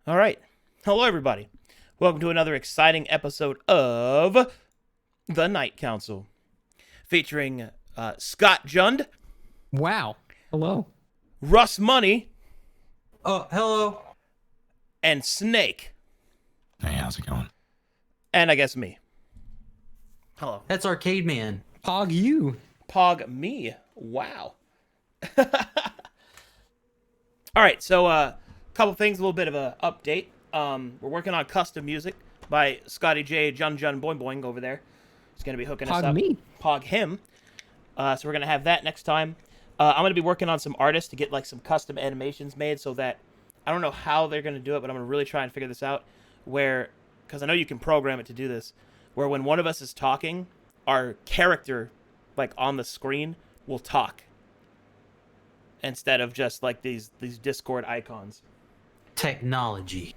All right. Hello, everybody. Welcome to another exciting episode of The Night Council, featuring Scott Jund, Wow. Hello. Russ Money, Oh, hello. and Snake. Hey, how's it going? And I guess me. Hello. That's Arcade Man. Pog you. Pog me. Wow. All right, so a couple things, a little bit of a update. We're working on custom music by Scotty J. Jun Boing Boing over there. He's going to be hooking us Pog up. me. Pog him. So we're going to have that next time. I'm going to be working on some artists to get like some custom animations made so that I don't know how they're going to do it, but I'm going to really try and figure this out where, because I know you can program it to do this, where when one of us is talking, our character, like on the screen, will talk instead of just like these Discord icons. Technology.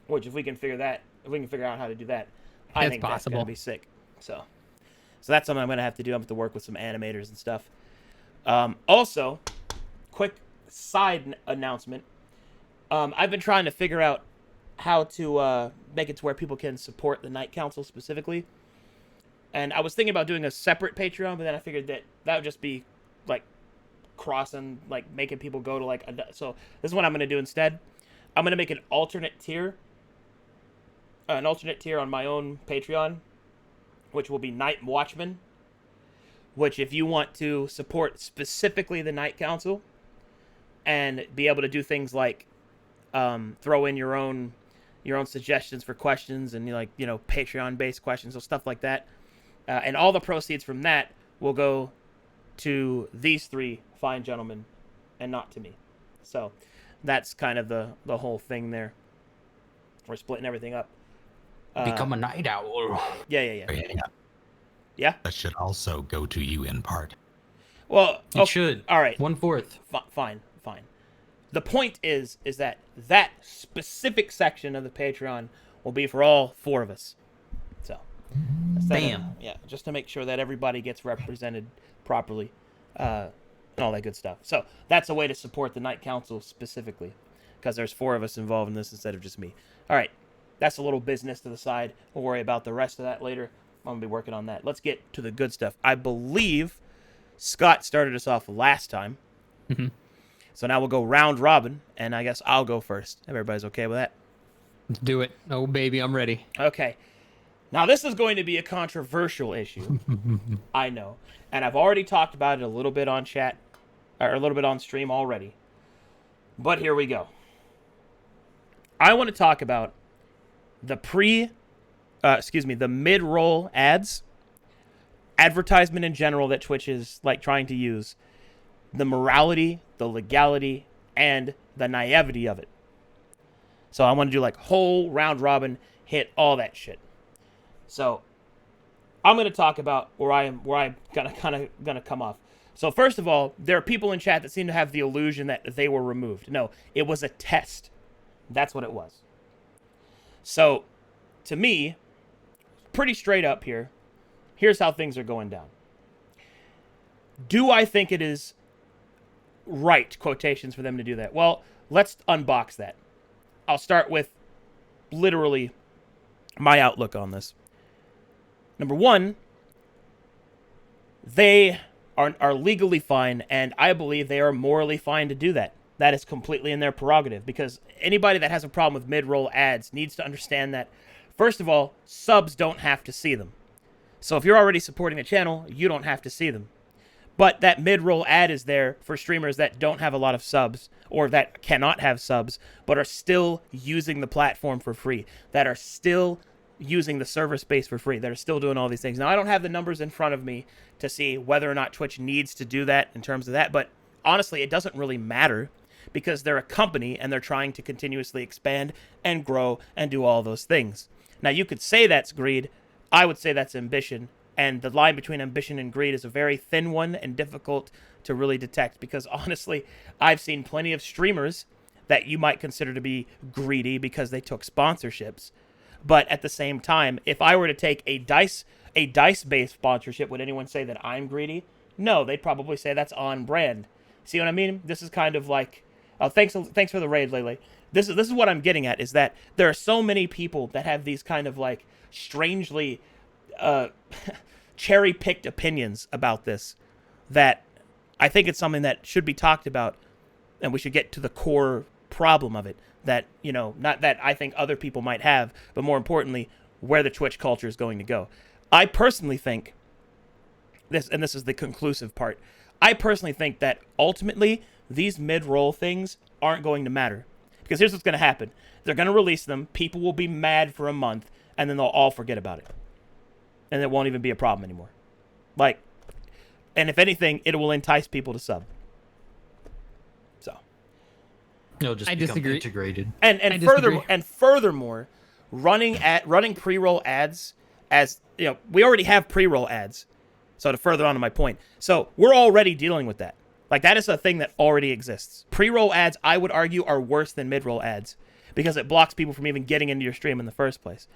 Which, if we can figure out how to do that, I It's think that's possible. gonna be sick. So that's something I'm gonna have to do. I'm gonna have to work with some animators and stuff. Also, quick side announcement. I've been trying to figure out how to make it to where people can support the Night Council specifically. And I was thinking about doing a separate Patreon, but then I figured that would just be like crossing, like making people go to like so this is what I'm going to do instead. I'm going to make an alternate tier on my own Patreon, which will be Night Watchman, which if you want to support specifically the Night Council and be able to do things like throw in your own suggestions for questions and Patreon based questions or stuff like that, and all the proceeds from that will go to these three fine gentlemen and not to me. So that's kind of the whole thing there. We're splitting everything up. Become a night owl. Yeah. Wait, hang on. Yeah? That should also go to you in part. Well, It should. All right. 1/4. Fine. The point is that specific section of the Patreon will be for all four of us. So, Bam. Yeah, just to make sure that everybody gets represented properly, and all that good stuff. So that's a way to support the Night Council specifically, because there's four of us involved in this instead of just me. All right, that's a little business to the side. We'll worry about the rest of that later. I'm gonna be working on that. Let's get to the good stuff. I believe Scott started us off last time. Mm-hmm. So now we'll go round robin, and I guess I'll go first. If everybody's okay with that. Let's do it. Oh, baby, I'm ready. Okay. Now, this is going to be a controversial issue. I know. And I've already talked about it a little bit on chat, or a little bit on stream already. But here we go. I want to talk about the the mid-roll ads, advertisement in general that Twitch is like trying to use, the morality, the legality, and the naivety of it. So I want to do like whole round robin, hit all that shit. So I'm going to talk about where I'm gonna come off. So first of all, there are people in chat that seem to have the illusion that they were removed. No, it was a test. That's what it was. So to me, pretty straight up here, here's how things are going down. Do I think it is right, quotations, for them to do that? Well, let's unbox that. I'll start with literally my outlook on this. Number one, they are legally fine, and I believe they are morally fine to do that. That is completely in their prerogative, because anybody that has a problem with mid-roll ads needs to understand that, first of all, subs don't have to see them. So if you're already supporting the channel, you don't have to see them. But that mid-roll ad is there for streamers that don't have a lot of subs, or that cannot have subs, but are still using the platform for free, that are still using the server space for free, that are still doing all these things. Now, I don't have the numbers in front of me to see whether or not Twitch needs to do that in terms of that, but honestly, it doesn't really matter, because they're a company and they're trying to continuously expand and grow and do all those things. Now, you could say that's greed. I would say that's ambition. And the line between ambition and greed is a very thin one and difficult to really detect, because honestly, I've seen plenty of streamers that you might consider to be greedy because they took sponsorships. But at the same time, if I were to take a dice-based sponsorship, would anyone say that I'm greedy? No, they'd probably say that's on brand. See what I mean? This is kind of like, oh, thanks for the raid, Lele. this is what I'm getting at, is that there are so many people that have these kind of like strangely cherry-picked opinions about this, that I think it's something that should be talked about, and we should get to the core problem of it, that, you know, not that I think other people might have, but more importantly, where the Twitch culture is going to go. I personally think this, and this is the conclusive part, I personally think that ultimately these mid-roll things aren't going to matter. Because here's what's going to happen. They're going to release them, people will be mad for a month, and then they'll all forget about it. And it won't even be a problem anymore. Like, and if anything, it will entice people to sub. So. It'll just I become disagree. integrated. And furthermore, running pre-roll ads, as you know, we already have pre-roll ads. So to further on to my point, so we're already dealing with that. Like, that is a thing that already exists. Pre-roll ads, I would argue, are worse than mid-roll ads because it blocks people from even getting into your stream in the first place.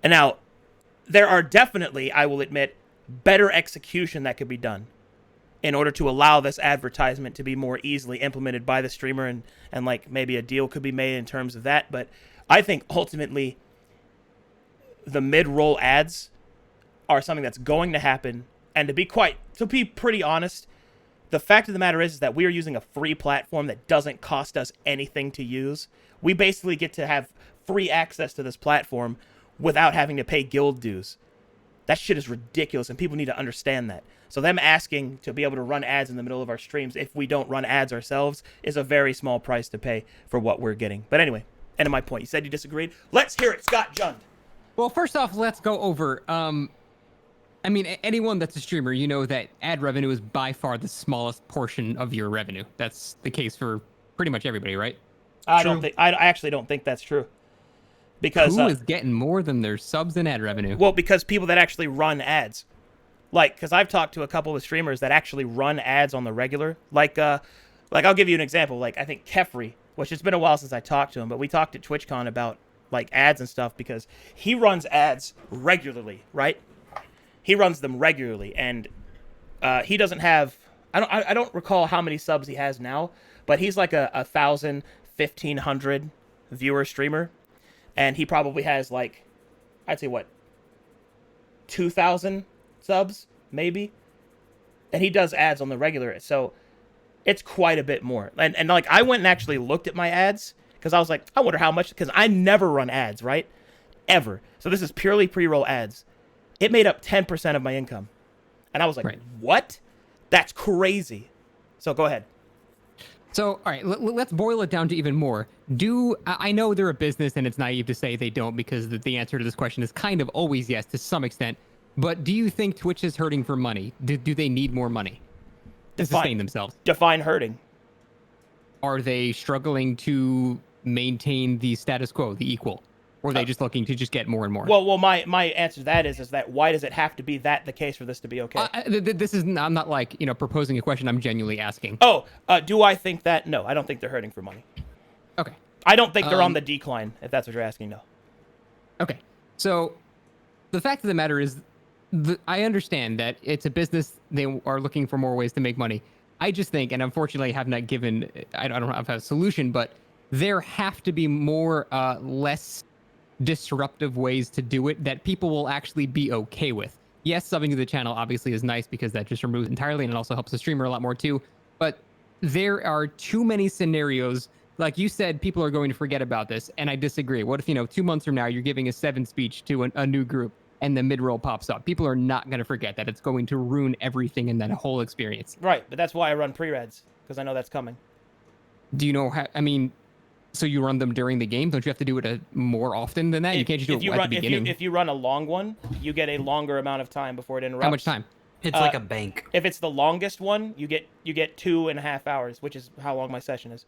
And now, there are definitely, I will admit, better execution that could be done in order to allow this advertisement to be more easily implemented by the streamer, and like maybe a deal could be made in terms of that. But I think ultimately the mid-roll ads are something that's going to happen. And to be pretty honest, the fact of the matter is that we are using a free platform that doesn't cost us anything to use. We basically get to have free access to this platform without having to pay guild dues. That shit is ridiculous, and people need to understand that. So them asking to be able to run ads in the middle of our streams if we don't run ads ourselves is a very small price to pay for what we're getting. But anyway, end of my point. You said you disagreed. Let's hear it, Scott Jund. Well, first off, let's go over. I mean, anyone that's a streamer, you know that ad revenue is by far the smallest portion of your revenue. That's the case for pretty much everybody, right? I actually don't think that's true. Because who is getting more than their subs and ad revenue? Well, because people that actually run ads. Like, because I've talked to a couple of streamers that actually run ads on the regular. Like I'll give you an example. Like, I think Kefri, which it's been a while since I talked to him, but we talked at TwitchCon about, like, ads and stuff because he runs ads regularly, right? He runs them regularly, and he doesn't have... I don't recall how many subs he has now, but he's like a 1,000, 1,500 viewer streamer, and he probably has, like, I'd say, 2,000 subs, maybe? And he does ads on the regular, so it's quite a bit more. And like, I went and actually looked at my ads, because I was like, I wonder how much, because I never run ads, right? Ever. So this is purely pre-roll ads. It made up 10% of my income. And I was like, right. What? That's crazy. So go ahead. So, all right, let's boil it down to even more. I know they're a business, and it's naive to say they don't, because the answer to this question is kind of always yes to some extent. But do you think Twitch is hurting for money? Do they need more money to sustain themselves? Define hurting. Are they struggling to maintain the status quo, the equal? Or are they just looking to just get more and more? Well, my answer to that is that why does it have to be the case for this to be okay? I'm not like, proposing a question. I'm genuinely asking. Do I think that? No, I don't think they're hurting for money. Okay. I don't think they're on the decline, if that's what you're asking, no. Okay. So the fact of the matter is, I understand that it's a business. They are looking for more ways to make money. I just think, and unfortunately I have not given, I don't have a solution, but there have to be more, less disruptive ways to do it that people will actually be okay with. Yes, subbing to the channel obviously is nice because that just removes entirely, and it also helps the streamer a lot more too. But there are too many scenarios. Like you said, people are going to forget about this, and I disagree. What if, 2 months from now, you're giving a 7 speech to a new group, and the mid-roll pops up? People are not going to forget that. It's going to ruin everything in that whole experience. Right, but that's why I run pre-reds, because I know that's coming. Do you know how, so you run them during the game? Don't you have to do it more often than that? You can't just do it at the beginning. If you run a long one, you get a longer amount of time before it interrupts. How much time? It's like a bank. If it's the longest one, you get 2.5 hours, which is how long my session is.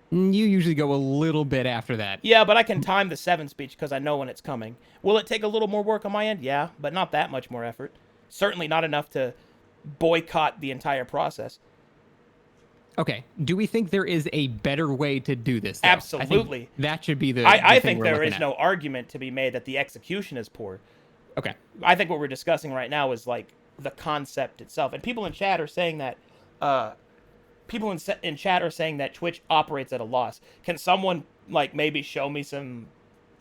You usually go a little bit after that. Yeah, but I can time the 7 speech because I know when it's coming. Will it take a little more work on my end? Yeah, but not that much more effort. Certainly not enough to boycott the entire process. Okay. Do we think there is a better way to do this, though? Absolutely. I think that should be the I think there is no argument to be made that the execution is poor. Okay. I think what we're discussing right now is like the concept itself. And people in chat are saying that Twitch operates at a loss. Can someone like maybe show me some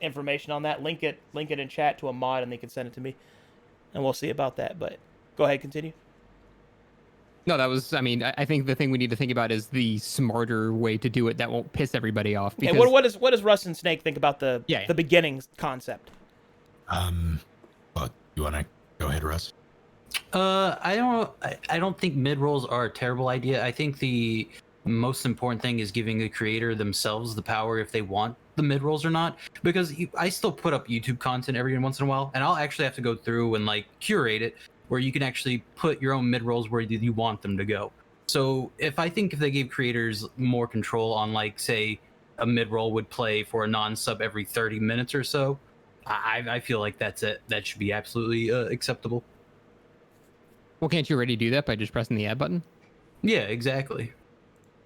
information on that. Link it in chat to a mod, and they can send it to me, and we'll see about that. But go ahead, continue. No, that was. I mean, I think the thing we need to think about is the smarter way to do it that won't piss everybody off. Because, And what does Russ and Snake think about the Yeah. the beginning concept? But you want to go ahead, Russ? I don't think mid rolls are a terrible idea. I think the most important thing is giving the creator themselves the power if they want the mid rolls or not. Because I still put up YouTube content every once in a while, and I'll actually have to go through and like curate it, where you can actually put your own mid rolls where you want them to go. So if they gave creators more control on, like, say, a mid roll would play for a non-sub every 30 minutes or so, I feel like that's it. That should be absolutely acceptable. well, can't you already do that by just pressing the add button? Yeah, exactly.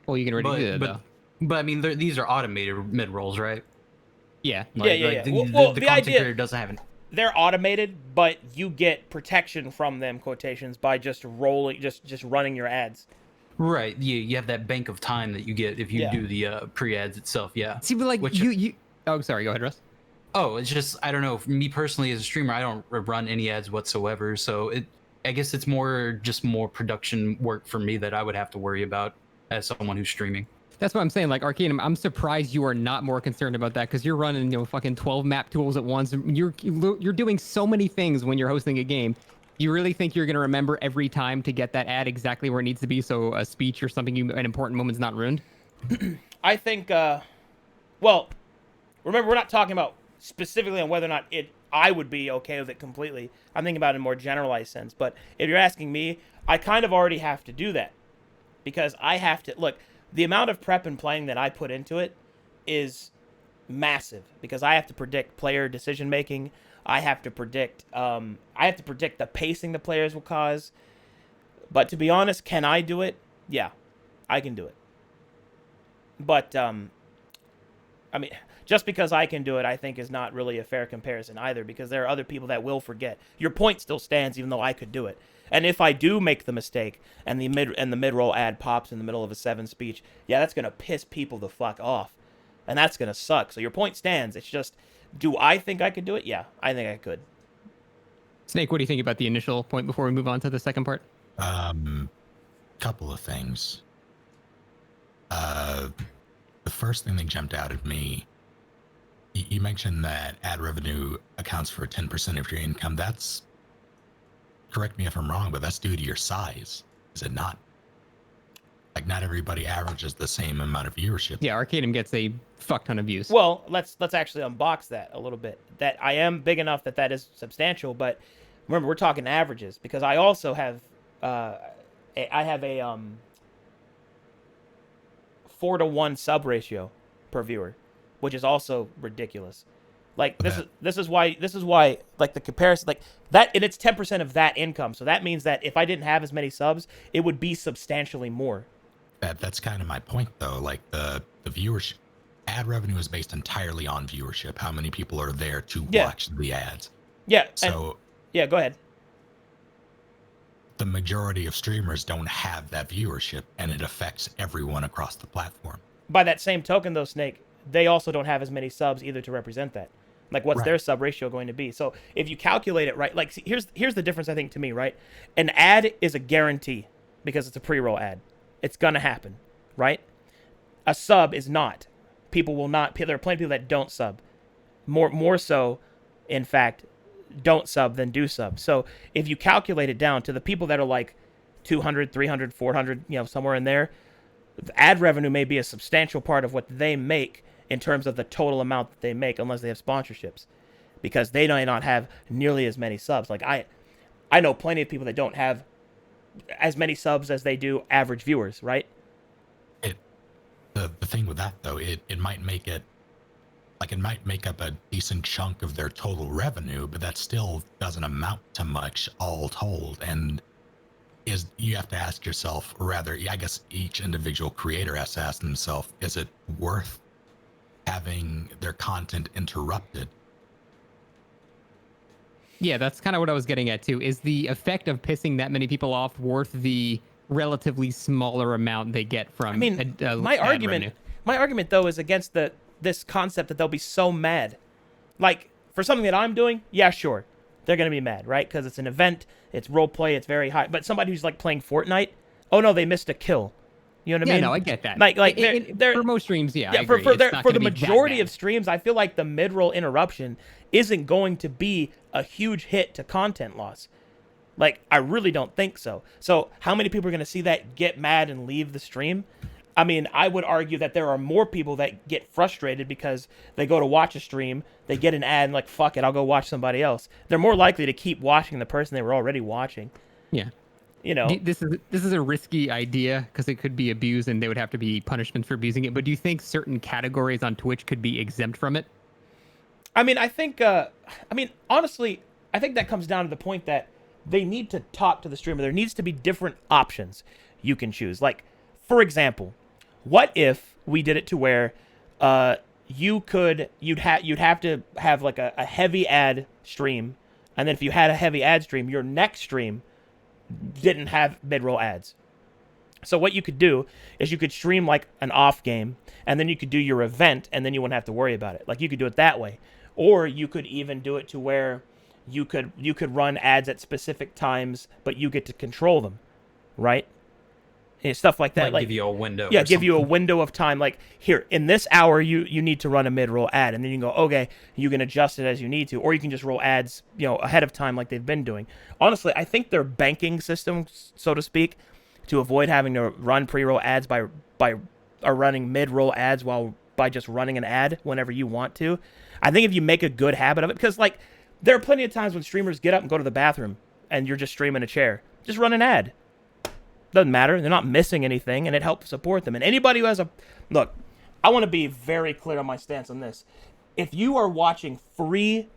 Well, you can already do that though. But I mean, these are automated mid rolls, right? Yeah. Yeah. The, Well, the the content idea- creator doesn't have an. They're automated, but you get protection from them, quotations, by just rolling, just running your ads. Right. You have that bank of time that you get if you Yeah. do the pre-ads itself. Yeah. See, but like Which- you. Oh, sorry. Go ahead, Russ. Oh, it's just, I don't know. For me personally, as a streamer, I don't run any ads whatsoever. So I guess it's more production work for me that I would have to worry about as someone who's streaming. That's what I'm saying. Like Arcadum, I'm surprised you are not more concerned about that because you're running, fucking 12 map tools at once. You're doing so many things when you're hosting a game. You really think you're gonna remember every time to get that ad exactly where it needs to be, so a speech or something, an important moment's not ruined? I think, well, remember, we're not talking about specifically on whether or not I would be okay with it completely. I'm thinking about it in a more generalized sense. But if you're asking me, I kind of already have to do that because I have to look. The amount of prep and playing that I put into it is massive because I have to predict player decision making. I have to predict the pacing the players will cause. But to be honest, can I do it? Yeah, I can do it. But I mean, just because I can do it, I think is not really a fair comparison either, because there are other people that will forget. Your point still stands, even though I could do it. And if I do make the mistake and the mid roll ad pops in the middle of a 7 speech, yeah, that's gonna piss people the fuck off, and that's gonna suck. So your point stands. It's just, do I think I could do it? Yeah, I think I could. Snake, what do you think about the initial point before we move on to the second part? Couple of things. The first thing that jumped out at me, you mentioned that ad revenue accounts for 10% of your income. That's, correct me if I'm wrong, but that's due to your size, is it not? Like, not everybody averages the same amount of viewership. Yeah, Arcadum gets a fuck ton of views. Well, let's actually unbox that a little bit. That I am big enough that is substantial, but remember, we're talking averages, because I also have a 4-to-1 sub ratio per viewer, which is also ridiculous. Like, this is why like the comparison, like that, and it's 10% of that income. So that means that if I didn't have as many subs, it would be substantially more. That's kind of my point, though. Like, the viewership, ad revenue is based entirely on viewership. How many people are there to watch the ads? Yeah. So yeah, go ahead. The majority of streamers don't have that viewership, and it affects everyone across the platform. By that same token, though, Snake, they also don't have as many subs either to represent that. Like, what's their sub ratio going to be? So if you calculate it right, like, see, here's the difference, I think, to me, right? An ad is a guarantee because it's a pre-roll ad. It's gonna happen, right? A sub is not. People will not. There are plenty of people that don't sub. More so, in fact, don't sub than do sub. So if you calculate it down to the people that are like 200, 300, 400, somewhere in there, the ad revenue may be a substantial part of what they make in terms of the total amount that they make, unless they have sponsorships, because they may not have nearly as many subs. Like, I know plenty of people that don't have as many subs as they do average viewers, right? The thing with that, though, it might make it, like, it might make up a decent chunk of their total revenue, but that still doesn't amount to much all told. And you have to ask yourself, or rather, I guess each individual creator has to ask themselves, is it worth having their content interrupted? Yeah, that's kind of what I was getting at too. Is the effect of pissing that many people off worth the relatively smaller amount they get from? I mean, my argument though is against the this concept that they'll be so mad. Like, for something that I'm doing, yeah, sure. They're going to be mad, right? Because it's an event, it's role play, it's very high. But somebody who's, like, playing Fortnite, oh, no, they missed a kill. You know what I mean? Yeah, no, I get that. Like they're for most streams, yeah, I for agree. It's not for gonna the be that majority bad. of streams, I feel like the mid-roll interruption isn't going to be a huge hit to content loss. Like, I really don't think so. So, how many people are going to see that, get mad, and leave the stream? I mean, I would argue that there are more people that get frustrated because they go to watch a stream, they get an ad, and like, fuck it, I'll go watch somebody else. They're more likely to keep watching the person they were already watching. Yeah. You know, This is a risky idea because it could be abused and they would have to be punishments for abusing it. But do you think certain categories on Twitch could be exempt from it? I mean, honestly, I think that comes down to the point that they need to talk to the streamer. There needs to be different options you can choose. Like, for example, what if we did it to where you'd have to have like a heavy ad stream, and then if you had a heavy ad stream, your next stream didn't have mid-roll ads. So what you could do is you could stream like an off game, and then you could do your event, and then you wouldn't have to worry about it. Like, you could do it that way. Or you could even do it to where you could run ads at specific times, but you get to control them, right? And stuff like that. Like give you a window. Yeah, or give you a something. window of time. Like, here, in this hour, you need to run a mid-roll ad, and then you can go, okay, you can adjust it as you need to, or you can just roll ads, ahead of time like they've been doing. Honestly, I think their banking system, so to speak, to avoid having to run pre-roll ads by running mid-roll ads by just running an ad whenever you want to. I think if you make a good habit of it, because like there are plenty of times when streamers get up and go to the bathroom, and you're just streaming a chair, just run an ad. Doesn't matter. They're not missing anything, and it helps support them. And anybody who has look, I want to be very clear on my stance on this. If you are watching free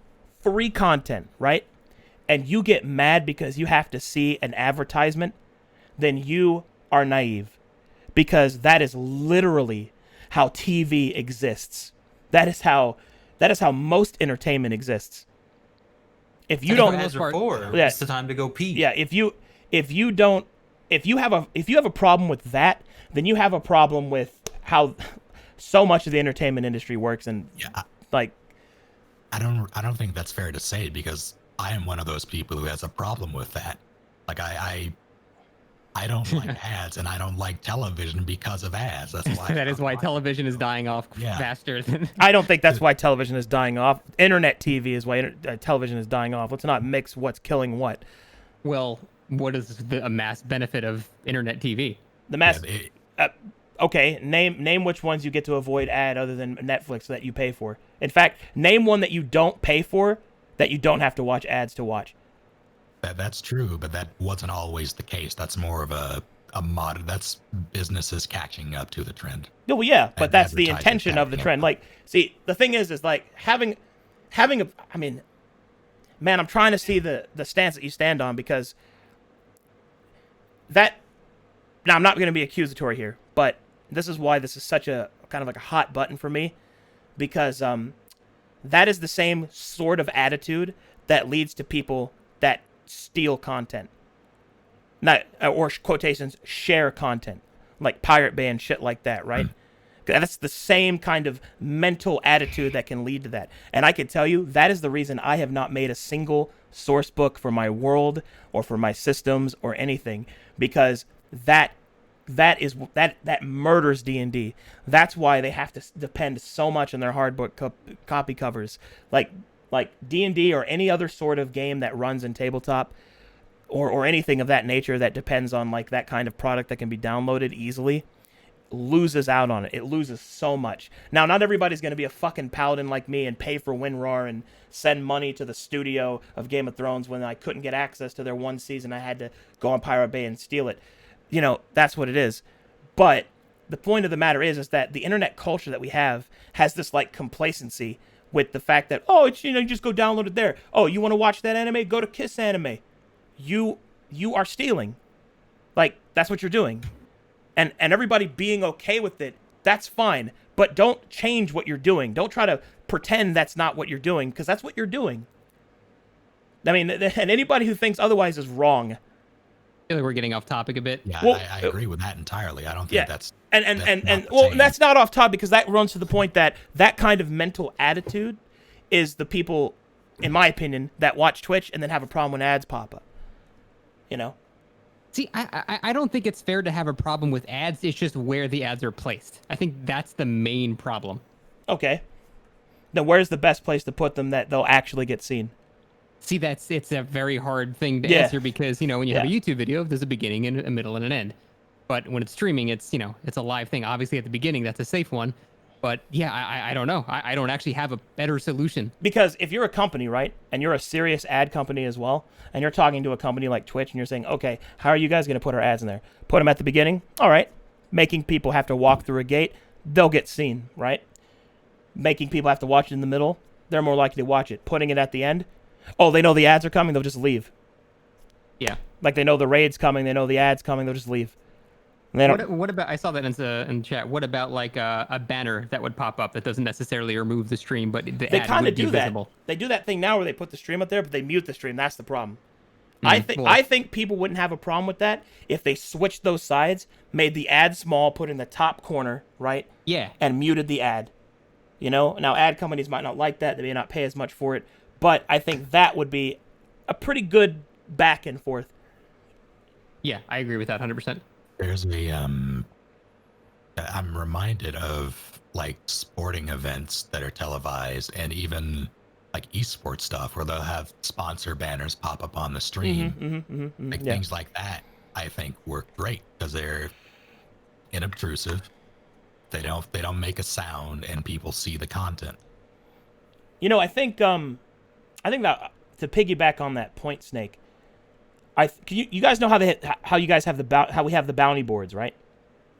content, right, and you get mad because you have to see an advertisement, then you are naive, because that is literally how TV exists. That is how most entertainment exists. If you don't, Ads are for. Yeah. It's the time to go pee. yeah, if you have a problem with that, then you have a problem with how so much of the entertainment industry works. And Yeah, like, I don't think that's fair to say, because I am one of those people who has a problem with that. Like I don't like ads, and I don't like television because of ads. That's why That is why television is dying off Yeah. faster than. I don't think that's why television is dying off. Internet TV is why television is dying off. Let's not mix what's killing what. Well, what is a mass benefit of internet TV? The mass. Yeah, Okay, name which ones you get to avoid ad other than Netflix that you pay for. In fact, name one that you don't pay for that you don't have to watch ads to watch. That's true, but that wasn't always the case. That's more of a mod. That's businesses catching up to the trend. No, well, yeah, but And that's the advertising intention of the campaign. trend. Like, see, the thing is like having a. I mean, man, I'm trying to see the stance that you stand on, because that. Now, I'm not going to be accusatory here, but this is why this is such a kind of like a hot button for me, because that is the same sort of attitude that leads to people that steal content, not or quotations share content, like Pirate Bay and shit like that, right? That's the same kind of mental attitude that can lead to that. And I can tell you that is the reason I have not made a single source book for my world or for my systems or anything, because that murders D&D. That's why they have to depend so much on their hardbook copy covers. Like D&D or any other sort of game that runs in tabletop, or anything of that nature that depends on like that kind of product that can be downloaded easily, loses out on it. It loses so much. Now, not everybody's going to be a fucking paladin like me and pay for WinRAR and send money to the studio of Game of Thrones when I couldn't get access to their one season. I had to go on Pirate Bay and steal it. That's what it is. But the point of the matter is that the internet culture that we have has this like complacency with the fact that, oh, it's, you just go download it there. Oh, you want to watch that anime? Go to Kiss Anime. You are stealing. Like, that's what you're doing. And everybody being okay with it, that's fine. But don't change what you're doing. Don't try to pretend that's not what you're doing, because that's what you're doing. I mean, and anybody who thinks otherwise is wrong. feel like we're getting off topic a bit. Yeah, Well, I agree with that entirely. I don't think yeah. that's And not the well, same. that's not off topic because that runs to the point that that kind of mental attitude is the people, in my opinion, that watch Twitch and then have a problem when ads pop up. You know? See, I don't think it's fair to have a problem with ads. It's just where the ads are placed. I think that's the main problem. Okay. Then where's the best place to put them that they'll actually get seen? See, it's a very hard thing to Yeah. answer because, when you have a Yeah. YouTube video, there's a beginning and a middle and an end. But when it's streaming, it's a live thing. Obviously, at the beginning, that's a safe one. But yeah, I don't know. I don't actually have a better solution. Because if you're a company, right, and you're a serious ad company as well, and you're talking to a company like Twitch and you're saying, okay, how are you guys going to put our ads in there? Put them at the beginning? All right. Making people have to walk through a gate, they'll get seen, right? Making people have to watch it in the middle, they're more likely to watch it. Putting it at the end, oh, they know the ads are coming, they'll just leave. Yeah. Like they know the raid's coming, they know the ads coming, they'll just leave. And they don't, What about, I saw that in chat. What about like a banner that would pop up that doesn't necessarily remove the stream, but the they ad kind of would be do that. visible? They do that thing now where they put the stream up there, but they mute the stream. That's the problem. Well- I think people wouldn't have a problem with that if they switched those sides, made the ad small, put it in the top corner, right? Yeah. And muted the ad. Now ad companies might not like that. They may not pay as much for it, but I think that would be a pretty good back and forth. Yeah, I agree with that 100%. There's I'm reminded of like sporting events that are televised and even like esports stuff where they'll have sponsor banners pop up on the stream. Like Yeah. things like that, I think work great because they're inobtrusive. They don't make a sound and people see the content. I think that to piggyback on that point, Snake. You guys know how you guys have how we have the bounty boards, right?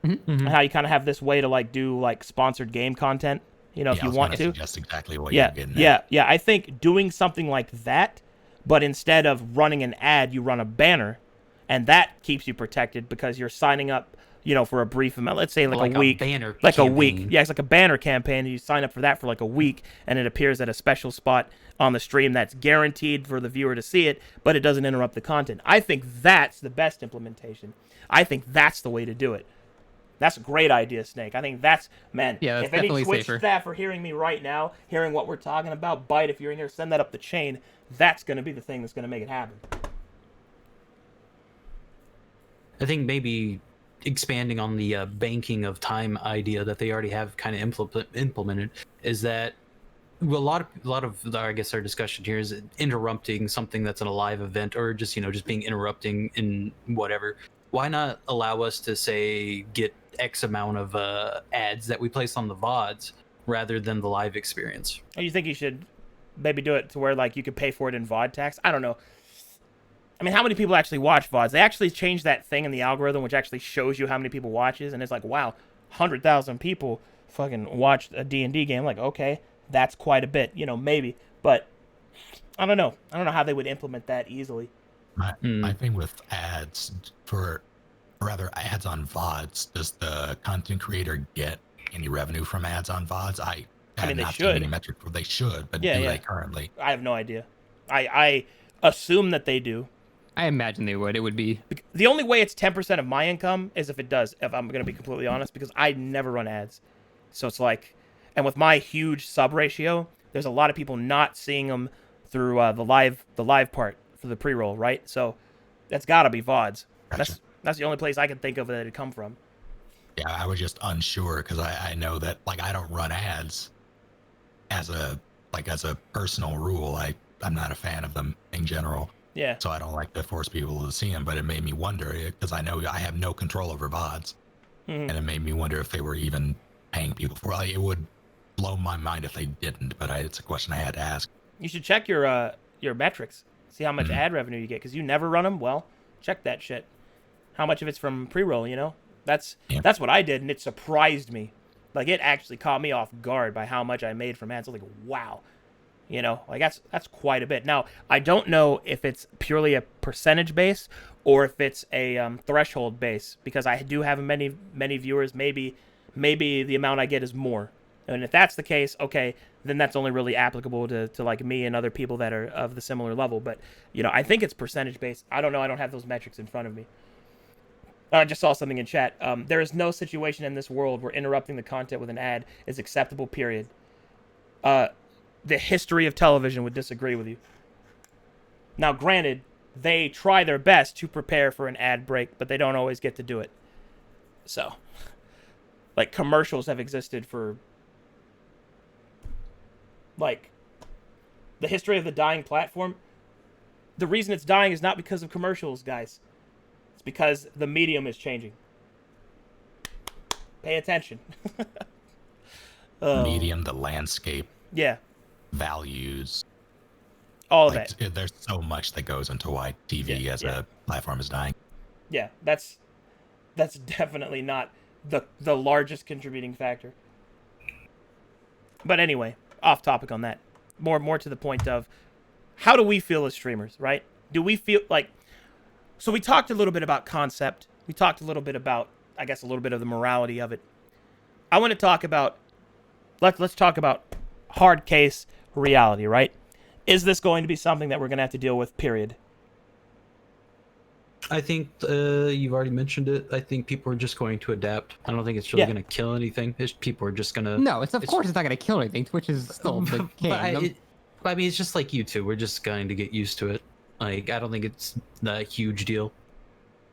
And how you kind of have this way to like do like sponsored game content, if you want to. That's exactly what Yeah, you're getting at. yeah. I think doing something like that, but instead of running an ad, you run a banner, and that keeps you protected because you're signing up, for a brief amount. Let's say like a week, banner like campaign. a week. Yeah, it's like a banner campaign. And you sign up for that for like a week, and it appears at a special spot on the stream that's guaranteed for the viewer to see it, but it doesn't interrupt the content. I think that's the best implementation. I think that's the way to do it. That's a great idea, Snake. I think that's, man, Yeah, that's if any definitely Twitch safer. staff are hearing me right now, hearing what we're talking about, Bite, if you're in here, send that up the chain. That's going to be the thing that's going to make it happen. I think maybe expanding on the banking of time idea that they already have kind of implemented is that a lot of I guess our discussion here is interrupting something that's in a live event or just just being interrupting in whatever. Why not allow us to say get X amount of ads that we place on the VODs rather than the live experience? You think you should maybe do it to where like you could pay for it in VOD tax? I don't know. I mean, how many people actually watch VODs? They actually changed that thing in the algorithm, which actually shows you how many people watches, and it's like, wow, 100,000 people fucking watched a D&D game. Like, okay, that's quite a bit, maybe. But I don't know. I don't know how they would implement that easily. My thing with ads ads on VODs, does the content creator get any revenue from ads on VODs? I mean, they not seen should. any metric where they should, but Yeah, do yeah. they currently? I have no idea. I assume that they do. I imagine they would. It would be. The only way it's 10% of my income is if it does, if I'm going to be completely honest, because I never run ads. So it's like, and with my huge sub ratio, there's a lot of people not seeing them through the live part for the pre-roll, right? So that's got to be VODs. Gotcha. That's the only place I can think of that it'd come from. Yeah, I was just unsure because I know that like I don't run ads as a personal rule. I'm not a fan of them in general. Yeah. So I don't like to force people to see them, but it made me wonder because I know I have no control over VODs, and it made me wonder if they were even paying people for it. It would blow my mind if they didn't, but it's a question I had to ask. You should check your metrics, see how much ad revenue you get, because you never run them. Well, check that shit. How much of it's from pre-roll, That's what I did, and it surprised me. Like, it actually caught me off guard by how much I made from ads. I was like, wow. Like that's quite a bit. Now, I don't know if it's purely a percentage base or if it's a threshold base, because I do have many viewers. Maybe the amount I get is more. And if that's the case, okay, then that's only really applicable to like me and other people that are of the similar level. But, I think it's percentage based. I don't know. I don't have those metrics in front of me. I just saw something in chat. There is no situation in this world where interrupting the content with an ad is acceptable, period. The history of television would disagree with you. Now, granted, they try their best to prepare for an ad break, but they don't always get to do it. So, like, commercials have existed for, like, the history of the dying platform. The reason it's dying is not because of commercials, guys. It's because the medium is changing. Pay attention. Medium, the landscape, Yeah, values. all of Like, that. there's so much that goes into why TV as a platform is dying. Yeah, that's definitely not the largest contributing factor. But anyway, off topic on that. More to the point of, how do we feel as streamers, right? Do we feel like... So we talked a little bit about concept. We talked a little bit about, I guess, a little bit of the morality of it. I want to talk about... Let's talk about hard case reality, right? Is this going to be something that we're going to have to deal with, period? I think you've already mentioned it. I think people are just going to adapt. I don't think it's really going to kill anything. People are just going to... No, of course it's not going to kill anything. Twitch is still the king. I mean, it's just like YouTube. We're just going to get used to it. Like, I don't think it's a huge deal.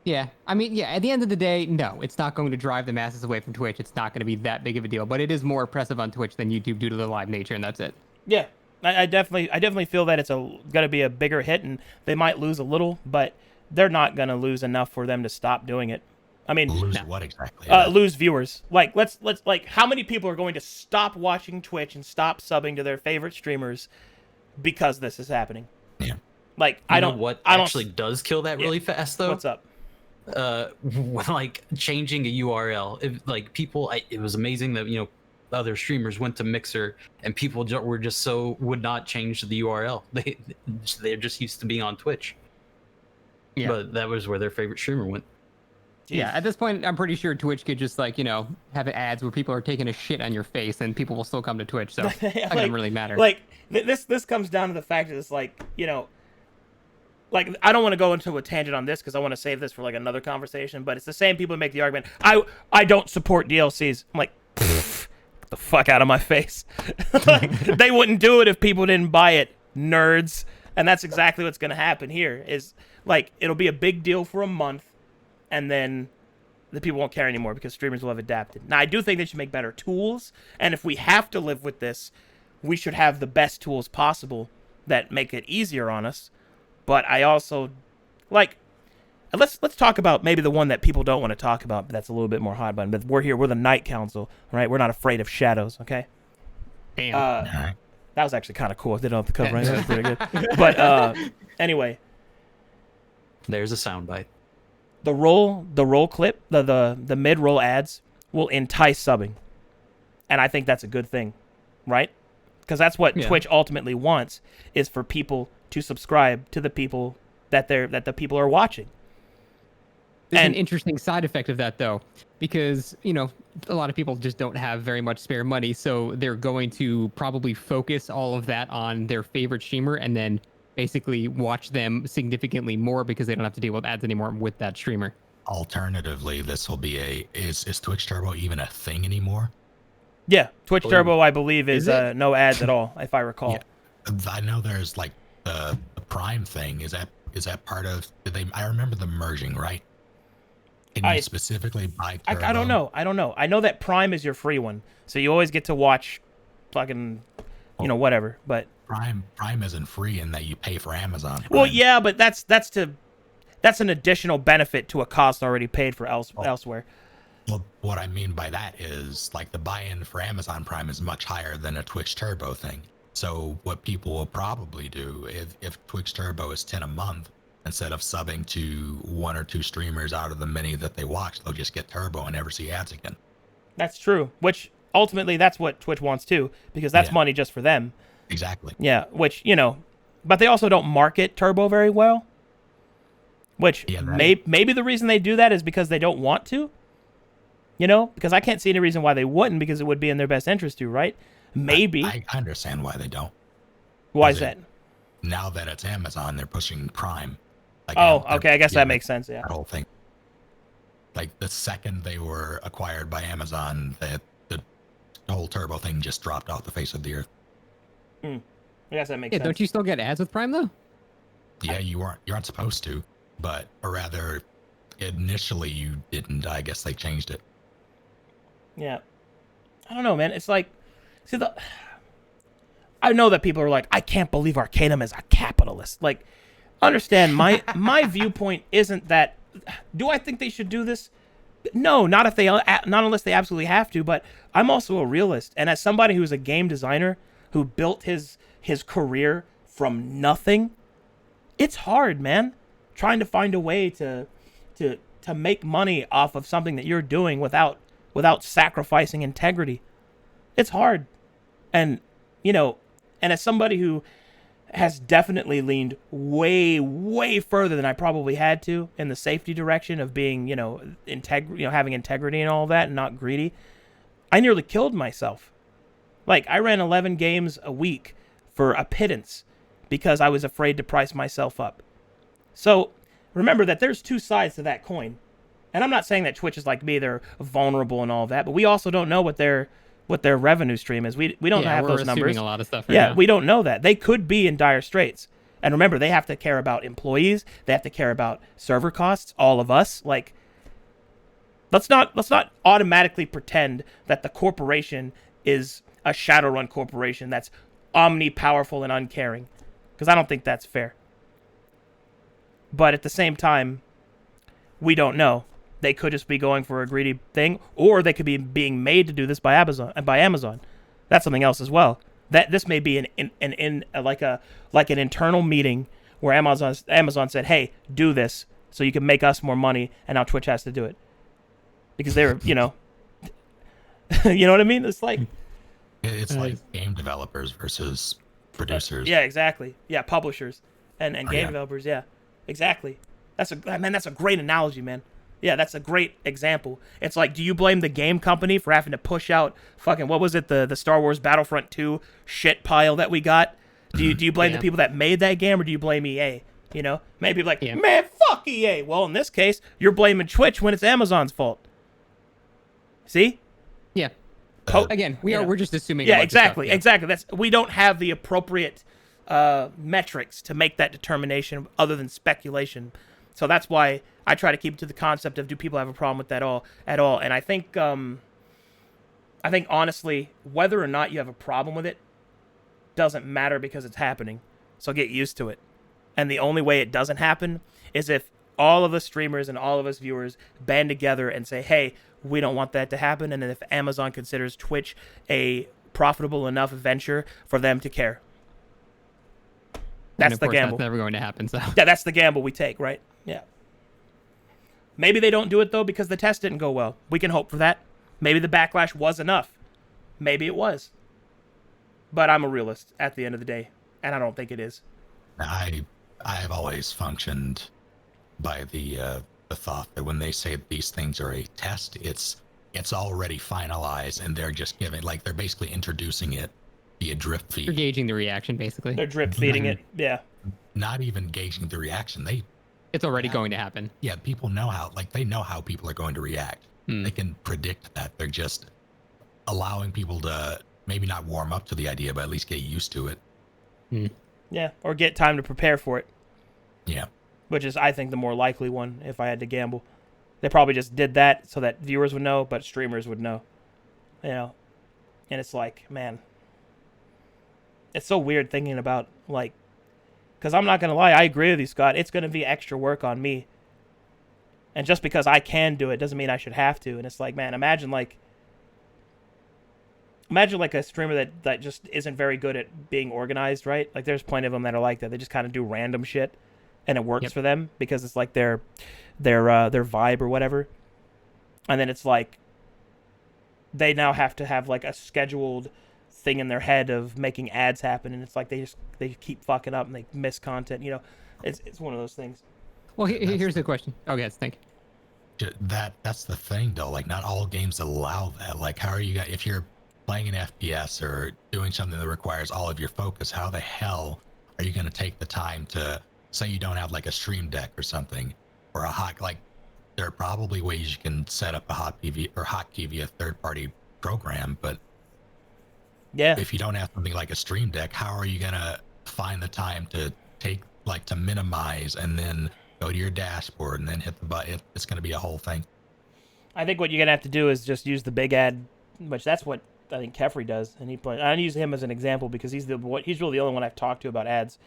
Yeah, I mean, yeah, at the end of the day, no, it's not going to drive the masses away from Twitch. It's not going to be that big of a deal, but it is more oppressive on Twitch than YouTube due to the live nature, and that's it. Yeah, I definitely feel that it's going to be a bigger hit, and they might lose a little, but they're not going to lose enough for them to stop doing it. I mean, Lose what exactly? lose viewers. Like, let's like, how many people are going to stop watching Twitch and stop subbing to their favorite streamers because this is happening? Yeah. Like, I don't know what actually does kill that really fast, though. What's up? Like changing a URL. It was amazing that, other streamers went to Mixer and people were just would not change the URL. They're just used to being on Twitch. Yeah. But that was where their favorite streamer went. Jeez. Yeah, at this point, I'm pretty sure Twitch could just, like, have ads where people are taking a shit on your face and people will still come to Twitch, so it doesn't really matter. Like, this comes down to the fact that it's like, like, I don't want to go into a tangent on this because I want to save this for, like, another conversation, but it's the same people who make the argument, I don't support DLCs. I'm like, get the fuck out of my face. Like, they wouldn't do it if people didn't buy it, nerds. And that's exactly what's going to happen here, is, like, it'll be a big deal for a month, and then the people won't care anymore because streamers will have adapted. Now, I do think they should make better tools, and if we have to live with this, we should have the best tools possible that make it easier on us. But I also, like, let's talk about maybe the one that people don't want to talk about, but that's a little bit more hot button. But we're the Night Council, right? We're not afraid of shadows, okay? Damn. That was actually kind of cool. They don't have to cover anything. That's pretty good. But anyway, There's a soundbite. the roll clip, the mid-roll ads will entice subbing, and I think that's a good thing, right? Because that's what Twitch ultimately wants, is for people to subscribe to the people that the people are watching. There's an interesting side effect of that, though, because, a lot of people just don't have very much spare money, so they're going to probably focus all of that on their favorite streamer and then basically watch them significantly more because they don't have to deal with ads anymore with that streamer. Alternatively, this will be is Twitch Turbo even a thing anymore? Yeah, Twitch Turbo, I believe, is it? no ads at all, if I recall. Yeah. I know there's like the Prime thing. Is that part of? I remember them merging, right? Can you specifically buy Turbo? I don't know. I know that Prime is your free one, so you always get to watch fucking, whatever. But Prime isn't free in that you pay for Amazon Prime. Well, yeah, but that's an additional benefit to a cost already paid for elsewhere. Well, what I mean by that is, like, the buy-in for Amazon Prime is much higher than a Twitch Turbo thing. So what people will probably do, if Twitch Turbo is $10 a month, instead of subbing to one or two streamers out of the many that they watch, they'll just get Turbo and never see ads again. That's true. Which ultimately, that's what Twitch wants too, because that's money just for them. Exactly. Yeah. Which but they also don't market Turbo very well. Which maybe the reason they do that is because they don't want to. Because I can't see any reason why they wouldn't, because it would be in their best interest to, right? Maybe. I understand why they don't. Why is that? Now that it's Amazon, they're pushing Prime. Okay. I guess that makes sense. Yeah. That whole thing. like the second they were acquired by Amazon, that the whole turbo thing just dropped off the face of the earth. I guess that makes Yeah, sense. don't you still get ads with Prime though? Yeah, you aren't supposed to, or rather, initially you didn't. I guess they changed it. Yeah. I don't know, man. It's like, I know that people are like, I can't believe Arcadum is a capitalist. Like, understand, my viewpoint isn't that. Do I think they should do this? No, not unless they absolutely have to. But I'm also a realist, and as somebody who's a game designer who built his career from nothing, it's hard, man. Trying to find a way to make money off of something that you're doing without sacrificing integrity. It's hard. And, and as somebody who has definitely leaned way, way further than I probably had to in the safety direction of being, having integrity and all that and not greedy, I nearly killed myself. Like, I ran 11 games a week for a pittance because I was afraid to price myself up. So remember that there's two sides to that coin. And I'm not saying that Twitch is like me, they're vulnerable and all that, but we also don't know what their revenue stream is. We don't have those numbers. A lot of stuff now. We don't know that. They could be in dire straits. And remember, they have to care about employees, they have to care about server costs, all of us. Like, let's not automatically pretend that the corporation is a Shadowrun corporation that's omnipowerful and uncaring, because I don't think that's fair. But at the same time, we don't know. They could just be going for a greedy thing, or they could be being made to do this by Amazon. That's something else as well. That this may be an internal meeting where Amazon said, "Hey, do this so you can make us more money," and now Twitch has to do it because they're you know what I mean? It's like game developers versus producers. Yeah, exactly. Yeah, publishers and game developers. Yeah, exactly. That's a great analogy, man. Yeah, that's a great example. It's like, do you blame the game company for having to push out fucking, what was it, the Star Wars Battlefront 2 shit pile that we got? Do you blame the people that made that game, or do you blame EA? Maybe like, man, fuck EA. Well, in this case, you're blaming Twitch when it's Amazon's fault. See? Yeah. Again, we're just assuming. Yeah, exactly. We don't have the appropriate metrics to make that determination other than speculation. So that's why I try to keep it to the concept of, do people have a problem with that at all? And I think honestly, whether or not you have a problem with it doesn't matter, because it's happening. So get used to it. And the only way it doesn't happen is if all of us streamers and all of us viewers band together and say, hey, we don't want that to happen. And then if Amazon considers Twitch a profitable enough venture for them to care. That's the gamble. That's never going to happen. So yeah, that's the gamble we take, right? Yeah. Maybe they don't do it, though, because the test didn't go well. We can hope for that. Maybe the backlash was enough. Maybe it was. But I'm a realist at the end of the day, and I don't think it is. I have always functioned by the thought that when they say these things are a test, it's already finalized, and they're just they're basically introducing it via drip feed. You're gauging the reaction, basically. They're drip feeding it, yeah. Not even gauging the reaction. It's already going to happen. Yeah, people know how, they know how people are going to react. They can predict that. They're just allowing people to maybe not warm up to the idea, but at least get used to it. Yeah, or get time to prepare for it. Yeah. Which is, I think, the more likely one, if I had to gamble. They probably just did that so that viewers would know, but streamers would know. And it's like, man, it's so weird thinking about, because I'm not going to lie, I agree with you, Scott. It's going to be extra work on me. And just because I can do it doesn't mean I should have to. And it's like, man, imagine a streamer that just isn't very good at being organized, right? Like, there's plenty of them that are like that. They just kind of do random shit, and it works for them because it's like their vibe or whatever. And then it's like they now have to have like a scheduled thing in their head of making ads happen, and it's like they keep fucking up and they miss content. It's one of those things. Well, here's the question. Oh, yes, thank you. That's the thing, though. Like, not all games allow that. Like, how are you guys, if you're playing an FPS or doing something that requires all of your focus, how the hell are you going to take the time to say you don't have like a stream deck or something, or a hot, there are probably ways you can set up a hotkey via third-party program, but Yeah. if you don't have something like a Stream Deck, how are you gonna find the time to to minimize and then go to your dashboard and then hit the button? It's gonna be a whole thing. I think what you're gonna have to do is just use the big ad, which that's what I think Kefri does, and I use him as an example because he's really the only one I've talked to about ads,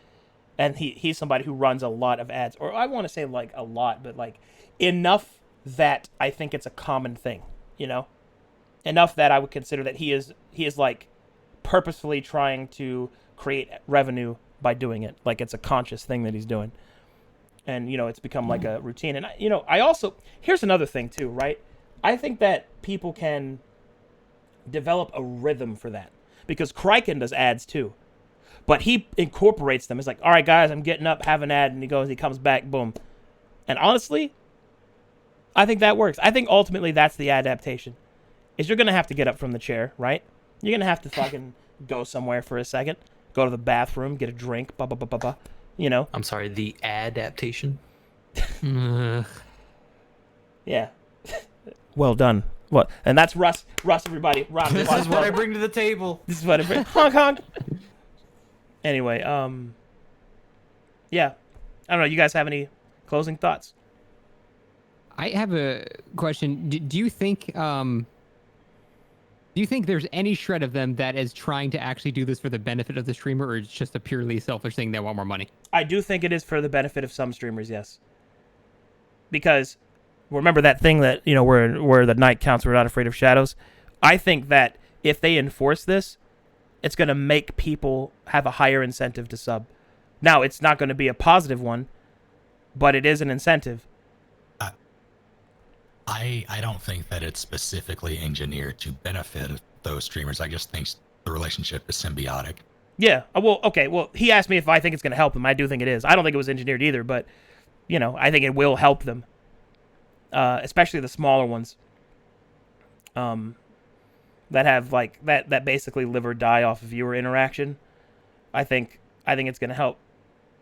and he's somebody who runs a lot of ads, or I want to say like a lot, but like enough that I think it's a common thing, enough that I would consider that he is like purposefully trying to create revenue by doing it, like it's a conscious thing that he's doing, and it's become like a routine. And I also, here's another thing too, right? I think that people can develop a rhythm for that because Kryken does ads too, but he incorporates them. It's like, all right, guys, I'm getting up, have an ad, and he comes back, boom. And honestly, I think that works. I think ultimately that's the adaptation. Is you're gonna have to get up from the chair, right? You're gonna have to fucking go somewhere for a second, go to the bathroom, get a drink, blah blah blah blah blah. I'm sorry, the adaptation. Yeah. Well done. What? And that's Russ. Everybody. Russ. This is what I bring to the table. This is what I bring. Honk honk. Anyway, yeah. I don't know. You guys have any closing thoughts? I have a question. Do you think there's any shred of them that is trying to actually do this for the benefit of the streamer, or it's just a purely selfish thing they want more money? I do think it is for the benefit of some streamers, yes. Because remember that thing that, where the night counts, we're not afraid of shadows? I think that if they enforce this, it's going to make people have a higher incentive to sub. Now, it's not going to be a positive one, but it is an incentive. I don't think that it's specifically engineered to benefit those streamers. I just think the relationship is symbiotic. Yeah. Well, okay. Well, he asked me if I think it's going to help them. I do think it is. I don't think it was engineered either, but, I think it will help them. Especially the smaller ones. That have like that basically live or die off of viewer interaction. I think it's going to help.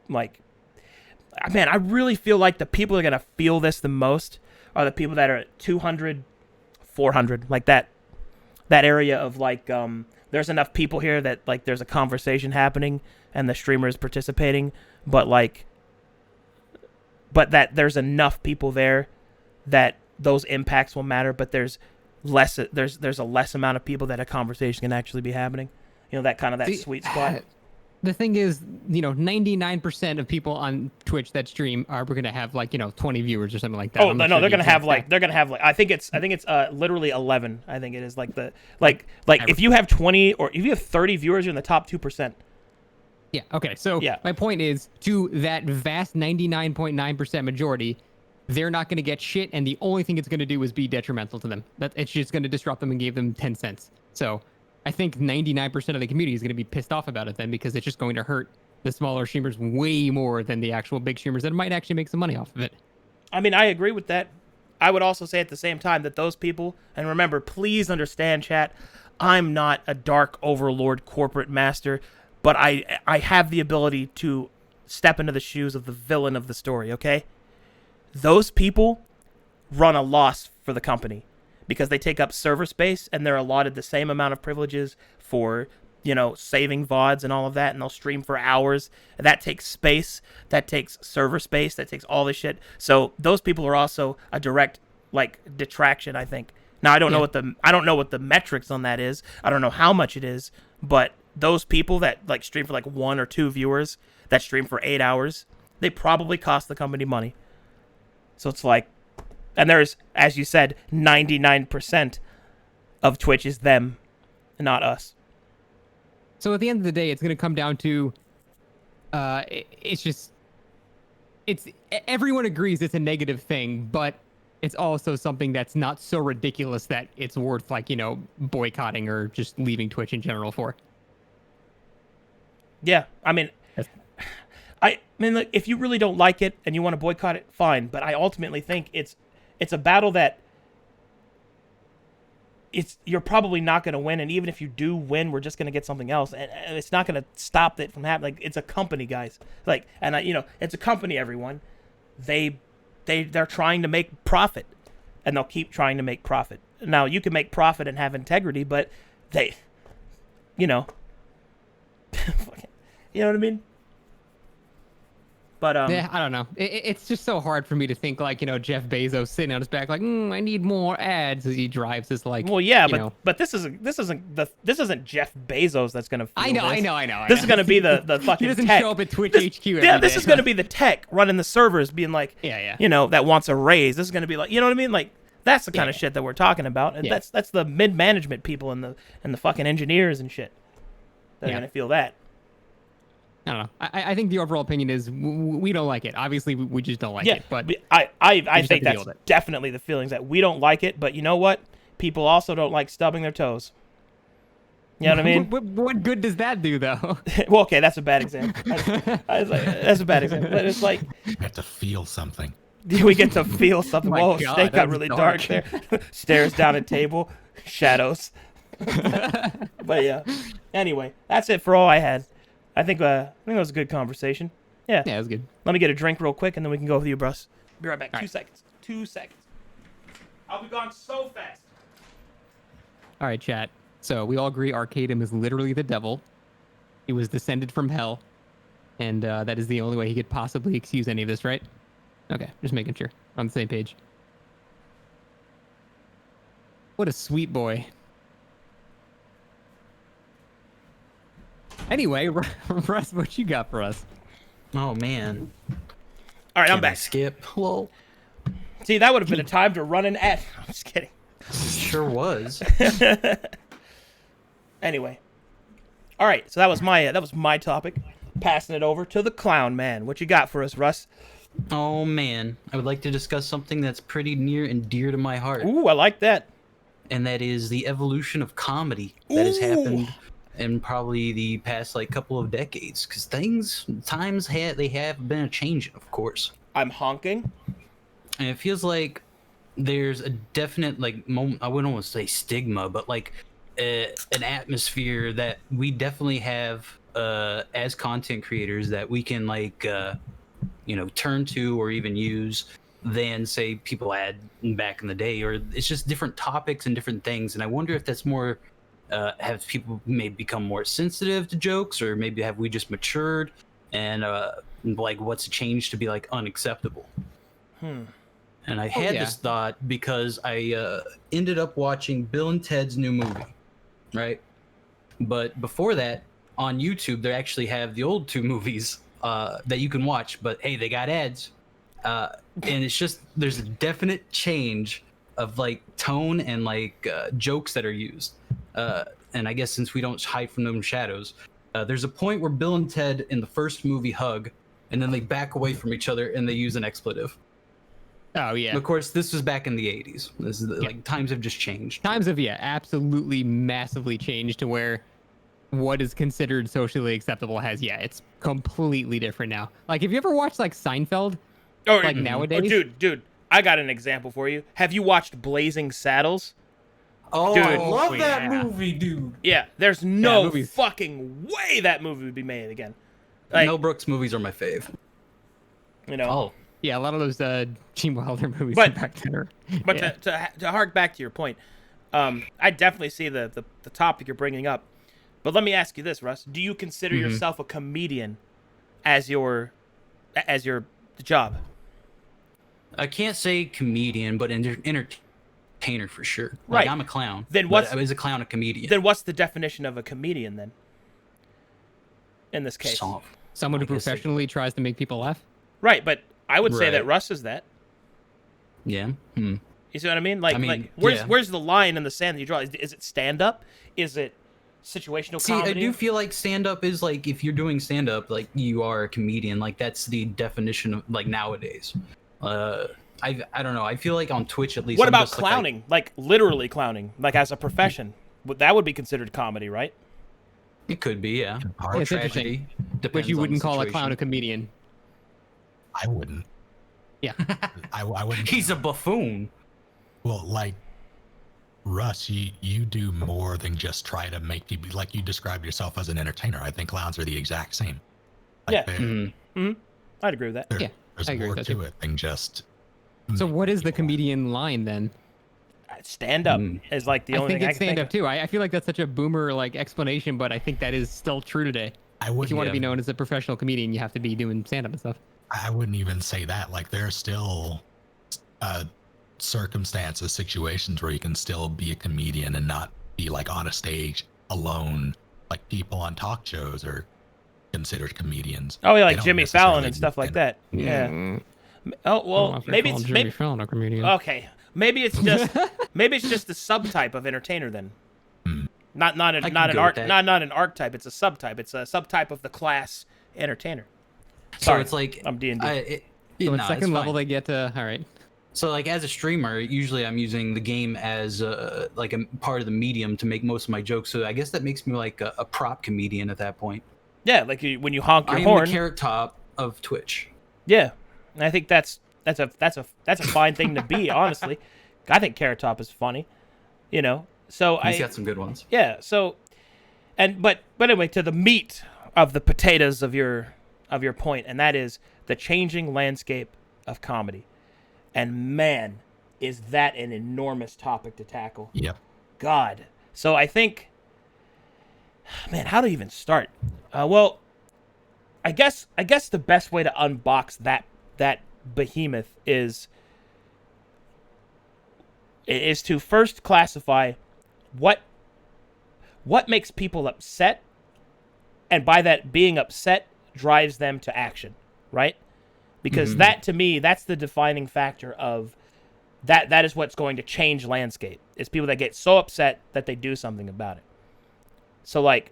Like, man, I really feel like the people that are going to feel this the most are the people that are at 200, 400, like that area of like, there's enough people here that like there's a conversation happening and the streamer is participating, but that there's enough people there that those impacts will matter, but there's a less amount of people that a conversation can actually be happening. That kind of that sweet spot. The thing is, 99% of people on Twitch that stream are going to have like 20 viewers or something like that. Oh no, they're gonna have like I think it's literally 11. I think it is like if you have 20 or if you have 30 viewers, you're in the top 2%. Yeah. Okay. So yeah. My point is, to that vast 99.9% majority, they're not going to get shit, and the only thing it's going to do is be detrimental to them. That it's just going to disrupt them and give them 10 cents. So I think 99% of the community is going to be pissed off about it then, because it's just going to hurt the smaller streamers way more than the actual big streamers that might actually make some money off of it. I mean, I agree with that. I would also say at the same time that those people, and remember, please understand, chat, I'm not a dark overlord corporate master, but I have the ability to step into the shoes of the villain of the story, okay? Those people run a loss for the company because they take up server space and they're allotted the same amount of privileges for, saving VODs and all of that, and they'll stream for hours. That takes space, that takes server space, that takes all this shit. So those people are also a direct detraction, I think. Now I don't know what the metrics on that is. I don't know how much it is, but those people that stream for 1 or 2 viewers that stream for 8 hours, they probably cost the company money. So it's and there's, as you said, 99% of Twitch is them, not us. So at the end of the day, it's going to come down to, everyone agrees it's a negative thing, but it's also something that's not so ridiculous that it's worth boycotting or just leaving Twitch in general for. Yeah, I mean, if you really don't like it and you want to boycott it, fine. But I ultimately think it's a battle that you're probably not going to win, and even if you do win, we're just going to get something else, and it's not going to stop it from happening. It's a company, guys. It's a company. Everyone, they they're trying to make profit, and they'll keep trying to make profit. Now, you can make profit and have integrity, but they, you know, you know what I mean? But yeah, I don't know. It's just so hard for me to think like, Jeff Bezos sitting on his back like, I need more ads as he drives this like. well, yeah, you know. but this isn't Jeff Bezos that's gonna. Feel I know. This is gonna be the fucking. He doesn't tech. show up at Twitch HQ. Yeah, this is gonna be the tech running the servers, being like, Yeah. that wants a raise. This is gonna be like, you know what I mean? Like that's the kind of shit that we're talking about, and that's the mid management people and the fucking engineers and shit that are gonna feel that. I don't know. I think the overall opinion is we don't like it. Obviously, we just don't like it. But I think that's definitely the feelings that we don't like it. But you know what? People also don't like stubbing their toes. You know what I mean? What good does that do, though? Well, okay, that's a bad example. That's a bad example. But it's like You have to feel something. we get to feel something. My Whoa, God, Snake got that's really dark. dark there. Stares down at table, shadows. But yeah. Anyway, that's it for all I had. I think that was a good conversation. Yeah. Yeah, it was good. Let me get a drink real quick, and then we can go with you, Bruss. Be right back. All 2 right. seconds. 2 seconds. I'll be gone so fast. All right, chat. So we all agree Arcadum is literally the devil. He was descended from hell, and that is the only way he could possibly excuse any of this, right? Okay, just making sure. On the same page. What a sweet boy. Anyway, Russ, what you got for us? Oh man. All right, I'm Can I back. skip. Lol. See, that would have been a time to run an ad. I'm just kidding. Sure was. Anyway. All right, so that was my topic. Passing it over to the clown man. What you got for us, Russ? Oh man, I would like to discuss something that's pretty near and dear to my heart, Ooh, I like that. and that is the evolution of comedy that has happened in probably the past like couple of decades. Because times have been a changing, of course, I'm honking. and it feels like there's a definite like moment. I wouldn't want to say stigma, but like an atmosphere that we definitely have as content creators that we can like turn to or even use than say people had back in the day, or it's just different topics and different things. And I wonder if that's more have people maybe become more sensitive to jokes, or maybe have we just matured and like what's changed to be like unacceptable. And I had this thought because I ended up watching Bill and Ted's new movie, right? But before that, on YouTube, they actually have the old two movies that you can watch. But hey, they got ads, and it's just there's a definite change of like tone and like jokes that are used. And I guess since we don't hide from them shadows, there's a point where Bill and Ted in the first movie hug, and then they back away from each other and they use an expletive. Oh, yeah. Of course, this was back in the 80s. This is like times have just changed. Times have, absolutely massively changed to where what is considered socially acceptable has, it's completely different now. Like, have you ever watched, like, Seinfeld? Like, nowadays? Oh, dude, I got an example for you. Have you watched Blazing Saddles? Oh, Dude. I love that movie, dude. Yeah, there's no fucking way that movie would be made again. Like, Mel Brooks movies are my fave. You know. Oh. Yeah, a lot of those Gene Wilder movies But- back then. But to hark back to your point, I definitely see the topic you're bringing up. But let me ask you this, Russ: do you consider yourself a comedian as your job? I can't say comedian, but entertainer for sure. Right. Like, I'm a clown. Then but what's- is a clown a comedian? Then what's the definition of a comedian then? In this case, Someone who I guess professionally tries to make people laugh. right? But I would say that Right. Russ is that. Yeah. You see what I mean? Like, I mean, like yeah. where's the line in the sand that you draw? Is it stand up? Is it situational See, comedy? I do feel like stand-up is like, if you're doing stand-up, like you are a comedian. Like that's the definition of like nowadays. I don't know. I feel like on Twitch at least. What I'm about just, clowning? Like literally clowning, like as a profession? That would be considered comedy, right? It could be, yeah. Or It's Tragedy. But Depends you on the wouldn't call a clown a situation. comedian. I wouldn't. Yeah. I wouldn't. He's a buffoon. Well, like Russ, you do more than just try to make people, like you described yourself as an entertainer. I think clowns are the exact same. Like Yeah. there- I'd agree with that. Yeah, There's I agree more with that to too. it than just So make what is the people laugh. comedian line then? Stand up is like the I only think thing I it's can stand think up too. I feel like that's such a boomer like explanation, but I think that is still true today. I If wouldn't. you want to be Yeah. known as a professional comedian, you have to be doing stand up and stuff. I wouldn't even say that. Like there are still circumstances, situations where you can still be a comedian and not be like on a stage alone. Like people on talk shows are considered comedians. Oh yeah, They like don't Jimmy Fallon necessarily and stuff like in- that. Yeah. Mm. Oh well, After maybe calling it's Jimmy maybe, Fallon a comedian. okay. Maybe it's just the subtype of entertainer then. Hmm. Not I an can not an go with arc that. not an archetype. It's a subtype. It's a subtype of the class entertainer. So Sorry, it's like I'm D&D. So no, at second it's level, fine. they get all right. So like as a streamer, usually I'm using the game as like a part of the medium to make most of my jokes. So I guess that makes me like a prop comedian at that point. Yeah, like when you honk your I am horn. the carrot top of Twitch. Yeah, and I think that's a fine thing to be. Honestly, I think Carrot Top is funny. You know, so He's got some good ones. yeah. So, but anyway, to the meat of the potatoes of your point, and that is the changing landscape of comedy. And man, is that an enormous topic to tackle. Yep. God. So I think, man, how to even start? Well, I guess the best way to unbox that behemoth is to first classify what makes people upset, and by that being upset drives them to action, right? Because that, to me, that's the defining factor of that is what's going to change landscape. It's people that get so upset that they do something about it. So like,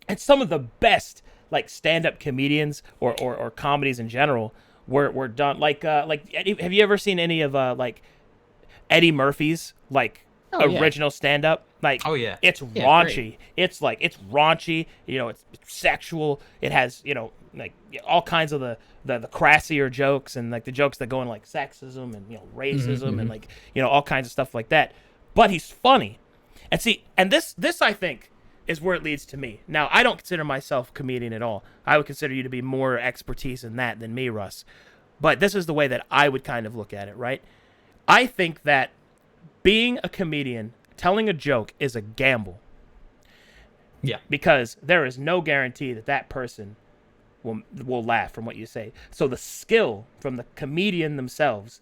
and some of the best like stand-up comedians or comedies in general were done like have you ever seen any of like Eddie Murphy's like Yeah. original stand-up? Like, Oh, yeah. it's Yeah, raunchy. great. It's raunchy. You know, it's sexual. It has, you know, like all kinds of the crassier jokes and like the jokes that go in like sexism and, you know, racism and like, you know, all kinds of stuff like that. But he's funny. And see, and this I think is where it leads to me. Now, I don't consider myself a comedian at all. I would consider you to be more expertise in that than me, Russ. But this is the way that I would kind of look at it, right? I think that being a comedian, telling a joke is a gamble. Yeah. Because there is no guarantee that person will laugh from what you say. So the skill from the comedian themselves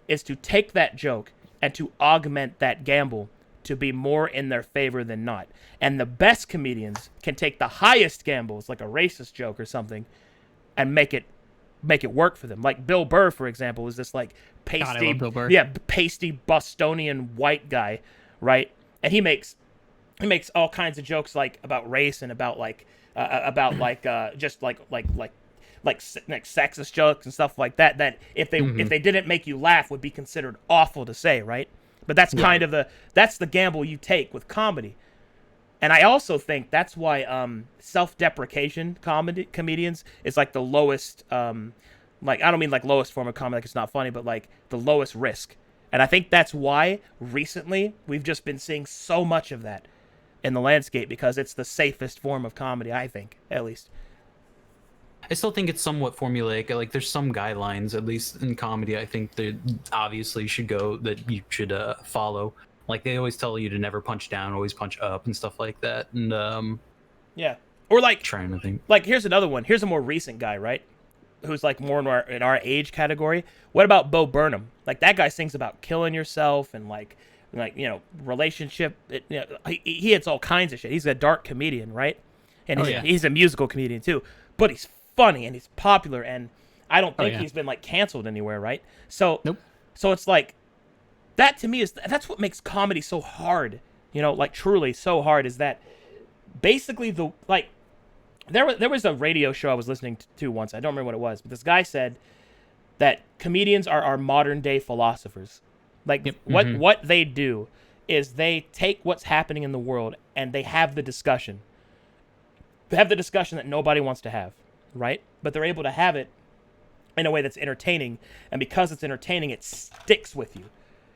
is to take that joke and to augment that gamble to be more in their favor than not. And the best comedians can take the highest gambles, like a racist joke or something, and make it work for them. Like Bill Burr, for example, is this like God, I love Bill Burr. pasty Bostonian white guy, right? And he makes all kinds of jokes like about race and about just like sexist jokes and stuff like that. That if they didn't make you laugh would be considered awful to say, right? But that's kind of that's the gamble you take with comedy. And I also think that's why self-deprecation comedians is like the lowest, like I don't mean like lowest form of comedy, like it's not funny, but like the lowest risk. And I think that's why recently we've just been seeing so much of that in the landscape, because it's the safest form of comedy, I think, at least. I still think it's somewhat formulaic. Like there's some guidelines, at least in comedy, I think that obviously should go that you should follow. Like they always tell you to never punch down, always punch up and stuff like that. And Yeah. Or like trying to think. Like here's another one. Here's a more recent guy, right? Who's like more in our age category. What about Bo Burnham? Like that guy sings about killing yourself and like you know, relationship. He hits all kinds of shit. He's a dark comedian, right? And he's a musical comedian too. But he's funny and he's popular, and I don't think he's been like canceled anywhere, right? So Nope. So it's like that to me that's what makes comedy so hard. You know, like truly so hard is that basically there was a radio show I was listening to once. I don't remember what it was, but this guy said that comedians are modern day philosophers. Like what they do is they take what's happening in the world and they have the discussion. They have the discussion that nobody wants to have, right? But they're able to have it in a way that's entertaining, and because it's entertaining, it sticks with you.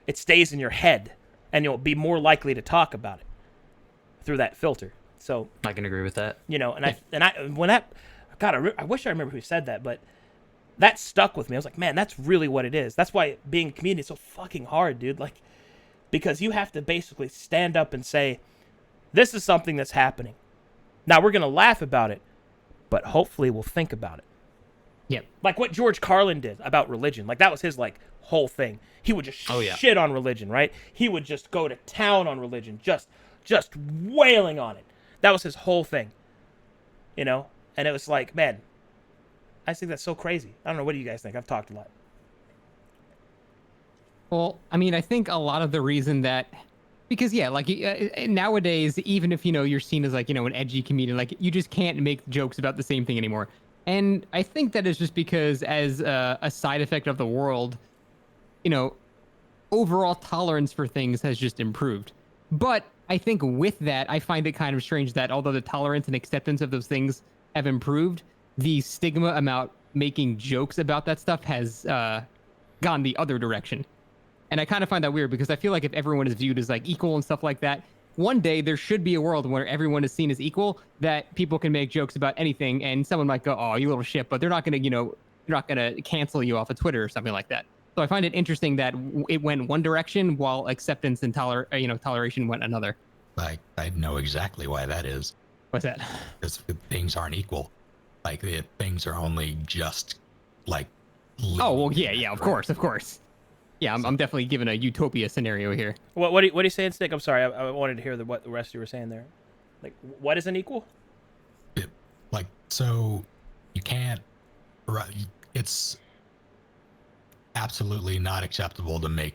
It stays in your head, and you'll be more likely to talk about it through that filter. So I can agree with that. you know, I wish I remember who said that, but that stuck with me. I was like, man, that's really what it is. That's why being a comedian is so fucking hard, dude. Like, because you have to basically stand up and say, this is something that's happening. Now, we're going to laugh about it, but hopefully we'll think about it. Yep. Like what George Carlin did about religion. Like, that was his, like, whole thing. He would just shit on religion, right? He would just go to town on religion, just wailing on it. That was his whole thing, you know? And it was like, man, I think that's so crazy. I don't know. What do you guys think? I've talked a lot. Well, I mean, I think a lot of the reason that, because yeah, like nowadays, even if, you know, you're seen as like, you know, an edgy comedian, like you just can't make jokes about the same thing anymore. And I think that is just because as a side effect of the world, you know, overall tolerance for things has just improved. But I think with that, I find it kind of strange that although the tolerance and acceptance of those things have improved, the stigma about making jokes about that stuff has gone the other direction. And I kind of find that weird because I feel like if everyone is viewed as like equal and stuff like that, one day there should be a world where everyone is seen as equal, that people can make jokes about anything and someone might go, oh, you little shit, but they're not going to, you know, they're not going to cancel you off of Twitter or something like that. So I find it interesting that it went one direction while acceptance and toleration went another. I know exactly why that is. What's that? Because things aren't equal. Like things are only just like. Oh well, yeah, of course. Yeah, I'm definitely given a utopia scenario here. What are you saying, Stick? I'm sorry, I wanted to hear what the rest you were saying there. Like, what isn't equal? So you can't. It's absolutely not acceptable to make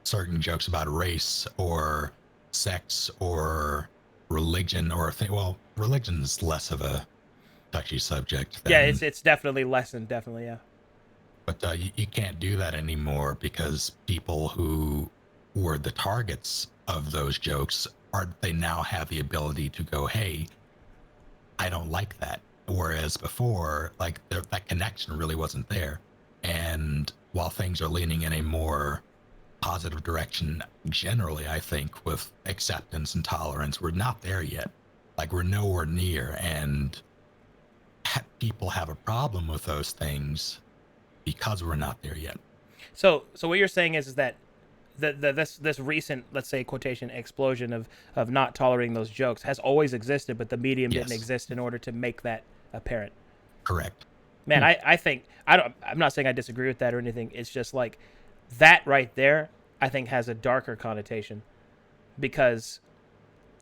certain jokes about race or sex or religion or thing. Well, religion's less of a touchy subject. Yeah, it's definitely lessened. Definitely, yeah. But you can't do that anymore because people who were the targets of those jokes they now have the ability to go, hey, I don't like that. Whereas before, like that connection really wasn't there. And while things are leaning in a more positive direction generally, I think with acceptance and tolerance, we're not there yet. Like we're nowhere near, and people have a problem with those things because we're not there yet. So what you're saying is that this recent, let's say, quotation explosion of not tolerating those jokes has always existed, but the medium didn't exist in order to make that apparent. Correct. Man, I think I'm not saying I disagree with that or anything. It's just like that right there, I think has a darker connotation, because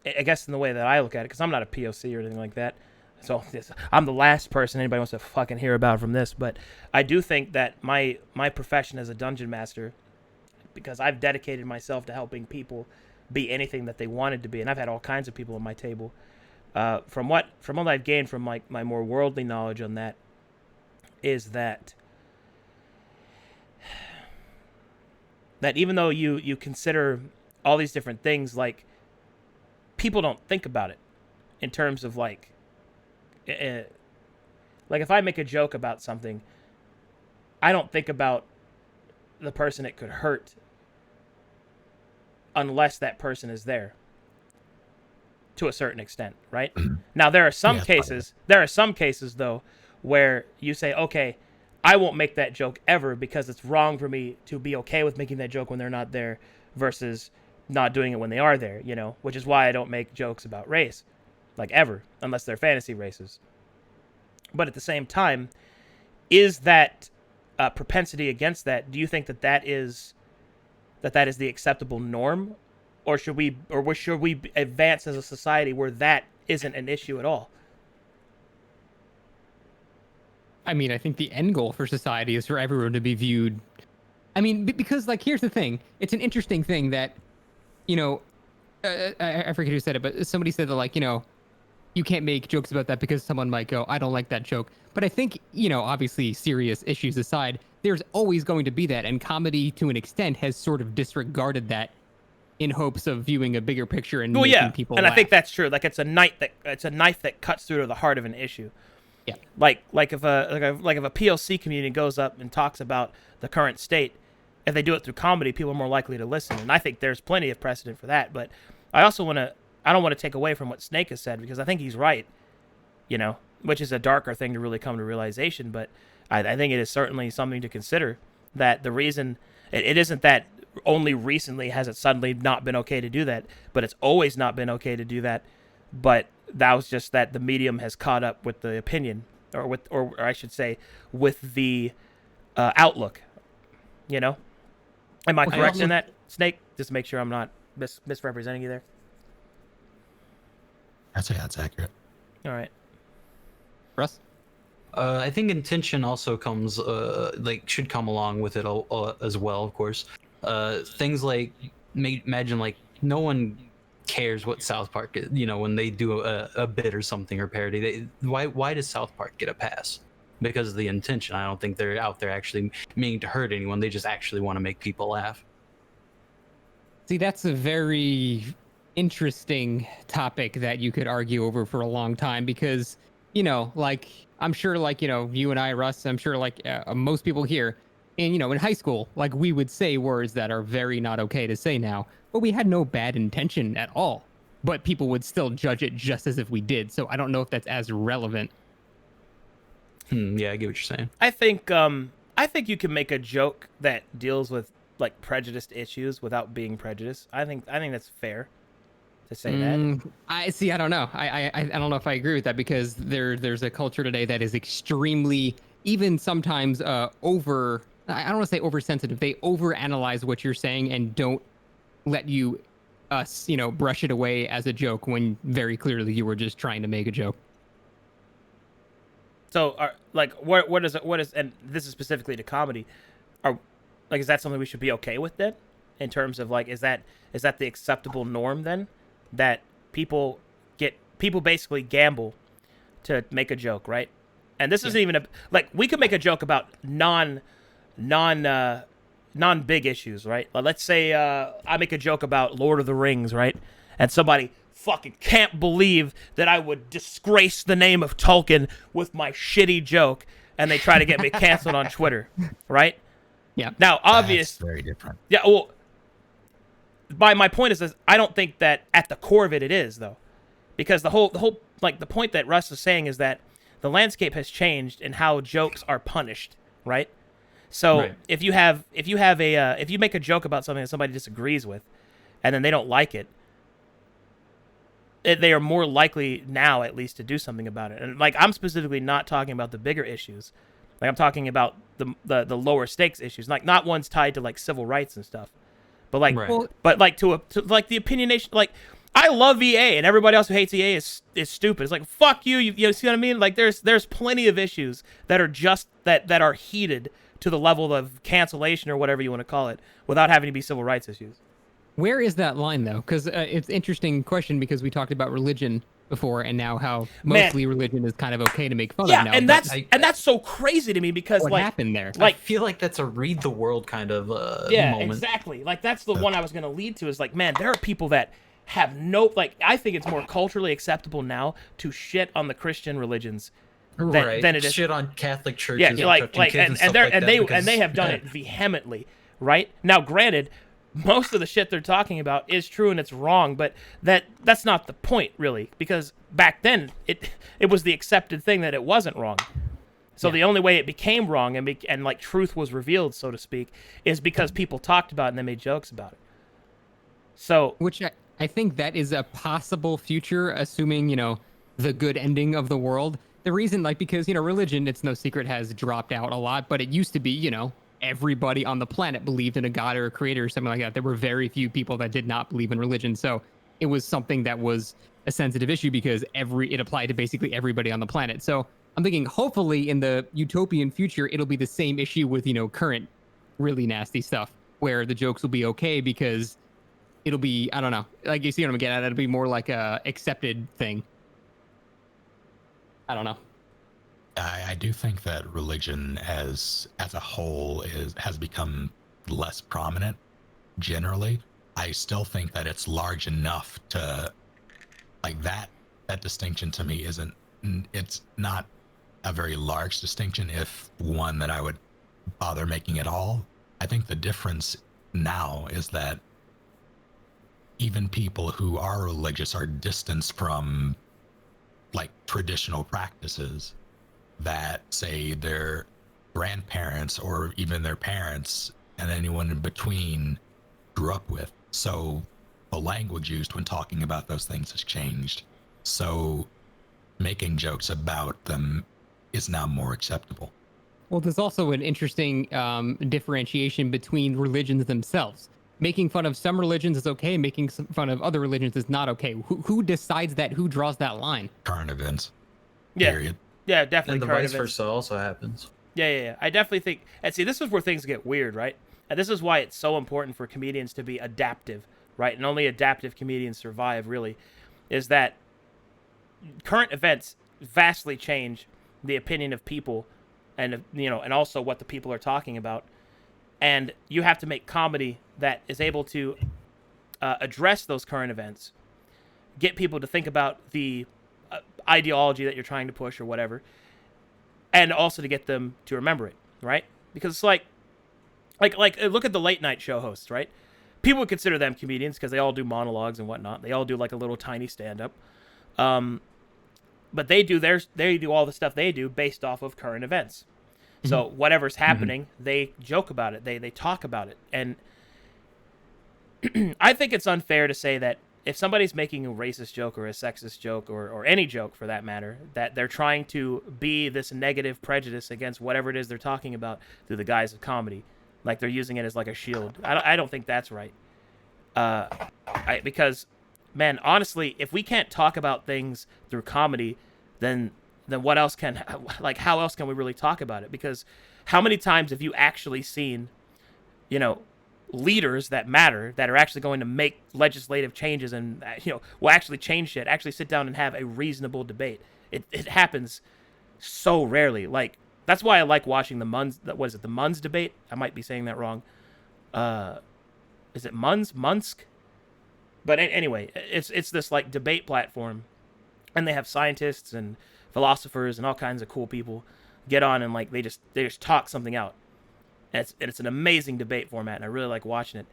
I guess in the way that I look at it, because I'm not a POC or anything like that. So I'm the last person anybody wants to fucking hear about from this, but I do think that my profession as a dungeon master, because I've dedicated myself to helping people be anything that they wanted to be, and I've had all kinds of people on my table. From what I've gained from like my more worldly knowledge on that, is that even though you consider all these different things, like people don't think about it in terms of like if I make a joke about something, I don't think about the person it could hurt unless that person is there to a certain extent, right? Now there are some cases though where you say, okay, I won't make that joke ever because it's wrong for me to be okay with making that joke when they're not there versus not doing it when they are there, you know, which is why I don't make jokes about race, like ever, unless they're fantasy races. But at the same time, is that propensity against that, do you think that is the acceptable norm, or should we advance as a society where that isn't an issue at all? I mean, I think the end goal for society is for everyone to be viewed. I mean, because like, here's the thing. It's an interesting thing that, you know, I forget who said it, but somebody said that, like, you know, you can't make jokes about that because someone might go, I don't like that joke. But I think, you know, obviously serious issues aside, there's always going to be that. And comedy, to an extent, has sort of disregarded that in hopes of viewing a bigger picture and making people laugh. I think that's true. Like, it's a knife that cuts through to the heart of an issue. Yeah. Like if a PLC community goes up and talks about the current state, if they do it through comedy, people are more likely to listen. And I think there's plenty of precedent for that. But I don't want to take away from what Snake has said, because I think he's right, you know, which is a darker thing to really come to realization. But I think it is certainly something to consider. That the reason it isn't that only recently has it suddenly not been okay to do that, but it's always not been okay to do that. But that was just that the medium has caught up with the opinion, or I should say, with the outlook. You know, am I correct in that, Snake? Just to make sure I'm not misrepresenting you there. I'd say that's accurate. All right. Russ? I think intention also comes, should come along with it as well, of course. Things like, imagine, like, no one cares what South Park is, when they do a bit or something or parody. Why does South Park get a pass? Because of the intention. I don't think they're out there actually meaning to hurt anyone. They just actually want to make people laugh. See, that's a very interesting topic that you could argue over for a long time because, like, I'm sure, like, you and I, Russ, I'm sure, like, most people here, and, in high school, like, we would say words that are very not okay to say now, but we had no bad intention at all. But people would still judge it just as if we did. So I don't know if that's as relevant. Yeah, I get what you're saying. I think you can make a joke that deals with like prejudiced issues without being prejudiced. I think that's fair to say that. I don't know. I don't know if I agree with that because there's a culture today that is extremely, even sometimes over. I don't want to say oversensitive. They overanalyze what you're saying and don't let you brush it away as a joke when very clearly you were just trying to make a joke. So, what is, and this is specifically to comedy, is that something we should be okay with then, in terms of like, is that the acceptable norm then, that people basically gamble to make a joke, right? And this isn't even we could make a joke about non big issues, right? Let's say I make a joke about Lord of the Rings, right? And somebody fucking can't believe that I would disgrace the name of Tolkien with my shitty joke, and they try to get me canceled on Twitter, right? Yeah. Now, obvious. That's very different. Yeah. Well, my point is this: I don't think that at the core of it is though, because the whole the point that Russ is saying is that the landscape has changed in how jokes are punished, right? So right. if you make a joke about something that somebody disagrees with, and then they don't like it, they are more likely now, at least, to do something about it. And I'm specifically not talking about the bigger issues. Like I'm talking about the lower stakes issues, not ones tied to like civil rights and stuff, but like, right. but like to like the opinionation. Like I love EA, and everybody else who hates EA is stupid. It's like fuck you. You see what I mean? Like there's plenty of issues that are just that are heated to the level of cancellation or whatever you want to call it, without having to be civil rights issues. Where is that line, though? Because it's an interesting question because we talked about religion before and now how mostly religion is kind of okay to make fun of now. Yeah, and that's so crazy to me because what happened there? I feel like that's a read the world kind of moment. Exactly. Like that's the one I was going to lead to is like, man, there are people that have I think it's more culturally acceptable now to shit on the Christian religions than it is shit on Catholic churches. Yeah, and they have done it vehemently, right? Now, granted, most of the shit they're talking about is true and it's wrong, but that's not the point really, because back then it was the accepted thing that it wasn't wrong. So the only way it became wrong and like truth was revealed, so to speak, is because people talked about it and they made jokes about it. So, which I think that is a possible future, assuming the good ending of the world. The reason, because religion, it's no secret, has dropped out a lot, but it used to be, everybody on the planet believed in a god or a creator or something like that. There were very few people that did not believe in religion. So it was something that was a sensitive issue because it applied to basically everybody on the planet. So I'm thinking hopefully in the utopian future, it'll be the same issue with, current really nasty stuff where the jokes will be okay because it'll be, I don't know, like you see what I'm getting at, it'll be more like a accepted thing. I don't know. I do think that religion as a whole has become less prominent generally. I still think that it's large enough to that distinction to me it's not a very large distinction, if one that I would bother making at all. I think the difference now is that even people who are religious are distanced from traditional practices that say they're grandparents or even their parents and anyone in between grew up with. So the language used when talking about those things has changed. So making jokes about them is now more acceptable. Well, there's also an interesting differentiation between religions themselves. Making fun of some religions is okay. Making fun of other religions is not okay. Who decides that? Who draws that line? Current events. Yeah. Period. Yeah, definitely. And the current vice events. versa also happens. Yeah. I definitely think, and see, this is where things get weird, right? And this is why it's so important for comedians to be adaptive, right? And only adaptive comedians survive, really, is that current events vastly change the opinion of people, and and also what the people are talking about. And you have to make comedy that is able to address those current events, get people to think about the ideology that you're trying to push or whatever, and also to get them to remember it, right? Because it's like look at the late night show hosts, right? People would consider them comedians because they all do monologues and whatnot. They all do like a little tiny stand up, but they do all the stuff they do based off of current events. So whatever's happening, they joke about it. They talk about it. And I think it's unfair to say that if somebody's making a racist joke or a sexist joke or any joke for that matter, that they're trying to be this negative prejudice against whatever it is they're talking about through the guise of comedy. Like they're using it as like a shield. I don't think that's right. Because, man, honestly, if we can't talk about things through comedy, then what else how else can we really talk about it? Because how many times have you actually seen, leaders that matter, that are actually going to make legislative changes and, will actually change shit, actually sit down and have a reasonable debate? It happens so rarely. Like, that's why I like watching the Munns, what is it, the Munns debate? I might be saying that wrong. Is it Munsk? But anyway, it's this like debate platform, and they have scientists and philosophers and all kinds of cool people get on and like they just talk something out. And it's an amazing debate format, and I really like watching it.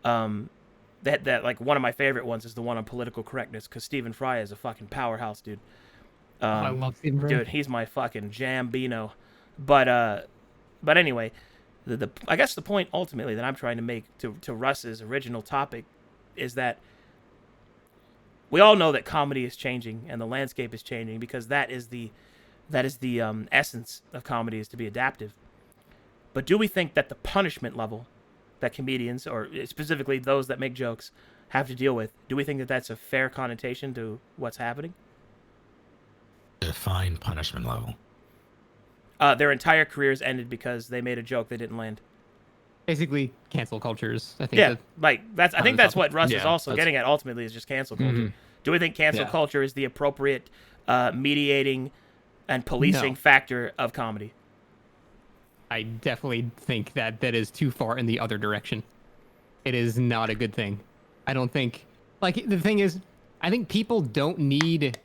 That like one of my favorite ones is the one on political correctness, because Stephen Fry is a fucking powerhouse, dude. I love Stephen Fry. Dude, he's my fucking jambino. But anyway, the I guess the point ultimately that I'm trying to make to Russ's original topic is that we all know that comedy is changing and the landscape is changing, because that is the essence of comedy, is to be adaptive. But do we think that the punishment level that comedians, or specifically those that make jokes, have to deal with, do we think that that's a fair connotation to what's happening? Define punishment level. Their entire careers ended because they made a joke that didn't land. Basically, cancel cultures. I think. Yeah, I think that's what Russ is also getting at. Ultimately, is just cancel culture. Mm-hmm. Do we think cancel culture is the appropriate mediating and policing factor of comedy? I definitely think that is too far in the other direction. It is not a good thing. I don't think. Like, the thing is, I think people don't need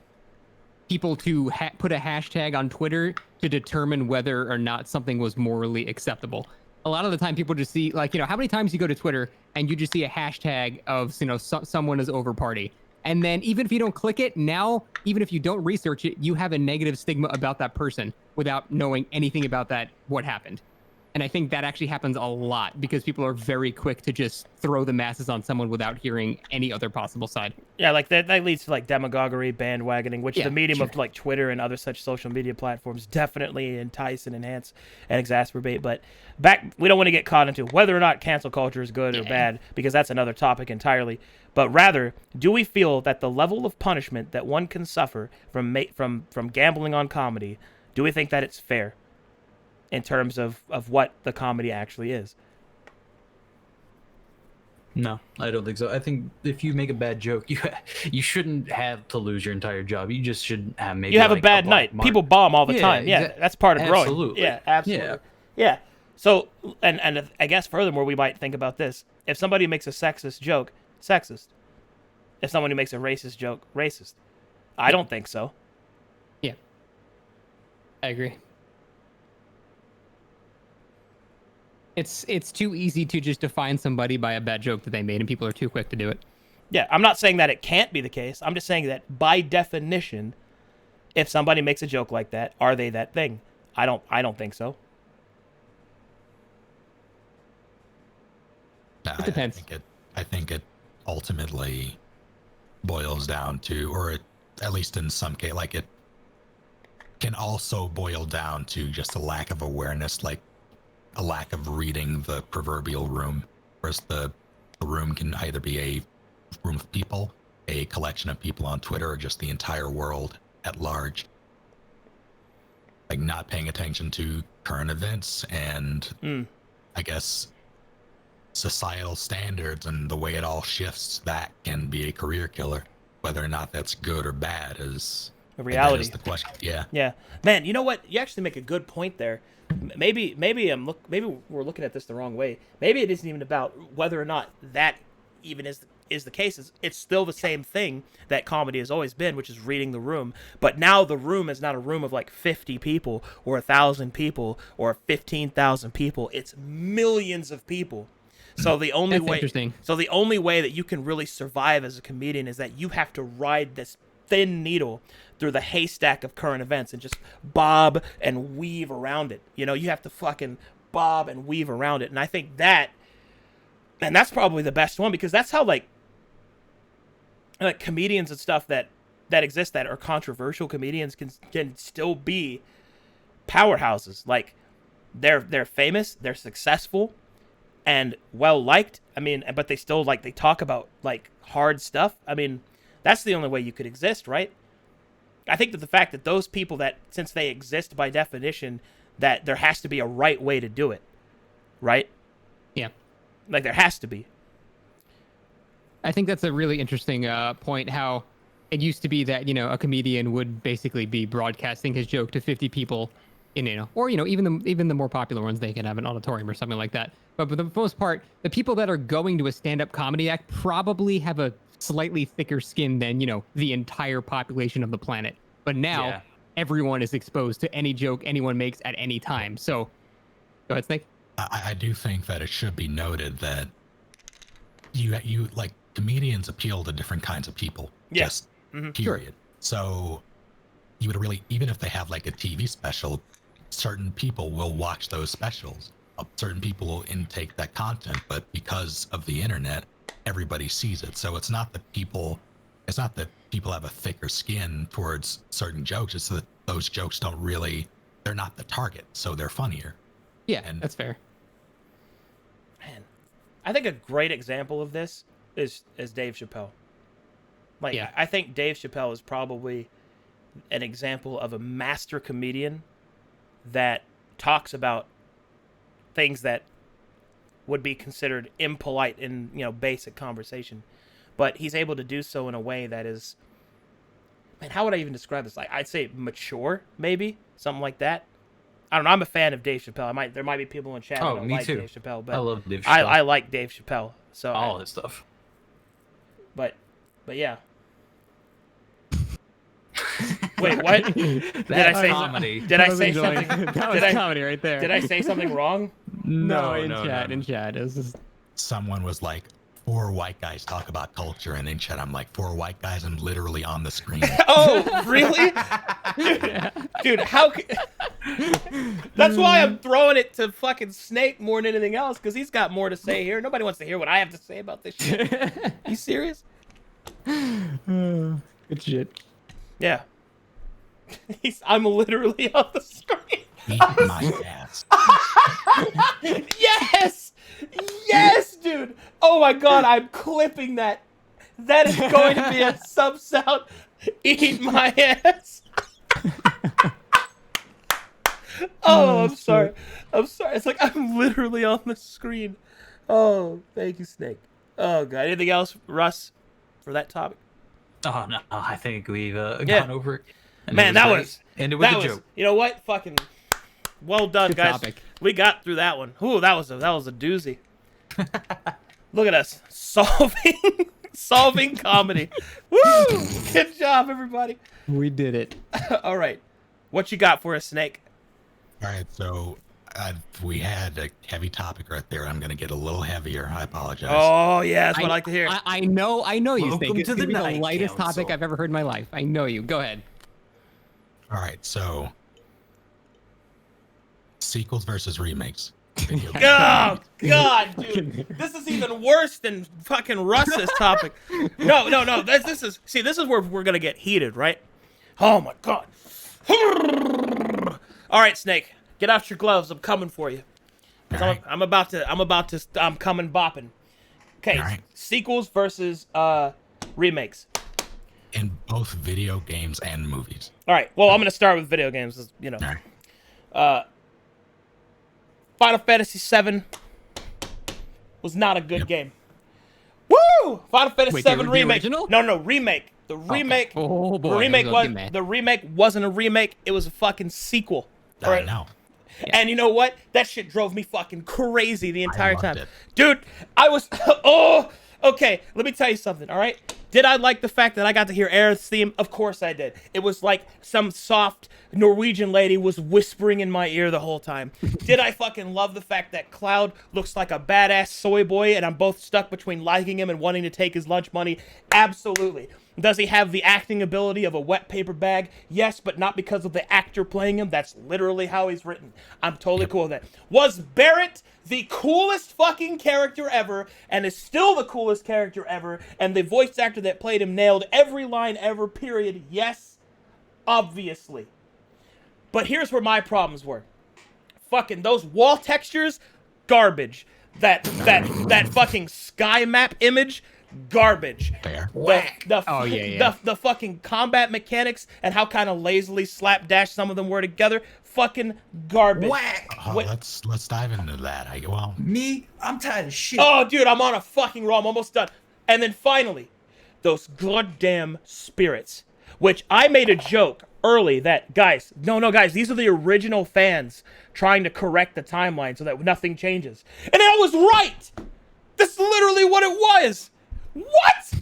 people to put a hashtag on Twitter to determine whether or not something was morally acceptable. A lot of the time, people just see, like, how many times you go to Twitter and you just see a hashtag of, someone is over party. And then even if you don't click it, now, even if you don't research it, you have a negative stigma about that person without knowing anything about what happened. And I think that actually happens a lot because people are very quick to just throw the masses on someone without hearing any other possible side. Yeah, like that leads to like demagoguery, bandwagoning, which the medium of like Twitter and other such social media platforms definitely entice and enhance and exacerbate. But we don't want to get caught into whether or not cancel culture is good or bad, because that's another topic entirely. But rather, do we feel that the level of punishment that one can suffer from gambling on comedy, do we think that it's fair in terms of what the comedy actually is? No, I don't think so. I think if you make a bad joke, you shouldn't have to lose your entire job. You just should have maybe. You have a bad night. People bomb all the time. Yeah, that's part of growing. Absolutely. Yeah, absolutely. Yeah. So, and I guess furthermore, we might think about this: if somebody makes a sexist joke, sexist. If someone who makes a racist joke, racist. I don't think so. Yeah, I agree. It's too easy to just define somebody by a bad joke that they made, and people are too quick to do it. Yeah, I'm not saying that it can't be the case. I'm just saying that by definition, if somebody makes a joke like that, are they that thing? I don't think so. It depends. I think it ultimately boils down to, or at least in some case, like it can also boil down to just a lack of awareness, like a lack of reading the proverbial room. Whereas the room can either be a room of people, a collection of people on Twitter, or just the entire world at large. Like not paying attention to current events and I guess societal standards and the way it all shifts, that can be a career killer. Whether or not that's good or bad is The reality. That is the question. Yeah. Yeah, man. You know what? You actually make a good point there. Maybe we're looking at this the wrong way. Maybe it isn't even about whether or not that even is the case. It's still the same thing that comedy has always been, which is reading the room. But now the room is not a room of like 50 people or 1,000 people or 15,000 people. It's millions of people. So the only way that you can really survive as a comedian is that you have to ride this thin needle through the haystack of current events and just bob and weave around it. You know, you have to fucking bob and weave around it. And I think that's probably the best one, because that's how like comedians and stuff that exist that are controversial comedians can still be powerhouses. Like they're famous, they're successful, and well liked. I mean, but they still like they talk about like hard stuff. I mean, that's the only way you could exist, right? I think that the fact that those people, that since they exist by definition, that there has to be a right way to do it, right? Yeah. Like there has to be. I think that's a really interesting point, how it used to be that, you know, a comedian would basically be broadcasting his joke to 50 people in, you know, or, you know, even the more popular ones, they can have an auditorium or something like that. But for the most part, the people that are going to a stand-up comedy act probably have a slightly thicker skin than, you know, the entire population of the planet. But now everyone is exposed to any joke anyone makes at any time. So go ahead, Snake. I do think that it should be noted that you like comedians appeal to different kinds of people. Yes. Just period. Sure. So you would really, even if they have like a TV special, certain people will watch those specials. Certain people will intake that content, but because of the internet, everybody sees it. So it's not that people have a thicker skin towards certain jokes. It's that those jokes they're not the target, so they're funnier. Yeah, and that's fair. Man, I think a great example of this is Dave Chappelle. Like, yeah. I think Dave Chappelle is probably an example of a master comedian that talks about things that would be considered impolite in, you know, basic conversation, but he's able to do so in a way that is, man, how would I even describe this? Like, I'd say mature, maybe something like that. I don't know. I'm a fan of Dave Chappelle. There might be people in chat who don't like Dave Chappelle, but I love Dave Chappelle. I like Dave Chappelle. So all his stuff. But yeah. Wait, what? Did I say comedy? Did I say something? That was comedy right there. Did I say something wrong? No, in chat. It was just... Someone was like, 4 white guys talk about culture, and in chat I'm like, 4 white guys, I'm literally on the screen. Oh, really? Dude, how that's why I'm throwing it to fucking Snake more than anything else, because he's got more to say here. Nobody wants to hear what I have to say about this shit. You serious? Good shit. Yeah. I'm literally on the screen. Eat my ass. Yes! Yes, dude! Oh my god, I'm clipping that. That is going to be a sub sound. Eat my ass. Oh, I'm sorry. It's like I'm literally on the screen. Oh, thank you, Snake. Oh god. Anything else, Russ, for that topic? Oh no, I think we've gone over it. Man, that was ended with a joke. You know what? Fucking well done, good guys. Topic. We got through that one. Ooh, that was a doozy. Look at us solving comedy. Woo! Good job, everybody. We did it. All right, what you got for us, Snake? All right, so we had a heavy topic right there. I'm gonna get a little heavier. I apologize. Oh yeah, that's what I like to hear. I know you, Snake. It's to gonna be the Night lightest Council. topic I've ever heard in my life. I know you. Go ahead. All right, so sequels versus remakes. video game. Oh God, dude, this is even worse than fucking Russ's topic. No. This is where we're gonna get heated, right? Oh my God. All right, Snake, get out your gloves. I'm coming for you. All right. I'm coming bopping. Okay, All right. sequels versus remakes. In both video games and movies. All right. Well, I'm gonna start with video games. You know, All right. Final Fantasy VII was not a good game. Woo! Final Fantasy Wait, VII the remake. original? No, remake. The remake. Oh boy. The remake wasn't a remake. It was a fucking sequel. All I right? know. And you know what? That shit drove me fucking crazy the entire loved time. it. Dude, I was oh, okay, let me tell you something, all right? Did I like the fact that I got to hear Aerith's theme? Of course I did. It was like some soft Norwegian lady was whispering in my ear the whole time. Did I fucking love the fact that Cloud looks like a badass soy boy and I'm both stuck between liking him and wanting to take his lunch money? Absolutely. Does he have the acting ability of a wet paper bag? Yes, but not because of the actor playing him. That's literally how he's written. I'm totally cool with that. Was Barrett the coolest fucking character ever and is still the coolest character ever, and the voice actor that played him nailed every line ever, period? Yes, obviously. But here's where my problems were. Fucking those wall textures, garbage. That fucking sky map image, garbage. Fair. The fucking combat mechanics and how kind of lazily slapdash some of them were together, fucking garbage. Whack. Oh, Wait. let's dive into that. Me, I'm tired of shit. Oh, dude, I'm on a fucking roll. I'm almost done. And then finally, those goddamn spirits, which I made a joke early that, guys, guys, these are the original fans trying to correct the timeline so that nothing changes. And I was right. That's literally what it was. What?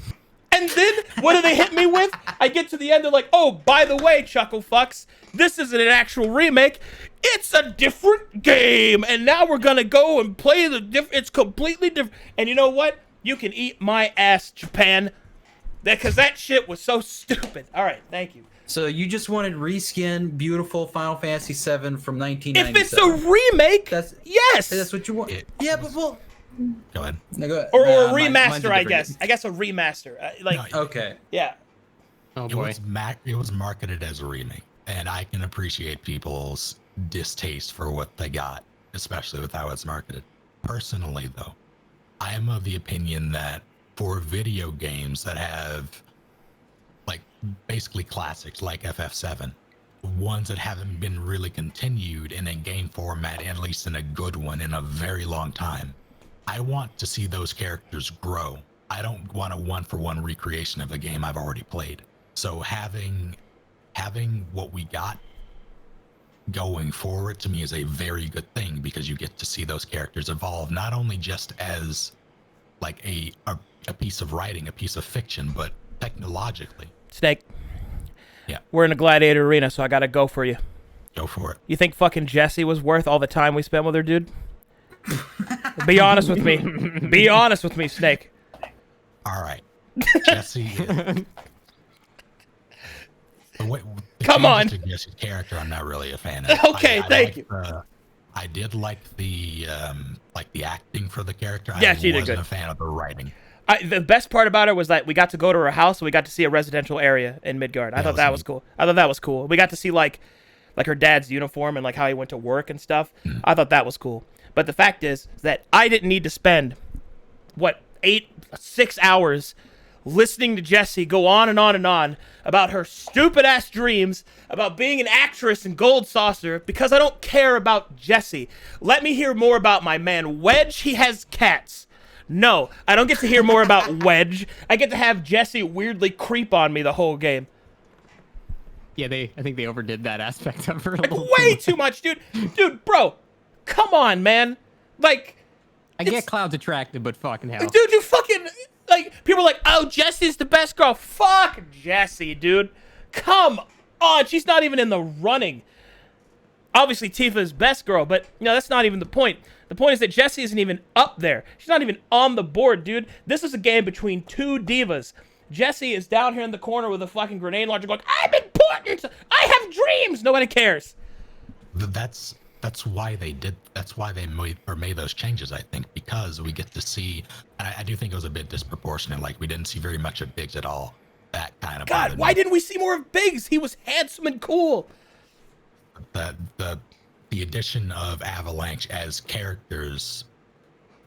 And then, what do they hit me with? I get to the end, they're like, oh, by the way, Chuckle Fucks, this isn't an actual remake. It's a different game. And now we're going to go and play it's completely different. And you know what? You can eat my ass, Japan. Because that shit was so stupid. All right, thank you. So you just wanted reskin beautiful Final Fantasy VII from 1997. If it's a remake, yes. That's what you want. Yeah, but well... Go ahead. No, go ahead. Or a mine's remaster, a I different- guess. I guess a remaster. Okay. Yeah. Oh It boy. was marketed as a remake, and I can appreciate people's distaste for what they got, especially with how it's marketed. Personally, though, I am of the opinion that for video games that have, like, basically classics like FF7, ones that haven't been really continued in a game format, at least in a good one, in a very long time, I want to see those characters grow. I don't want a one-for-one recreation of a game I've already played. So having what we got going forward to me is a very good thing, because you get to see those characters evolve, not only just as like a piece of writing, a piece of fiction, but technologically. Snake. Yeah. We're in a gladiator arena, so I gotta go for you. Go for it. You think fucking Jessie was worth all the time we spent with her, dude? Be honest with me. Be honest with me, Snake. All right. Jesse. Come on. Jesse's character, I'm not really a fan of. Okay, thank you. I did like the acting for the character. Yeah, I she did wasn't good. a fan of the writing. The best part about her was that we got to go to her house and we got to see a residential area in Midgard. I thought that was cool. We got to see like her dad's uniform and like how he went to work and stuff. I thought that was cool. But the fact is that I didn't need to spend 6 hours listening to Jessie go on and on and on about her stupid ass dreams about being an actress in Gold Saucer, because I don't care about Jessie. Let me hear more about my man Wedge. He has cats. No, I don't get to hear more about Wedge. I get to have Jessie weirdly creep on me the whole game. Yeah, I think they overdid that aspect of her a little Way too much, dude. Dude, bro, come on, man. Like, I get Cloud's attractive, but fucking hell. dude, you fucking, like, people are like, oh, Jessie's the best girl. Fuck Jessie, dude. Come on, she's not even in the running. Obviously, Tifa's best girl, but, that's not even the point. The point is that Jessie isn't even up there. She's not even on the board, dude. This is a game between two divas. Jessie is down here in the corner with a fucking grenade launcher going, I'm important! I have dreams! Nobody cares. That's that's why they made those changes, I think, because we get to see, and I do think it was a bit disproportionate. Like, we didn't see very much of Biggs at all. That kind of God, why didn't we see more of Biggs? He was handsome and cool. The addition of Avalanche as characters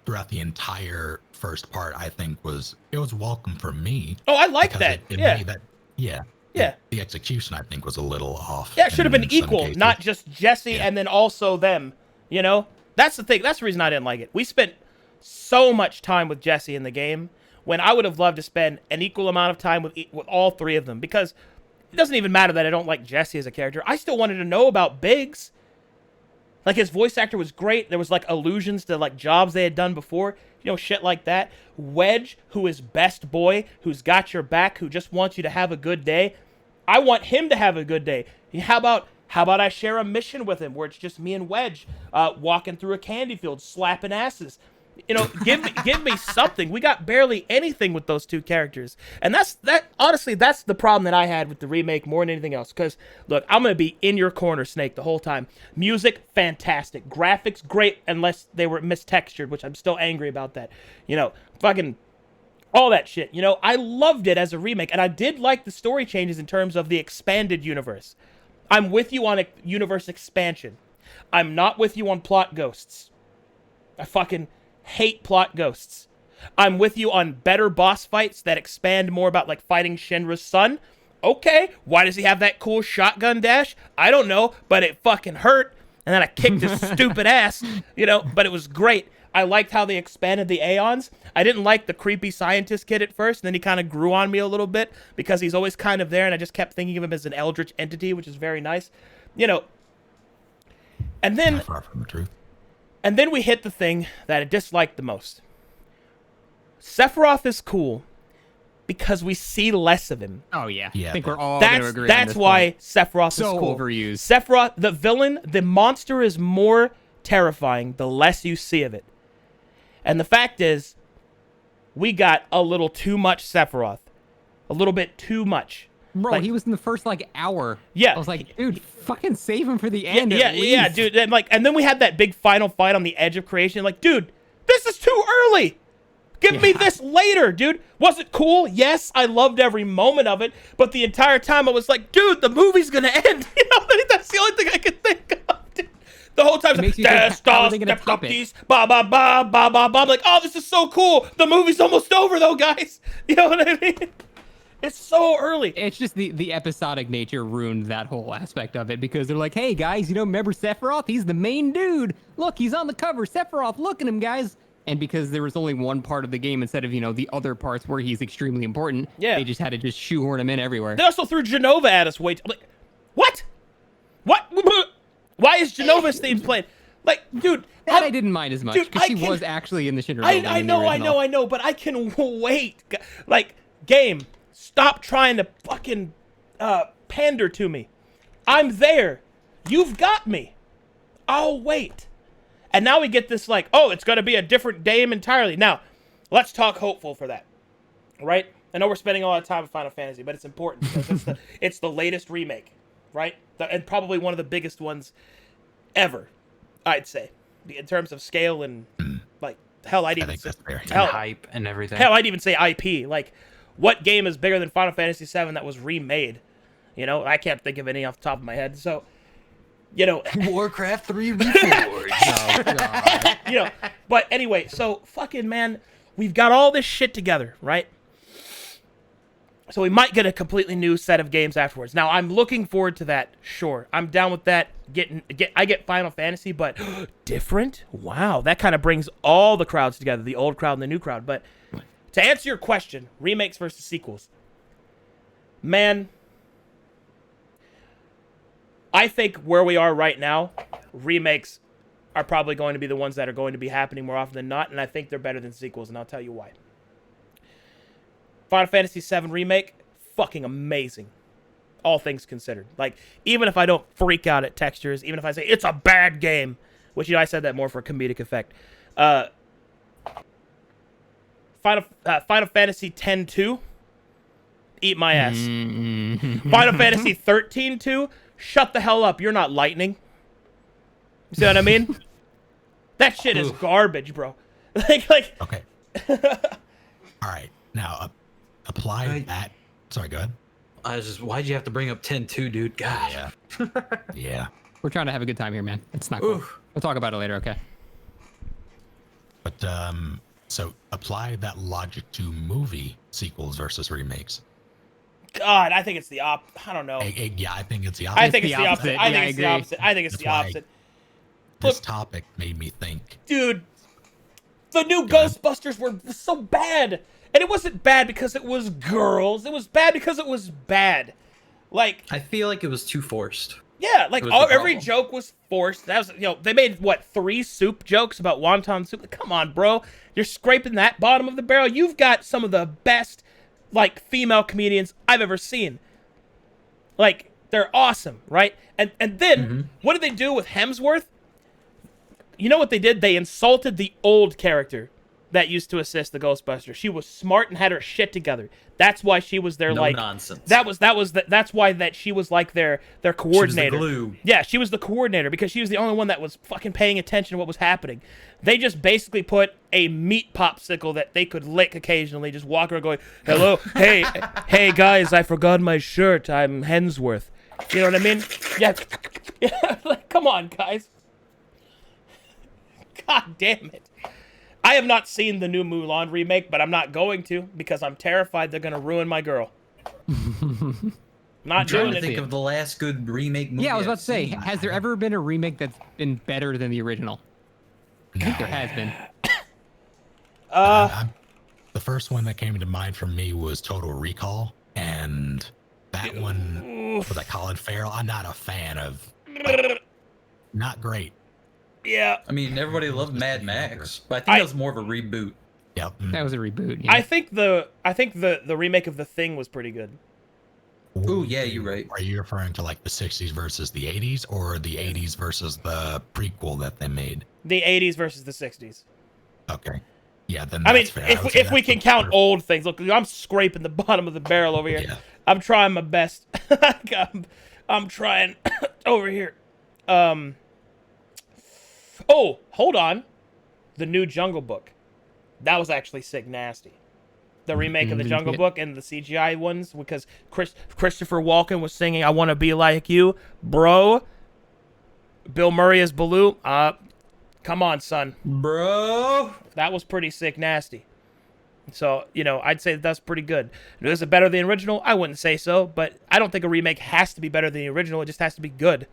throughout the entire first part, I think was welcome for me. Oh, I like that. It Yeah. made that, yeah. Yeah. The execution, I think, was a little off. Yeah, it should have been in some equal, cases. not just Jesse Yeah. and then also them. You know, that's the thing. That's the reason I didn't like it. We spent so much time with Jesse in the game when I would have loved to spend an equal amount of time with all three of them, because it doesn't even matter that I don't like Jesse as a character. I still wanted to know about Biggs. Like, his voice actor was great. There was, like, allusions to, like, jobs they had done before. You know, shit like that. Wedge, who is best boy, who's got your back, who just wants you to have a good day. I want him to have a good day. How about I share a mission with him where it's just me and Wedge walking through a candy field, slapping asses? You know, give me something. We got barely anything with those two characters. And honestly, that's the problem that I had with the remake more than anything else. Because, look, I'm going to be in your corner, Snake, the whole time. Music, fantastic. Graphics, great, unless they were mistextured, which I'm still angry about that. You know, fucking all that shit. You know, I loved it as a remake. And I did like the story changes in terms of the expanded universe. I'm with you on a universe expansion. I'm not with you on plot ghosts. I fucking hate plot ghosts. I'm with you on better boss fights that expand more about, like, fighting Shinra's son. Okay, why does he have that cool shotgun dash? I don't know, but it fucking hurt. And then I kicked his stupid ass, you know, but it was great. I liked how they expanded the Aeons. I didn't like the creepy scientist kid at first, and then he kind of grew on me a little bit because he's always kind of there, and I just kept thinking of him as an eldritch entity, which is very nice. You know, and then... Not far from the truth. And then we hit the thing that I disliked the most. Sephiroth is cool because we see less of him. Oh yeah, Yeah, I think we're all going to agree. That's on this why point. Sephiroth So is cool. overused. Sephiroth, the villain, the monster is more terrifying the less you see of it. And the fact is, we got a little too much Sephiroth. A little bit too much. Bro, Like- he was in the first like hour. Yeah. I was like, dude, fucking save him for the end. Yeah, at least. yeah, dude. And then we had that big final fight on the edge of creation. Like, dude, this is too early. Give me this later, dude. Was it cool? Yes, I loved every moment of it. But the entire time I was like, dude, the movie's gonna end. You know, that's the only thing I could think of. Dude. The whole time, It makes you think, how are they gonna top it? these, ba ba ba ba ba ba. I'm like, oh, this is so cool. The movie's almost over, though, guys. You know what I mean? It's so early. It's just the episodic nature ruined that whole aspect of it because they're like, hey guys, you know, remember Sephiroth? He's the main dude. Look, he's on the cover. Sephiroth, look at him, guys. And because there was only one part of the game instead of, you know, the other parts where he's extremely important, Yeah. they just had to just shoehorn him in everywhere. They also threw Genova at us. Wait, like, what? What? Why is Genova's theme playing? Like, dude, That I didn't mind as much dude, because I she can- was actually in the Shinra building I in the original. know, but I can wait. Like, game, stop trying to fucking pander to me. I'm there. You've got me. I'll wait. And now we get this, like, oh, it's going to be a different game entirely. Now, let's talk hopeful for that, right? I know we're spending a lot of time with Final Fantasy, but it's important because it's the latest remake, right? And probably one of the biggest ones ever, I'd say, in terms of scale and, like, hell, I'd I even think say, that's fair. And hell, hype and everything. hell, I'd even say IP. Like, what game is bigger than Final Fantasy VII that was remade? You know, I can't think of any off the top of my head. So, you know, Warcraft 3 Reforged. Oh, God. you know. But anyway, so fucking man, we've got all this shit together, right? So we might get a completely new set of games afterwards. Now I'm looking forward to that. Sure, I'm down with that. I get Final Fantasy, but different. Wow, that kind of brings all the crowds together, the old crowd and the new crowd. But to answer your question, remakes versus sequels, man, I think where we are right now, remakes are probably going to be the ones that are going to be happening more often than not, and I think they're better than sequels, and I'll tell you why. Final Fantasy VII Remake, fucking amazing. All things considered. Like, even if I don't freak out at textures, even if I say it's a bad game, which, you know, I said that more for comedic effect. Final Fantasy X-2, eat my ass. Final Fantasy 13-2, shut the hell up. You're not lightning. See what I mean? That shit is garbage, bro. like. Okay. All right. Now, apply that. Sorry, go ahead. Why'd you have to bring up 10-2, dude? God. Yeah. Yeah. We're trying to have a good time here, man. It's not cool. We'll talk about it later, okay? But so apply that logic to movie sequels versus remakes. God, I think it's the I don't know. Yeah, I think it's the opposite. I think it's the opposite. I think it's the opposite. I think it's the opposite. This topic made me think. Dude, the new Ghostbusters were so bad. And it wasn't bad because it was girls. It was bad because it was bad. Like, I feel like it was too forced. Yeah, like every joke was forced. That was, they made what, 3 soup jokes about wonton soup? Come on, bro. You're scraping that bottom of the barrel. You've got some of the best, like, female comedians I've ever seen. Like, they're awesome, right? And then what did they do with Hemsworth? You know what they did? They insulted the old character that used to assist the Ghostbusters. She was smart and had her shit together. That's why she was their nonsense. That's why that she was like their coordinator. She was the glue. Yeah, she was the coordinator because she was the only one that was fucking paying attention to what was happening. They just basically put a meat popsicle that they could lick occasionally, just walk around going, "Hello, hey guys, I forgot my shirt. I'm Hemsworth." You know what I mean? Yeah. Like, come on, guys. God damn it. I have not seen the new Mulan remake, but I'm not going to because I'm terrified they're going to ruin my girl. Not doing it. To think of the last good remake movie. Yeah, I was about to say, has there ever been a remake that's been better than the original? I think there has been. The first one that came to mind for me was Total Recall, and that one was like Colin Farrell. I'm not a fan of. Not great. Yeah. I mean, everybody loved Mad Max, but I think that was more of a reboot. Yep. That was a reboot. Yeah. I think the remake of The Thing was pretty good. Ooh, yeah, you're right. Are you referring to like the 60s versus the 80s, or the 80s versus the prequel that they made? The 80s versus the 60s. Okay. Yeah, then I mean, that's fair. if we can count old things, look, I'm scraping the bottom of the barrel over here. Yeah. I'm trying my best. I'm trying over here. Oh, hold on. The new Jungle Book. That was actually sick nasty. The remake of the Jungle Book and the CGI ones, because Christopher Walken was singing "I Want to Be Like You," bro. Bill Murray as Baloo. Come on, son, Bro. that was pretty sick nasty. So, I'd say that's pretty good. Is it better than the original? I wouldn't say so, but I don't think a remake has to be better than the original. It just has to be good,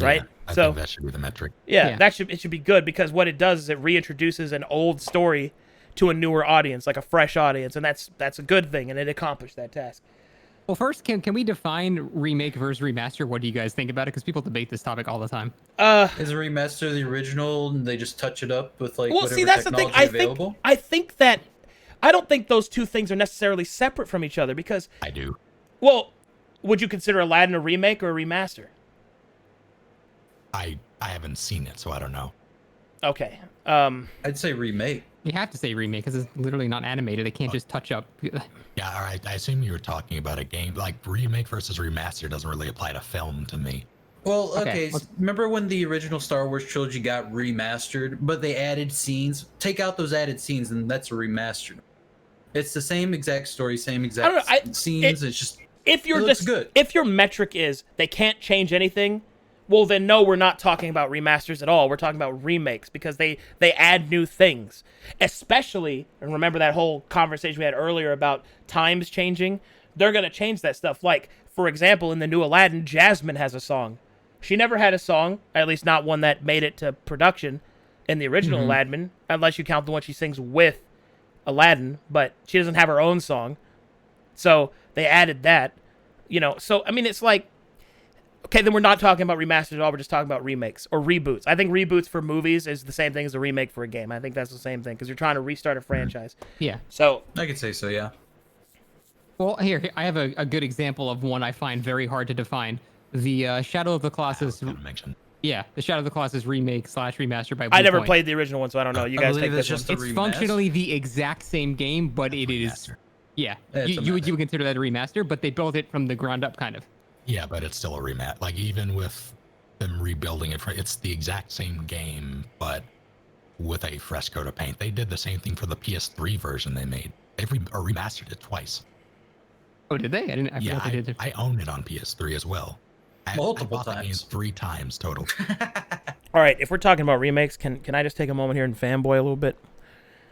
right? Yeah, I think that should be the metric. Yeah, it should be good, because what it does is it reintroduces an old story to a newer audience, like a fresh audience, and that's a good thing, and it accomplished that task. Well, first, can we define remake versus remaster? What do you guys think about it? Because people debate this topic all the time. Is a remaster the original, and they just touch it up with whatever that's the thing. available? I think that I don't think those two things are necessarily separate from each other, because I do. Well, would you consider Aladdin a remake or a remaster? I haven't seen it, so I don't know. Okay. I'd say remake. You have to say remake because it's literally not animated. They can't just touch up. Yeah, all right. I assume you were talking about a game. Like, remake versus remaster doesn't really apply to film to me. Well, Okay, remember when the original Star Wars trilogy got remastered, but they added scenes? Take out those added scenes, and that's a remaster. It's the same exact story, same exact scenes. It's just if you're looks good. If your metric is they can't change anything, well then no, we're not talking about remasters at all. We're talking about remakes, because they add new things. Especially, and remember that whole conversation we had earlier about times changing? They're going to change that stuff. Like, for example, in the new Aladdin, Jasmine has a song. She never had a song, at least not one that made it to production in the original Aladdin, unless you count the one she sings with Aladdin, but she doesn't have her own song. So they added that, So, I mean, it's like, okay, then we're not talking about remasters at all. We're just talking about remakes or reboots. I think reboots for movies is the same thing as a remake for a game. I think that's the same thing, because you're trying to restart a franchise. Yeah. So I could say so, yeah. Well, here I have a good example of one I find very hard to define. The Shadow of the Colossus. Yeah, the Shadow of the Colossus remake / remaster by Blue I never Point. played the original one, so I don't know. You guys take this one. It's functionally the exact same game, but it is. Yeah, you would consider that a remaster, but they built it from the ground up, kind of. Yeah, but it's still a rematch. Like, even with them rebuilding it. It's the exact same game, but with a fresh coat of paint. They did the same thing for the PS3 version they made. They've remastered it twice. Oh, did they? I Yeah, forgot they did. I own it on PS3 as well. Multiple I bought the game times. 3 times total. All right, if we're talking about remakes, can I just take a moment here and fanboy a little bit?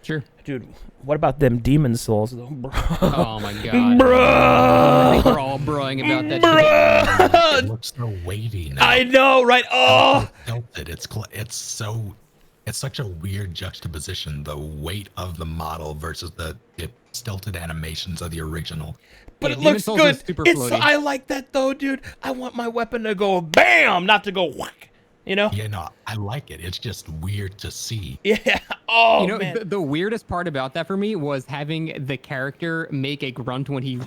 Sure. Dude, what about them Demon Souls, though, bro? Oh my god. Bro! I think we're all broing about that shit. It looks so weighty now. I know, right? Oh! It's such a weird juxtaposition, the weight of the model versus the stilted animations of the original. But Yeah, it Demon looks Souls good. is super It's floaty. I like that though, dude. I want my weapon to go bam, not to go whack. You know? Yeah, no, I like it. It's just weird to see. Yeah. Oh You know, man. the weirdest part about that for me was having the character make a grunt when he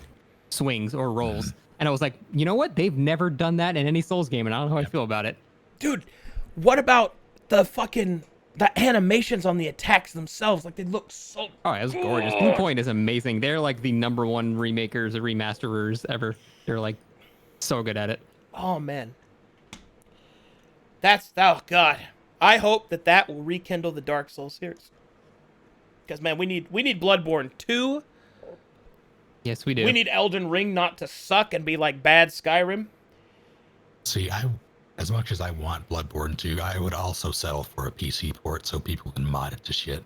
swings or rolls. And I was like, you know what? They've never done that in any Souls game, and I don't know how I feel about it. Dude, what about the animations on the attacks themselves? Like they look so Oh, it was gorgeous. Blue Point is amazing. They're like the #1 remakers or remasterers ever. They're like so good at it. Oh man. Oh god. I hope that will rekindle the Dark Souls series. Because man, we need Bloodborne 2. Yes, we do. We need Elden Ring not to suck and be like bad Skyrim. See, as much as I want Bloodborne 2, I would also settle for a PC port so people can mod it to shit.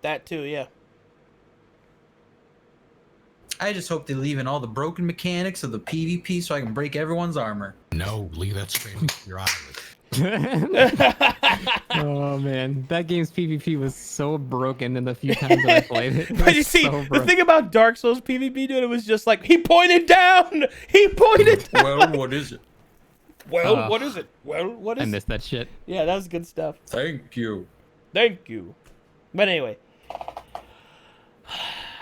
That too, yeah. I just hope they leave in all the broken mechanics of the PvP so I can break everyone's armor. No, leave that straight into your eyes. Oh man, that game's PvP was so broken in the few times that I played it. It But you was see, so the broken. thing about Dark Souls PvP, dude, it was just like, he pointed down! He pointed down! Well, what is it? Well, what is it? Well, what I is it? missed that shit. Yeah, that was good stuff. Thank you. Thank you. But anyway,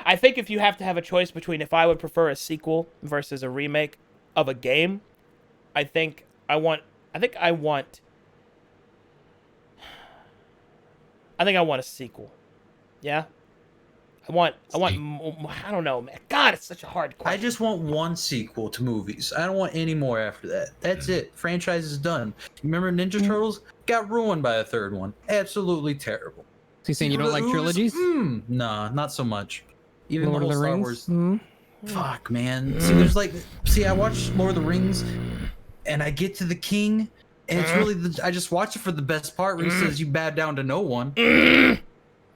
I think if you have to have a choice between if I would prefer a sequel versus a remake of a game, I think I want a sequel. Yeah? I don't know, man. God, it's such a hard question. I just want one sequel to movies. I don't want any more after that. That's it. Franchise is done. Remember Ninja Turtles? Got ruined by a third one. Absolutely terrible. So you saying you don't like trilogies? Nah, not so much. Even Lord the of whole the Star Rings? Wars. Hmm? Fuck, man. I watched Lord of the Rings, and I get to the king, and it's really I just watch it for the best part where he says you bow down to no one.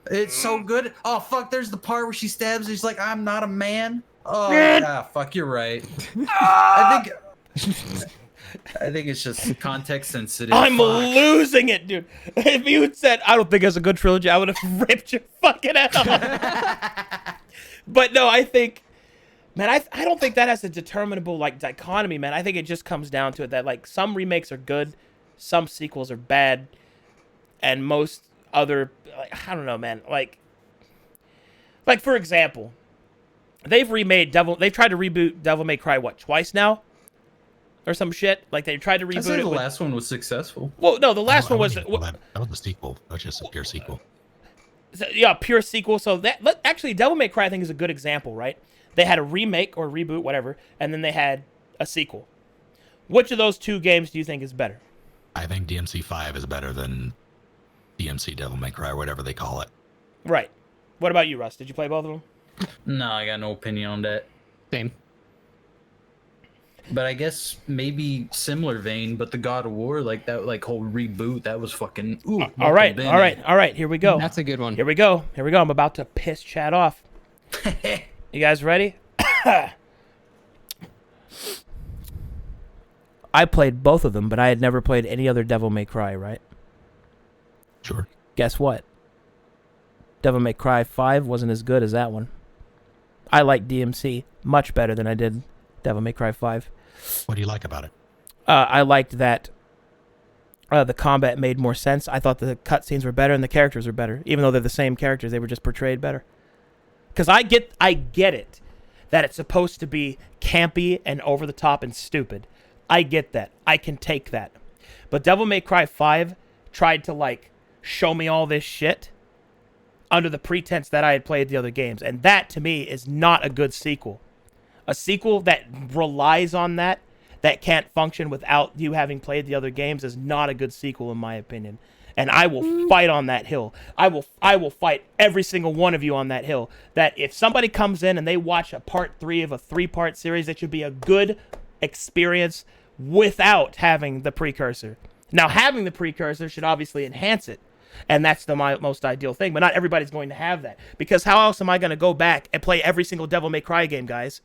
It's so good. Oh fuck, there's the part where she stabs. He's like, I'm not a man. Oh yeah, fuck, you're right. I think it's just context sensitive. I'm Fuck. losing it, dude. If you had said, I don't think it's a good trilogy, I would have ripped your fucking head off. But no, I think, man, I don't think that has a determinable, like, dichotomy, man. I think it just comes down to it that, like, some remakes are good, some sequels are bad, and most other, like, I don't know, man. Like, for example, they've tried to reboot Devil May Cry, what, twice now? Or some shit. Like, they tried to reboot I say it the with... last one was successful. Well, no, the last one was... That was the sequel. That was just a pure sequel. Yeah, pure sequel. So actually, Devil May Cry, I think, is a good example, right? They had a remake or reboot, whatever, and then they had a sequel. Which of those two games do you think is better? I think DMC 5 is better than DMC Devil May Cry, or whatever they call it. Right. What about you, Russ? Did you play both of them? No, I got no opinion on that. Same. But I guess maybe similar vein, but the God of War, like that, like whole reboot, that was fucking. Ooh, All right. Here we go. That's a good one. Here we go. I'm about to piss Chad off. You guys ready? I played both of them, but I had never played any other Devil May Cry, right? Sure. Guess what? Devil May Cry 5 wasn't as good as that one. I like DMC much better than I did Devil May Cry 5. What do you like about it? I liked that the combat made more sense. I thought the cutscenes were better and the characters were better. Even though they're the same characters, they were just portrayed better. Because I get it that it's supposed to be campy and over the top and stupid. I get that. I can take that. But Devil May Cry 5 tried to, like, show me all this shit under the pretense that I had played the other games. And that, to me, is not a good sequel. A sequel that relies on that that can't function without you having played the other games is not a good sequel in my opinion. And I will fight on that hill. I will fight every single one of you on that hill. That if somebody comes in and they watch a part 3 of a 3-part series, it should be a good experience without having the precursor. Now, having the precursor should obviously enhance it. And that's the most ideal thing. But not everybody's going to have that. Because how else am I going to go back and play every single Devil May Cry game, guys?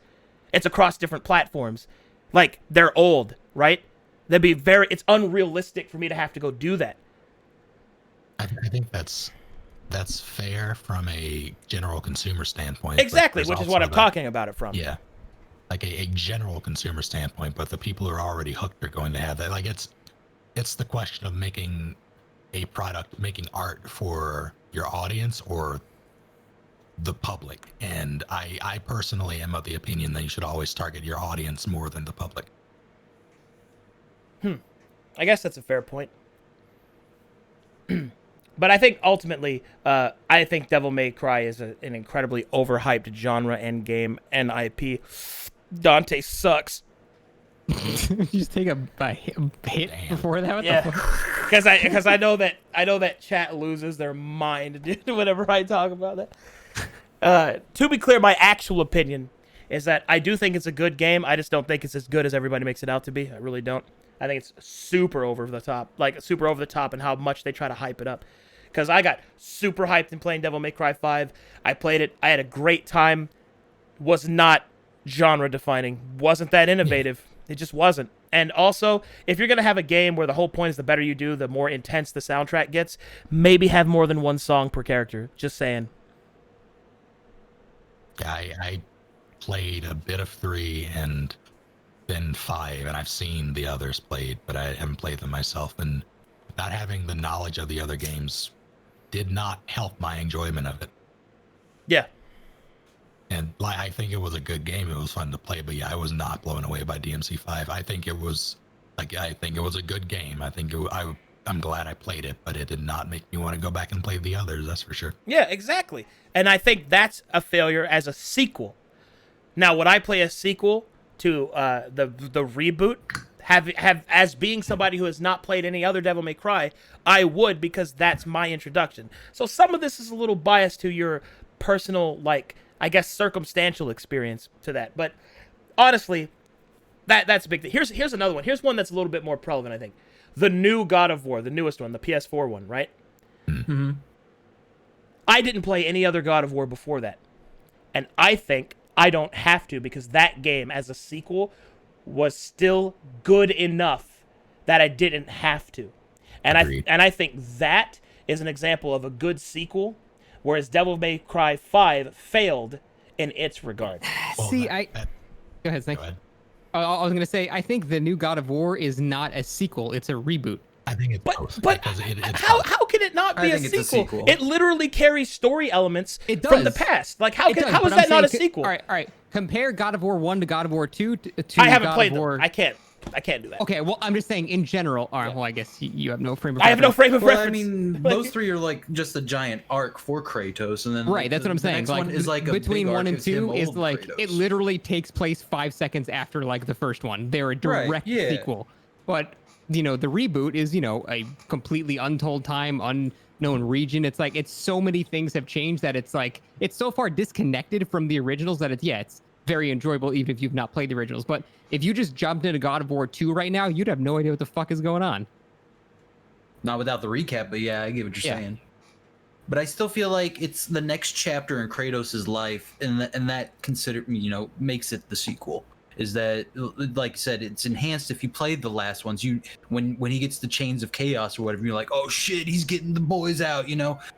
It's across different platforms. Like, they're old, right? It's unrealistic for me to have to go do that. I think that's fair from a general consumer standpoint. Exactly, which is what I'm talking about it from. Yeah, like a general consumer standpoint, but the people who are already hooked are going to have that. Like it's the question of making a product, making art for your audience or the public. And I personally am of the opinion that you should always target your audience more than the public. I guess that's a fair point. But I think ultimately, I think Devil May Cry is an incredibly overhyped genre and game and IP. Dante sucks. You just take a hit before that. What Yeah, the fuck? because I know that chat loses their mind whenever I talk about that. To be clear, my actual opinion is that I do think it's a good game. I just don't think it's as good as everybody makes it out to be. I really don't. I think it's super over the top, in how much they try to hype it up. Because I got super hyped in playing Devil May Cry 5. I played it. I had a great time. Was not genre defining. Wasn't that innovative. It just wasn't. And also, if you're going to have a game where the whole point is the better you do, the more intense the soundtrack gets, maybe have more than one song per character. Just saying. Yeah, I played a bit of 3 and then 5, and I've seen the others played, but I haven't played them myself. And not having the knowledge of the other games did not help my enjoyment of it. Yeah. And I think it was a good game. It was fun to play, but yeah, I was not blown away by DMC5. I think it was a good game. I'm glad I played it, but it did not make me want to go back and play the others. That's for sure. Yeah, exactly. And I think that's a failure as a sequel. Now, would I play a sequel to the reboot? Have as being somebody who has not played any other Devil May Cry, I would, because that's my introduction. So some of this is a little biased to your personal, I guess, circumstantial experience to that. But honestly, that's a big thing. Here's another one. Here's one that's a little bit more prevalent, I think. The new God of War, the newest one, the PS4 one, right? Mm-hmm. I didn't play any other God of War before that. And I think I don't have to, because that game as a sequel was still good enough that I didn't have to. And I think that is an example of a good sequel, whereas Devil May Cry 5 failed in its regard. Well, go ahead, Snake. Go ahead. I was going to say, I think the new God of War is not a sequel. It's a reboot. I think it's both. But how can it not be a sequel? It literally carries story elements from the past. How is that not a sequel? All right. Compare God of War 1 to God of War 2 to I haven't God played of War. them. I can't do that. Okay, well, I'm just saying in general. All right, well, I guess you have no frame of reference. I have no frame of reference. I mean, those 3 are just a giant arc for Kratos, and then right. That's what I'm saying. Next one is a between big 1 arc and of him 2 is old it Kratos. literally takes place 5 seconds after the first one. They're a direct sequel. But the reboot is a completely untold time, unknown region. It's it's so many things have changed that it's so far disconnected from the originals that it's very enjoyable even if you've not played the originals. But if you just jumped into God of War 2 right now, you'd have no idea what the fuck is going on. Not without the recap, but yeah, I get what you're saying. But I still feel like it's the next chapter in Kratos' life, and that makes it the sequel. Is that, like I said, it's enhanced if you played the last ones. When he gets the chains of chaos or whatever, you're like, oh shit, he's getting the boys out,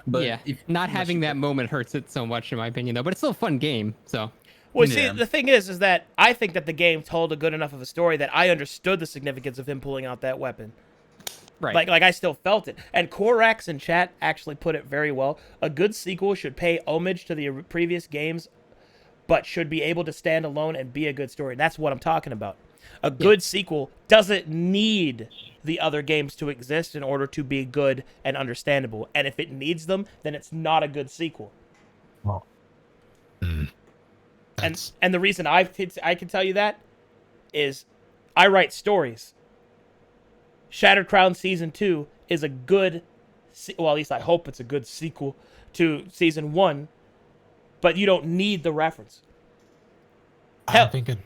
But yeah, not having that moment hurts it so much, in my opinion, though. But it's still a fun game, so. Well, see, the thing is that I think that the game told a good enough of a story that I understood the significance of him pulling out that weapon. Right. Like I still felt it. And Korax in chat actually put it very well. A good sequel should pay homage to the previous games, but should be able to stand alone and be a good story. And that's what I'm talking about. A good sequel doesn't need the other games to exist in order to be good and understandable. And if it needs them, then it's not a good sequel. Well, and the reason I can tell you that is I write stories. Shattered Crown Season 2 is a good, well, at least I hope it's a good sequel to Season 1, but you don't need the reference. I think it.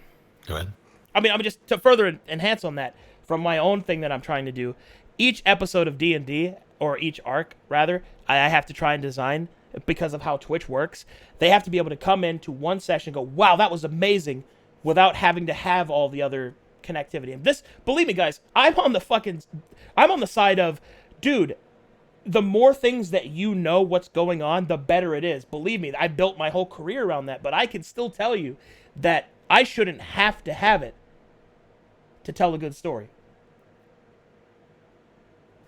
Go ahead. I mean, I'm just to further enhance on that from my own thing that I'm trying to do. Each episode of D&D, or each arc rather, I have to try and design because of how Twitch works. They have to be able to come into one session and go, wow, that was amazing, without having to have all the other connectivity. And this, believe me, guys, I'm on the side of, dude, the more things that you know what's going on, the better it is. Believe me, I built my whole career around that, but I can still tell you that I shouldn't have to have it to tell a good story.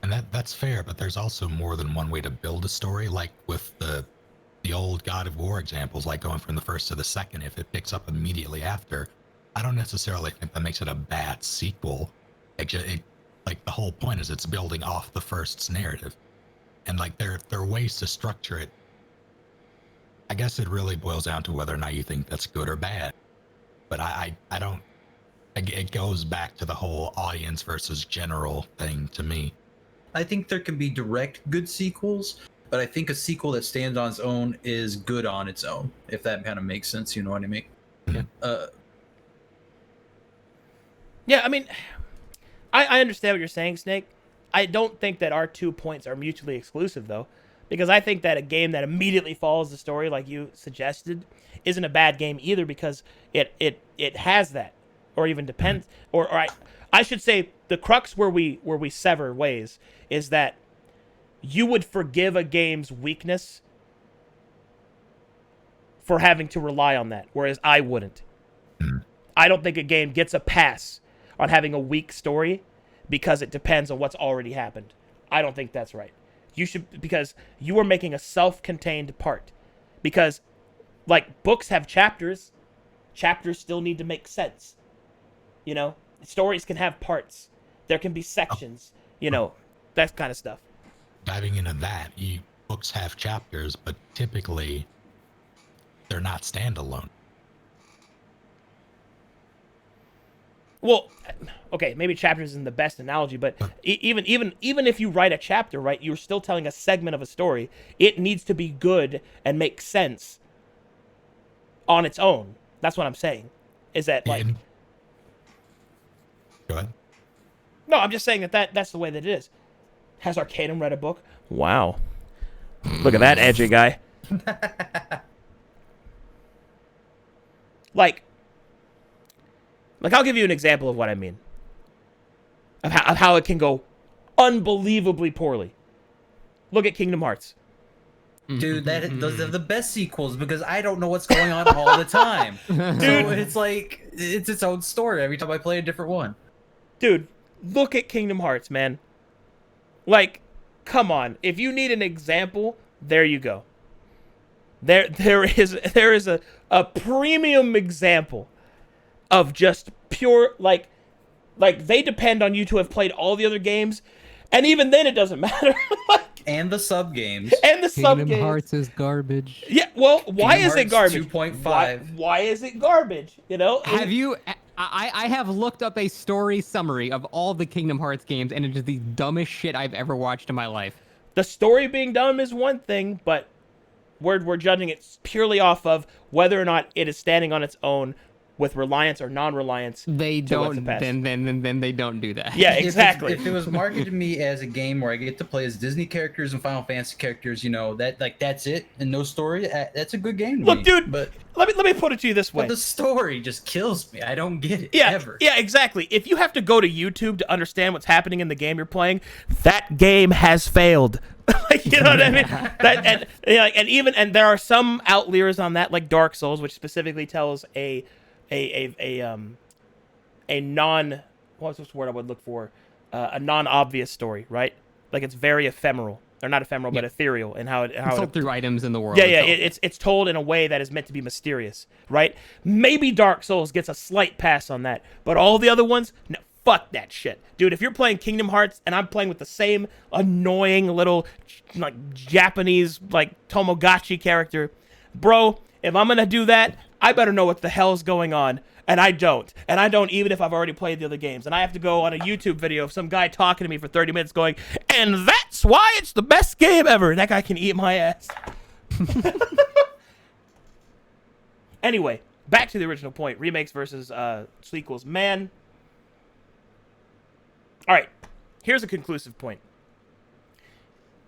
And that's fair, but there's also more than one way to build a story, like with the old God of War examples, like going from the first to the second. If it picks up immediately after, I don't necessarily think that makes it a bad sequel. Like the whole point is it's building off the first's narrative. And like there are ways to structure it. I guess it really boils down to whether or not you think that's good or bad. But I don't. It goes back to the whole audience versus general thing to me. I think there can be direct good sequels, but I think a sequel that stands on its own is good on its own, if that kind of makes sense. You know what I mean? Yeah. Yeah, I mean, I understand what you're saying, Snake. I don't think that our 2 points are mutually exclusive, though, because I think that a game that immediately follows the story, like you suggested, isn't a bad game either, because it has that, or even depends, or I should say the crux where we sever ways is that you would forgive a game's weakness for having to rely on that, whereas I wouldn't. I don't think a game gets a pass on having a weak story because it depends on what's already happened. I don't think that's right. You should, because you are making a self-contained part. Because, like, books have chapters. Chapters still need to make sense. You know? Stories can have parts. There can be sections. You know, that kind of stuff. Diving into that, books have chapters, but typically they're not standalone. Well, okay, maybe chapters isn't the best analogy, but even if you write a chapter, right, you're still telling a segment of a story. It needs to be good and make sense on its own. That's what I'm saying. Is that like? Go ahead. No, I'm just saying that's the way that it is. Has Arcadum read a book? Wow. Look at that edgy guy. Like, I'll give you an example of what I mean. Of how it can go unbelievably poorly. Look at Kingdom Hearts. Dude, those are the best sequels because I don't know what's going on all the time. Dude, so it's like, it's its own story every time I play a different one. Dude, look at Kingdom Hearts, man. Like, come on. If you need an example, there you go. There is a premium example of just pure, like they depend on you to have played all the other games, and even then it doesn't matter. And the sub games. Kingdom Hearts is garbage. Yeah, well, why is it garbage? 2.5. Why is it garbage? You know? Have you? I have looked up a story summary of all the Kingdom Hearts games, and it is the dumbest shit I've ever watched in my life. The story being dumb is one thing, but we're judging it purely off of whether or not it is standing on its own with reliance or non-reliance. They don't. Then they don't do that. Yeah, exactly. If it was marketed to me as a game where I get to play as Disney characters and Final Fantasy characters, you know, that's it and no story, that's a good game to me. Look, dude, but let me put it to you this way. But the story just kills me. I don't get it ever. Yeah, exactly. If you have to go to YouTube to understand what's happening in the game you're playing, that game has failed. Like, you know what I mean? And there are some outliers on that, like Dark Souls, which specifically tells a non, what's this word I would look for? A non-obvious story, right? Like it's very ephemeral. Or not ephemeral, but ethereal in how it sold through items in the world. Yeah, it's told in a way that is meant to be mysterious, right? Maybe Dark Souls gets a slight pass on that, but all the other ones, no, fuck that shit. Dude, if you're playing Kingdom Hearts and I'm playing with the same annoying little like Japanese like Tomogachi character, bro, if I'm gonna do that, I better know what the hell's going on. And I don't. And I don't even if I've already played the other games. And I have to go on a YouTube video of some guy talking to me for 30 minutes going, and that's why it's the best game ever. And that guy can eat my ass. Anyway, back to the original point. Remakes versus sequels. Man. All right. Here's a conclusive point.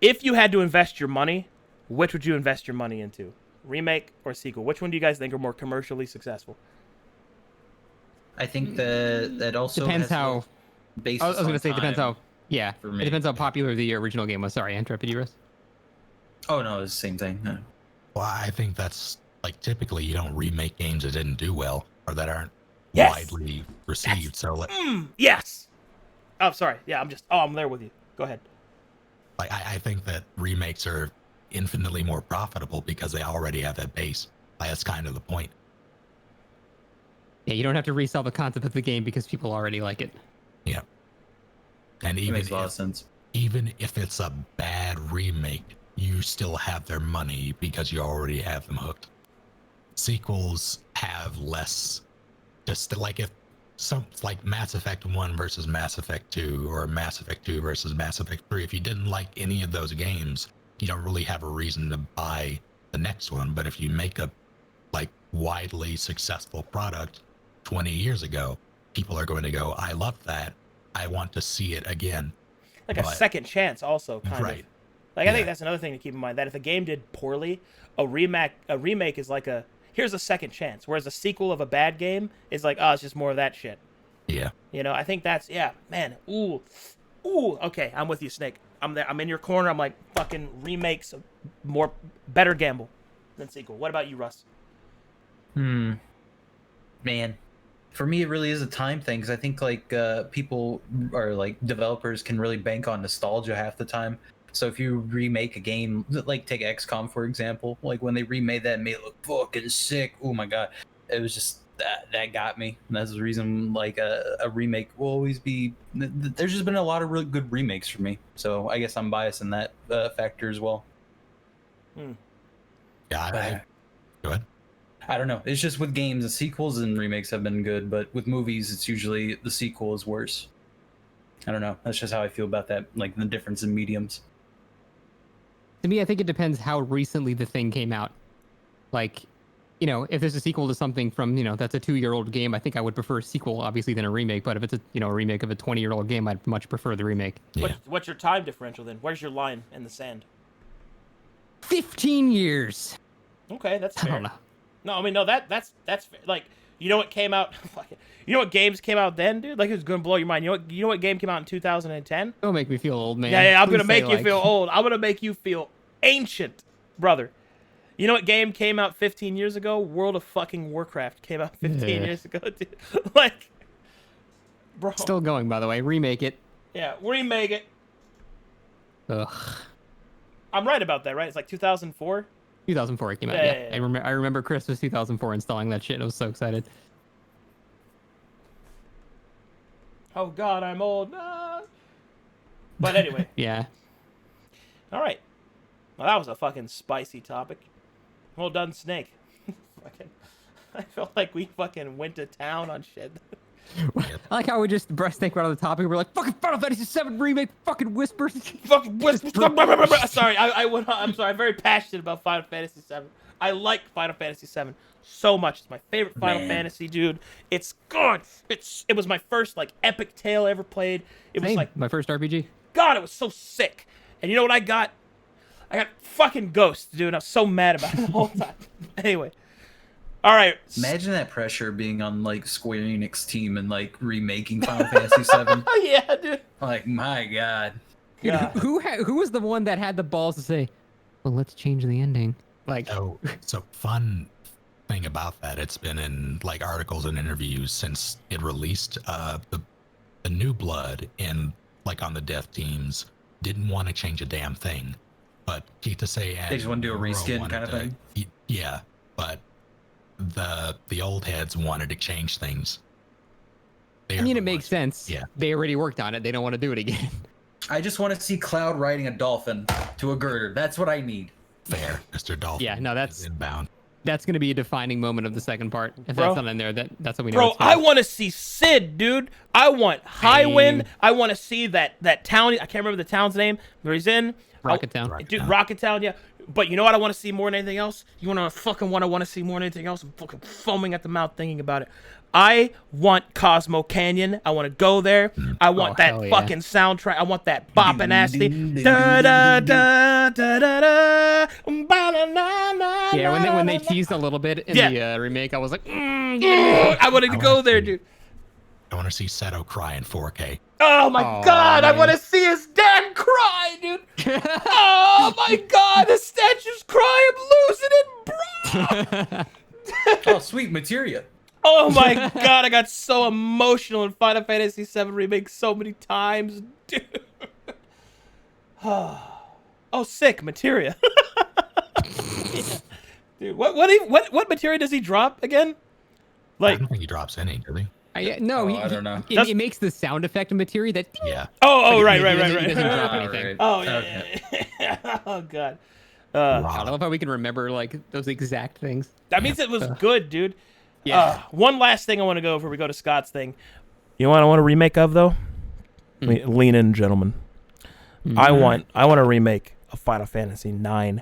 If you had to invest your money, which would you invest your money into? Remake or sequel? Which one do you guys think are more commercially successful? I think that also Depends how. Based I was going to say depends how. Yeah, for it me. depends how popular the original game was. Sorry, I interrupted you, Russ. Oh no, it's the same thing. No. Well, I think that's like typically you don't remake games that didn't do well or that aren't Yes. widely received. So like, Yes. Oh, sorry. Yeah, I'm there with you. Go ahead. I think that remakes are infinitely more profitable because they already have that base. Like, that's kind of the point. Yeah, you don't have to resell the concept of the game because people already like it. Yeah. And It even makes a lot of if, sense. even if it's a bad remake, you still have their money because you already have them hooked. Sequels have less, just like if some like Mass Effect 1 versus Mass Effect 2 or Mass Effect 2 versus Mass Effect 3, if you didn't like any of those games, you don't really have a reason to buy the next one. But if you make a like widely successful product 20 years ago, people are going to go, I love that. I want to see it again. Like a second chance also, kind Right. of. Like, I think Yeah. that's another thing to keep in mind, that if a game did poorly, a remake is like here's a second chance, whereas a sequel of a bad game is like, oh, it's just more of that shit. Yeah. You know, I think that's, yeah, man, ooh, okay, I'm with you, Snake. I'm there. I'm in your corner. I'm like, fucking remakes, better gamble than sequel. What about you, Russ? Man, for me, it really is a time thing because I think like people or like developers can really bank on nostalgia half the time. So if you remake a game, like take XCOM for example, like when they remade that, it made it look fucking sick. Oh my god, it was just that got me. And that's the reason like a remake will always be. There's just been a lot of really good remakes for me, so I guess I'm biased in that factor as well. Yeah. Go ahead. I don't know. It's just with games, the sequels and remakes have been good, but with movies, it's usually the sequel is worse. I don't know. That's just how I feel about that, like the difference in mediums. To me, I think it depends how recently the thing came out. Like, you know, if there's a sequel to something from, you know, that's a 2-year-old game, I think I would prefer a sequel, obviously, than a remake. But if it's a, you know, a remake of a 20-year-old game, I'd much prefer the remake. Yeah. What's your time differential then? Where's your line in the sand? 15 years. Okay, that's I fair. don't know. No, I mean, no, that's fair. Like, you know what came out? You know what games came out then, dude? Like, it's gonna blow your mind. You know what game came out in 2010? Don't make me feel old, man. Yeah, I'm Please gonna make say, you like- feel old. I'm gonna make you feel ancient, brother. You know what game came out 15 years ago? World of fucking Warcraft came out 15 Yeah. years ago, dude. Like, bro. Still going, by the way. Remake it. Yeah, remake it. Ugh. I'm right about that, right? It's like 2004. 2004 it came out. Yeah, Yeah, yeah, yeah. I remember Christmas 2004 installing that shit. And I was so excited. Oh God, I'm old. Ah. But anyway, Yeah. all right. Well, that was a fucking spicy topic. Well done, Snake. Fucking, I felt like we fucking went to town on shit. I like how we just think right on the topic. We're like, fucking Final Fantasy VII remake, fucking whispers. Fucking sorry, I'm sorry. I'm very passionate about Final Fantasy VII. I like Final Fantasy VII so much. It's my favorite Final Man. Fantasy, dude. It's good. It was my first like epic tale I ever played. It was Same. like, My first RPG. God, it was so sick. And you know what I got? I got fucking Ghost, dude. I was so mad about it the whole time. Anyway. All right. Imagine that pressure being on like Square Enix team and like remaking Final Fantasy VII. Oh, yeah, dude. Like my god. Dude, Yeah. who was the one that had the balls to say, well, let's change the ending? Like, So fun thing about that, it's been in like articles and interviews since it released. The new blood in like on the dev teams didn't want to change a damn thing, but Kitase and They just want to do a Muro reskin wanted kind of to- thing? Yeah, but the old heads wanted to change things. They I are mean, the it makes ones- sense. Yeah. They already worked on it. They don't want to do it again. I just want to see Cloud riding a dolphin to a girder. That's what I need. Fair, Mr. Dolphin. Yeah, no, that's- is inbound. that's going to be a defining moment of the second part. If Bro. that's not in there, that's what we know. Bro, it's I coming. want to see Sid, dude. I want Highwind. Same. I want to see that town. I can't remember the town's name where he's in. Rocket Town. Dude, Rocket Town, yeah. But you know what I want to see more than anything else? You want to fucking what I want to see more than anything else? I'm fucking foaming at the mouth thinking about it. I want Cosmo Canyon. I want to go there. I want that hell yeah. fucking soundtrack. I want that bopping ass thing. Da da da da da da. Ba-na-na-na-na. Yeah, when they teased a little bit in Yeah. the remake, I was like, I wanted to go there, dude. I want to see Seto cry in 4K. Oh my Aw, god, I man. want to see his dad cry, dude. Oh my god, the statue's crying. I'm losing it, bro. Oh, sweet materia. Oh my god, I got so emotional in Final Fantasy VII Remake so many times, dude. Oh, sick materia. Yeah. Dude, what materia does he drop again? I Like, don't think he drops any, does he? no, I don't know. It makes the sound effect of materia that. Yeah. oh, right, He right, doesn't- right, he doesn't drop right. anything. Oh yeah, Okay. yeah. Oh god. I love how we can remember like those exact things. That means it was good, dude. Yeah. One last thing I want to go before we go to Scott's thing. You know what I want a remake of though? Lean in, gentlemen. I want a remake of Final Fantasy IX.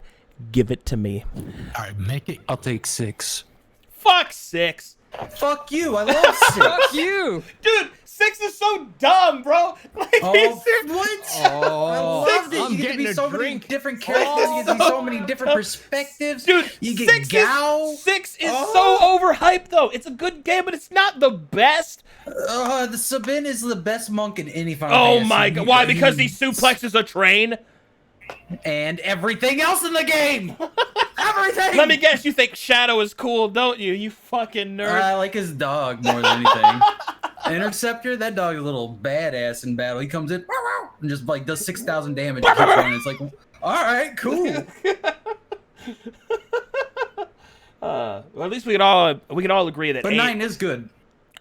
Give it to me. All right, make it. I'll take 6. Fuck 6. Fuck you. I love 6. Fuck you! Dude, 6 is so dumb, bro. Like, Oh, are you serious? what? I loved it. I'm You get to getting be a so many drink. different characters. You get to be so many different perspectives. Dude, you get 6 Gao. is, 6 is Oh. so overhyped, though. It's a good game, but it's not the best. The Sabin is the best monk in any Final Oh Fantasy. my god. Why? Because he suplexes a train? And everything else in the game. Everything. Let me guess, you think Shadow is cool, don't you? You fucking nerd. I like his dog more than anything. Interceptor, that dog is a little badass in battle. He comes in and just like does 6,000 damage. And keeps running. It's like, all right, cool. Well, at least we can all agree that But 8, 9 is good.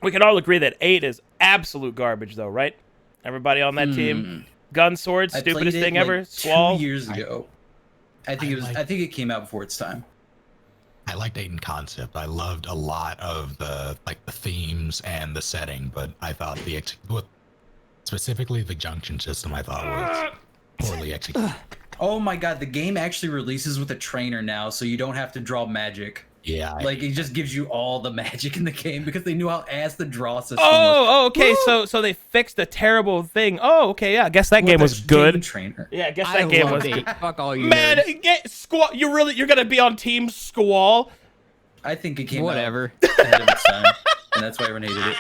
we can all agree that 8 is absolute garbage, though, right? Everybody on that team, gun sword, I stupidest played it, thing like, ever. 2 Squall. years ago. I think it came out before its time. I liked 8 in concept. I loved a lot of the themes and the setting, but I thought specifically the junction system I thought was poorly executed. Oh my god, the game actually releases with a trainer now, so you don't have to draw magic. Yeah. Like it just gives you all the magic in the game because they knew how ass the draw system was. Oh, okay. So they fixed a terrible thing. Oh, okay. Yeah, I guess that With game a was game good. trainer. Yeah, I guess I that game loved was 8. Fuck all you Man, nerds. get Squall. You're gonna be on Team Squall? I think it came Whatever. out ahead of its time, and that's why everyone hated it.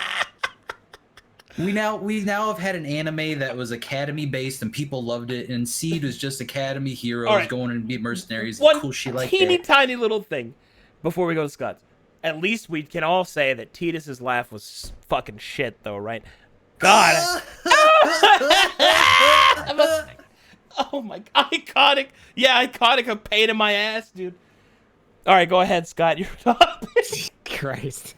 We now have had an anime that was Academy based and people loved it, and Seed was just Academy heroes All right. going and be mercenaries. One Cool shit like teeny that. tiny little thing before we go to Scott's. At least we can all say that Titus's laugh was fucking shit, though, right? God. Oh my, iconic. Yeah, iconic. A pain in my ass, dude. All right, go ahead, Scott. You're up. Christ.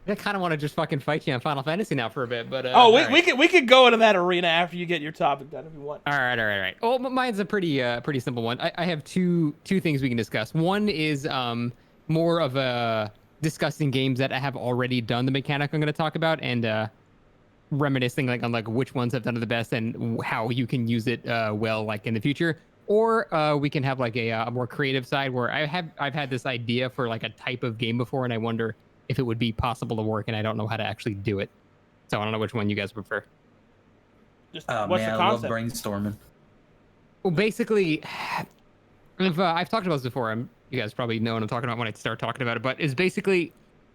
I kind of want to just fucking fight you on Final Fantasy now for a bit, but Oh, all right. we could go into that arena after you get your topic done if you want. All right. Oh, but mine's a pretty simple one. I have two things we can discuss. One is more of a discussing games that I have already done the mechanic I'm going to talk about, and reminiscing on which ones have done it the best and how you can use it well in the future. Or we can have a more creative side where I've had this idea for a type of game before, and I wonder if it would be possible to work, and I don't know how to actually do it. So I don't know which one you guys prefer. Just Oh what's man, the I love concept? brainstorming. Well, basically, I've talked about this before. You guys probably know what I'm talking about when I start talking about it. But it's basically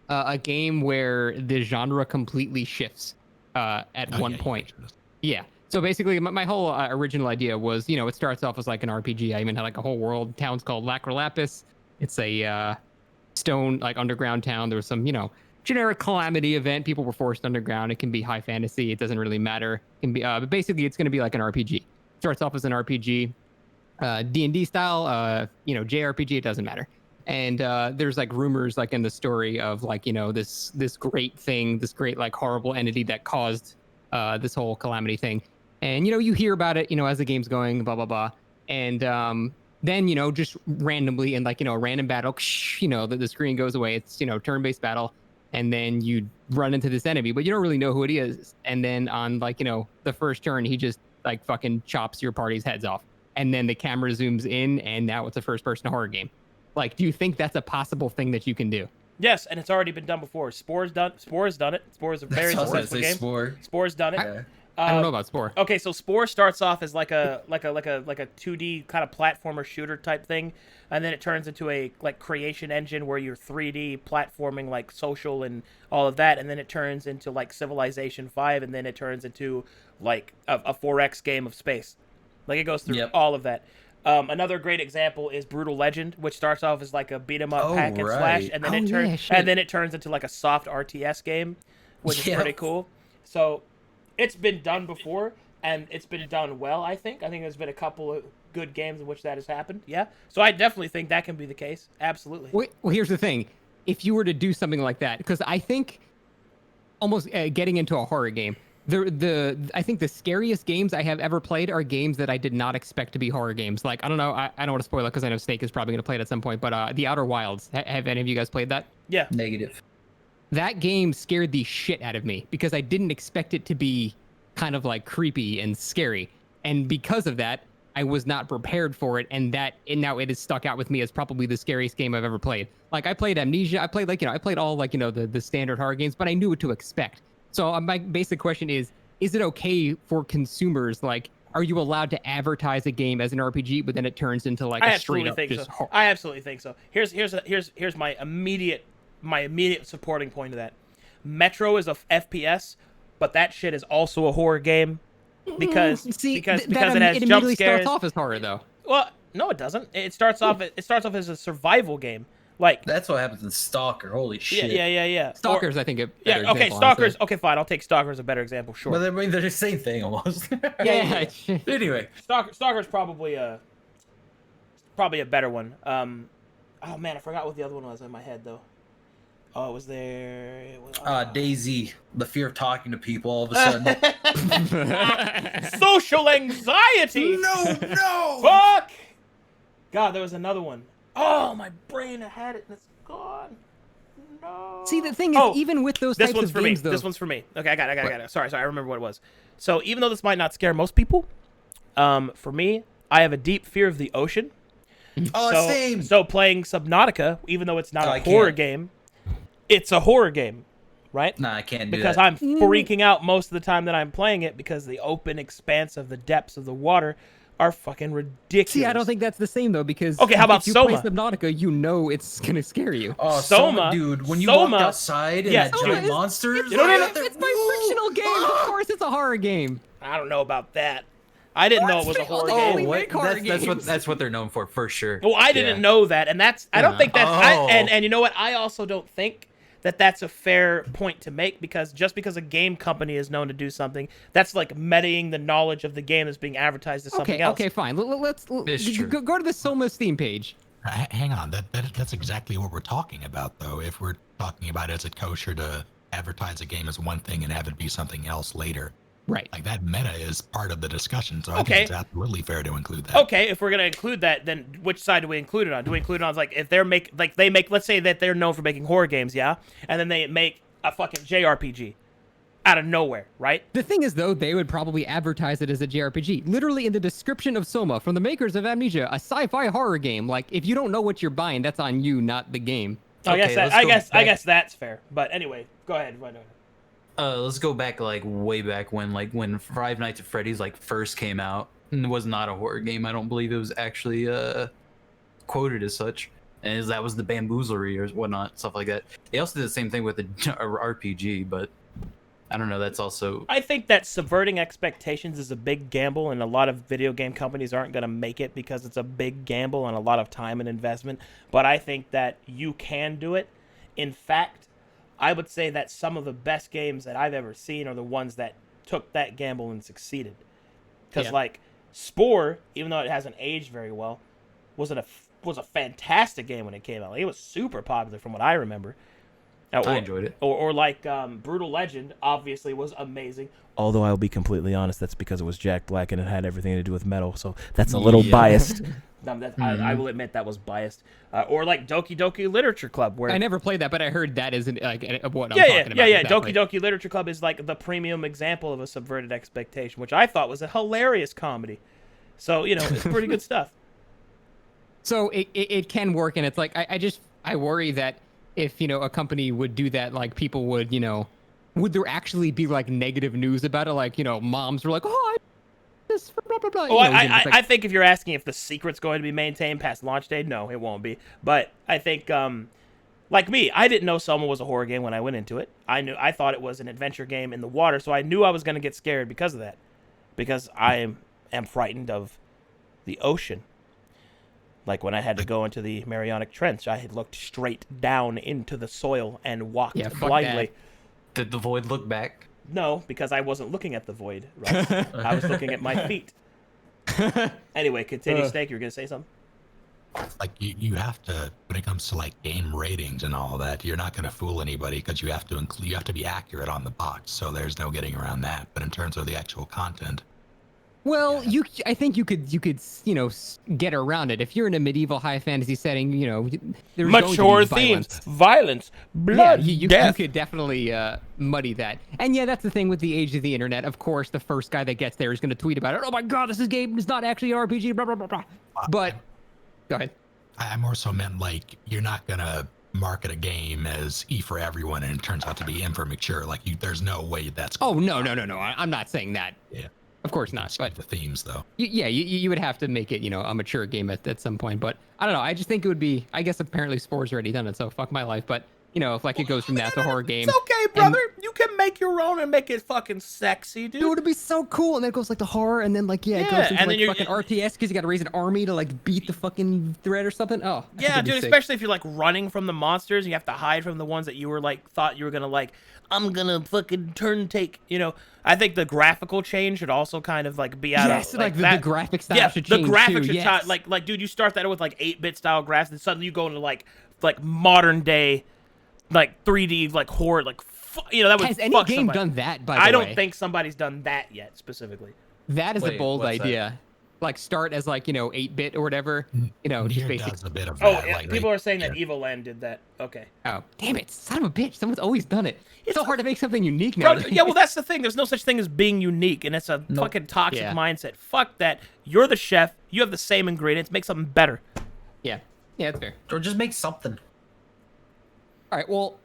a game where the genre completely shifts at one point. Yeah. So basically, my whole original idea was, it starts off as an RPG. I even had a whole world. Town's called Lacra Lapis. It's a stone underground town. There was some generic calamity event. People were forced underground. It can be high fantasy. It doesn't really matter. It can be, but basically, it's going to be like an RPG. Starts off as an RPG. D&D style, JRPG, it doesn't matter. And there's rumors in the story of this great thing, this great horrible entity that caused this whole calamity thing. And you hear about it, as the game's going, blah blah blah. And then just randomly in like a random battle, the screen goes away. It's turn-based battle, and then you run into this enemy, but you don't really know who it is. And then on like the first turn, he just like fucking chops your party's heads off, and then the camera zooms in, and now it's a first-person horror game. Like, do you think that's a possible thing that you can do? Yes, and it's already been done before. Spore's done it. Spore is a very successful game. Spore's done it. I don't know about Spore. Okay, so Spore starts off as like a 2D kind of platformer shooter type thing, and then it turns into a like creation engine where you're 3D platforming like social and all of that, and then it turns into like Civilization 5, and then it turns into like a 4X game of space. Like it goes through all of that. Another great example is Brutal Legend, which starts off as like a beat 'em up hack and slash, and then it turns into like a soft RTS game, which is pretty cool. So it's been done before, and it's been done well. I think there's been a couple of good games in which that has happened. Yeah, so I definitely think that can be the case. Absolutely. Well, here's the thing: if you were to do something like that, because I think almost getting into a horror game. I think the scariest games I have ever played are games that I did not expect to be horror games. Like, I don't know, I don't want to spoil it because I know Snake is probably going to play it at some point, but The Outer Wilds, have any of you guys played that? Yeah. Negative. That game scared the shit out of me because I didn't expect it to be kind of like creepy and scary. And because of that, I was not prepared for it, and now it has stuck out with me as probably the scariest game I've ever played. Like, I played Amnesia, I played I played all like, the standard horror games, but I knew what to expect. So my basic question is it okay for consumers? Like, are you allowed to advertise a game as an RPG, but then it turns into like a straight up just horror? I absolutely think so. Here's my immediate supporting point of that. Metro is a FPS, but that shit is also a horror game because it has jump scares. Starts off as horror though. Well, no, it doesn't. It starts off as a survival game. Like that's what happens in Stalker. Holy shit. Yeah. Stalker's, I think, a better example, okay, Stalker's honestly. Okay, fine. I'll take Stalker as a better example. Sure. Well, I mean, they're the same thing almost. Yeah. Anyway, Stalker's probably a better one. Oh man, I forgot what the other one was in my head though. Oh, it was there. Daisy, the fear of talking to people all of a sudden. Social anxiety. No. Fuck. God, there was another one. Oh, my brain, I had it and it's gone. No. See, the thing is, even with those types of games, though... This one's for me. Okay, I got it. Sorry, I remember what it was. So, even though this might not scare most people, for me, I have a deep fear of the ocean. Oh, same. So, playing Subnautica, even though it's not a horror game, it's a horror game, right? Nah, I can't do because that. I'm freaking out most of the time that I'm playing it because the open expanse of the depths of the water are fucking ridiculous. See, I don't think that's the same though, because okay, how about Soma? If you play Subnautica, it's gonna scare you. Oh, Soma, dude, when you walk outside and that giant monsters, it's my fictional game. Of course, it's a horror game. I don't know about that. I didn't know it was a horror game. That's what they're known for sure. Well, I didn't know that, and I don't think that's. And you know what? I also don't think that that's a fair point to make, because just because a game company is known to do something, that's like metaing the knowledge of the game that's being advertised as something else. Okay, fine. Let's go to the Soma Steam page. Hang on, that's exactly what we're talking about, though. If we're talking about is it kosher to advertise a game as one thing and have it be something else later. Right. Like, that meta is part of the discussion, so I think it's absolutely fair to include that. Okay, if we're going to include that, then which side do we include it on? Do we include it on, like, if they make, let's say that they're known for making horror games, yeah? And then they make a fucking JRPG out of nowhere, right? The thing is, though, they would probably advertise it as a JRPG. Literally in the description of Soma, from the makers of Amnesia, a sci-fi horror game. Like, if you don't know what you're buying, that's on you, not the game. I guess that's fair. But anyway, go ahead. Let's go back way back when Five Nights at Freddy's first came out. And it was not a horror game. I don't believe it was actually quoted as such. And that was the bamboozlery or whatnot, stuff like that. They also did the same thing with the RPG, but I don't know. That's also... I think that subverting expectations is a big gamble, and a lot of video game companies aren't going to make it because it's a big gamble and a lot of time and investment. But I think that you can do it. In fact, I would say that some of the best games that I've ever seen are the ones that took that gamble and succeeded. Because, Spore, even though it hasn't aged very well, was a fantastic game when it came out. It was super popular from what I remember. I enjoyed it. Or like Brutal Legend, obviously was amazing. Although I'll be completely honest, that's because it was Jack Black and it had everything to do with metal, so that's a little biased. I will admit that was biased. Or like Doki Doki Literature Club, where I never played that, but I heard that isn't like what I'm talking about. Yeah. Exactly. Doki Doki Literature Club is like the premium example of a subverted expectation, which I thought was a hilarious comedy. So it's pretty good stuff. So it can work, and it's like I worry that if a company would do that, like people would would there actually be like negative news about it? Like moms were like, oh, this blah blah blah. Oh, I think if you're asking if the secret's going to be maintained past launch day, no, it won't be. But I think, like me, I didn't know Selma was a horror game when I went into it. I thought it was an adventure game in the water, so I knew I was going to get scared because of that. Because I am frightened of the ocean. Like when I had to go into the Marianic Trench, I had looked straight down into the soil and walked blindly. Did the void look back? No, because I wasn't looking at the void, right? I was looking at my feet. Anyway, continue, Snake. You were going to say something? Like you have to, when it comes to like game ratings and all that, you're not going to fool anybody because you have to be accurate on the box. So there's no getting around that. But in terms of the actual content, well, I think you could get around it if you're in a medieval high fantasy setting. There's mature themes, violence, blood, you death. You could definitely muddy that. And yeah, that's the thing with the age of the internet. Of course, the first guy that gets there is going to tweet about it. Oh my God, this game is not actually an RPG. Blah blah blah blah. But go ahead. I more so meant like you're not gonna market a game as E for everyone and it turns out to be M for mature. Like there's no way that's. Oh no. I'm not saying that. Yeah. Of course not. But the themes, though. You would have to make it, a mature game at some point. But I don't know. I just think it would be. I guess apparently Spore's already done it, so fuck my life. But if like it goes from that to horror game. It's okay, brother. You can make your own and make it fucking sexy, dude. Dude, it'd be so cool. And then it goes like the horror, and then like it goes into and like then fucking RTS because you got to raise an army to like beat the fucking threat or something. Oh. Yeah, dude. Especially if you're like running from the monsters, and you have to hide from the ones that you were like thought you were gonna like. I'm gonna fucking take. I think the graphical change should also kind of like be out of like the graphic style should change. Yeah, the graphics should yes. like dude, you start that with like 8-bit style graphics, and suddenly you go into like modern day, like 3D like horror, like that would. Has any fuck game somebody. done that? By the way, I don't think somebody's done that yet specifically. That is a bold idea. Like start as like 8-bit or whatever. Just basically. Does a bit of Oh, that, yeah, like, people are saying that Evoland did that. Okay. Oh, damn it! Son of a bitch! Someone's always done it. It's so hard to make something unique now. Yeah, well, that's the thing. There's no such thing as being unique, and it's a fucking toxic mindset. Fuck that. You're the chef. You have the same ingredients. Make something better. Yeah, that's fair. Or just make something. All right. Well,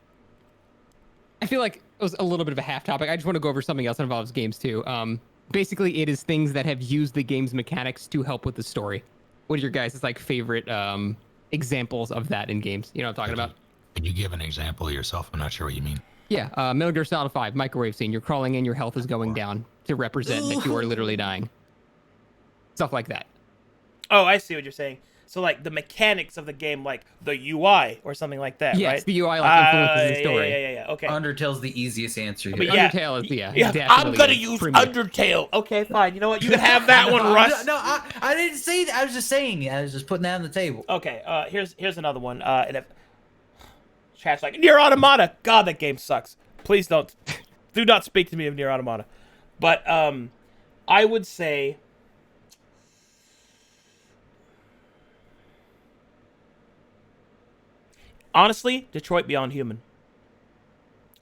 I feel like it was a little bit of a half topic. I just want to go over something else that involves games too. Basically, it is things that have used the game's mechanics to help with the story. What are your guys' like favorite examples of that in games? You know what I'm talking about? Can you give an example yourself? I'm not sure what you mean. Yeah, Metal Gear Solid 5, microwave scene. You're crawling in, your health is going down to represent that you are literally dying. Stuff like that. Oh, I see what you're saying. So, like, the mechanics of the game, like the UI or something like that, yes, right? the UI like influences the story. Yeah. Okay. Undertale's the easiest answer. But Here. Undertale is, I'm gonna use Undertale. Okay, fine. You know what? You can have that one, Russ. No, I didn't say that. I was just saying. I was just putting that on the table. Okay. Here's another one. And if chat's like Nier Automata, God, that game sucks. Please do not speak to me of Nier Automata. But I would say. Honestly, Detroit Beyond Human.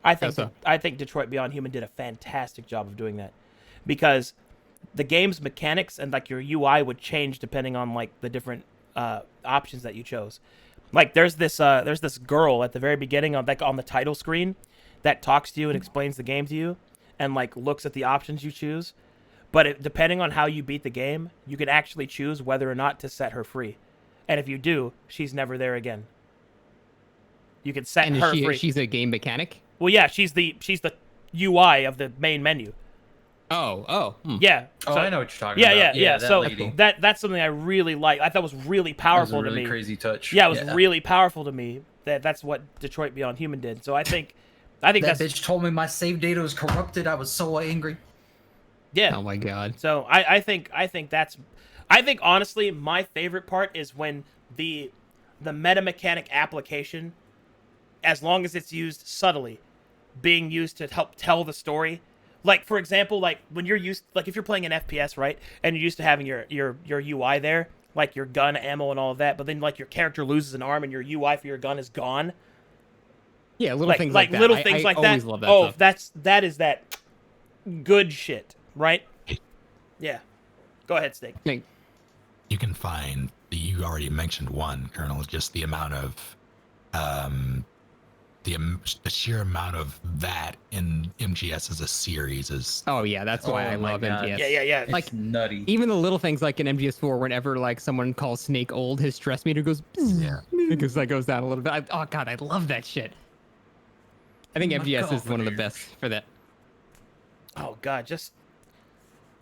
I think Detroit Beyond Human did a fantastic job of doing that, because the game's mechanics and like your UI would change depending on like the different options that you chose. Like there's this girl at the very beginning on the title screen that talks to you and explains the game to you and like looks at the options you choose. But depending on how you beat the game, you can actually choose whether or not to set her free. And if you do, she's never there again. You can set her free. She's a game mechanic? Well, yeah, she's the UI of the main menu. Oh. Yeah. So, I know what you're talking about. Yeah. So lady. that's something I really like. I thought was really powerful to me. Crazy touch. Yeah, it was really powerful to me. That's what Detroit Beyond Human did. So I think that bitch told me my save data was corrupted. I was so angry. Yeah. Oh my god. So I think honestly my favorite part is when the meta mechanic application as long as it's used subtly, being used to help tell the story. Like, for example, like when you're used, like if you're playing an FPS, right, and you're used to having your UI there, like your gun ammo and all of that, but then like your character loses an arm and your UI for your gun is gone. Yeah, little things like that. Little things like I that. always love that Oh, stuff. that is that good shit, right? Yeah. Go ahead, Snake. Like, You can find, you already mentioned one, Colonel, just the amount of, the sheer amount of that in MGS as a series is. oh yeah, that's why I Oh my love God. MGS. Yeah. It's Like, nutty. even the little things like in MGS4, whenever like someone calls Snake old, his stress meter goes. Yeah. Because that goes down a little bit. Oh god, I love that shit. I think My MGS is one of the God. best for that. Oh god, just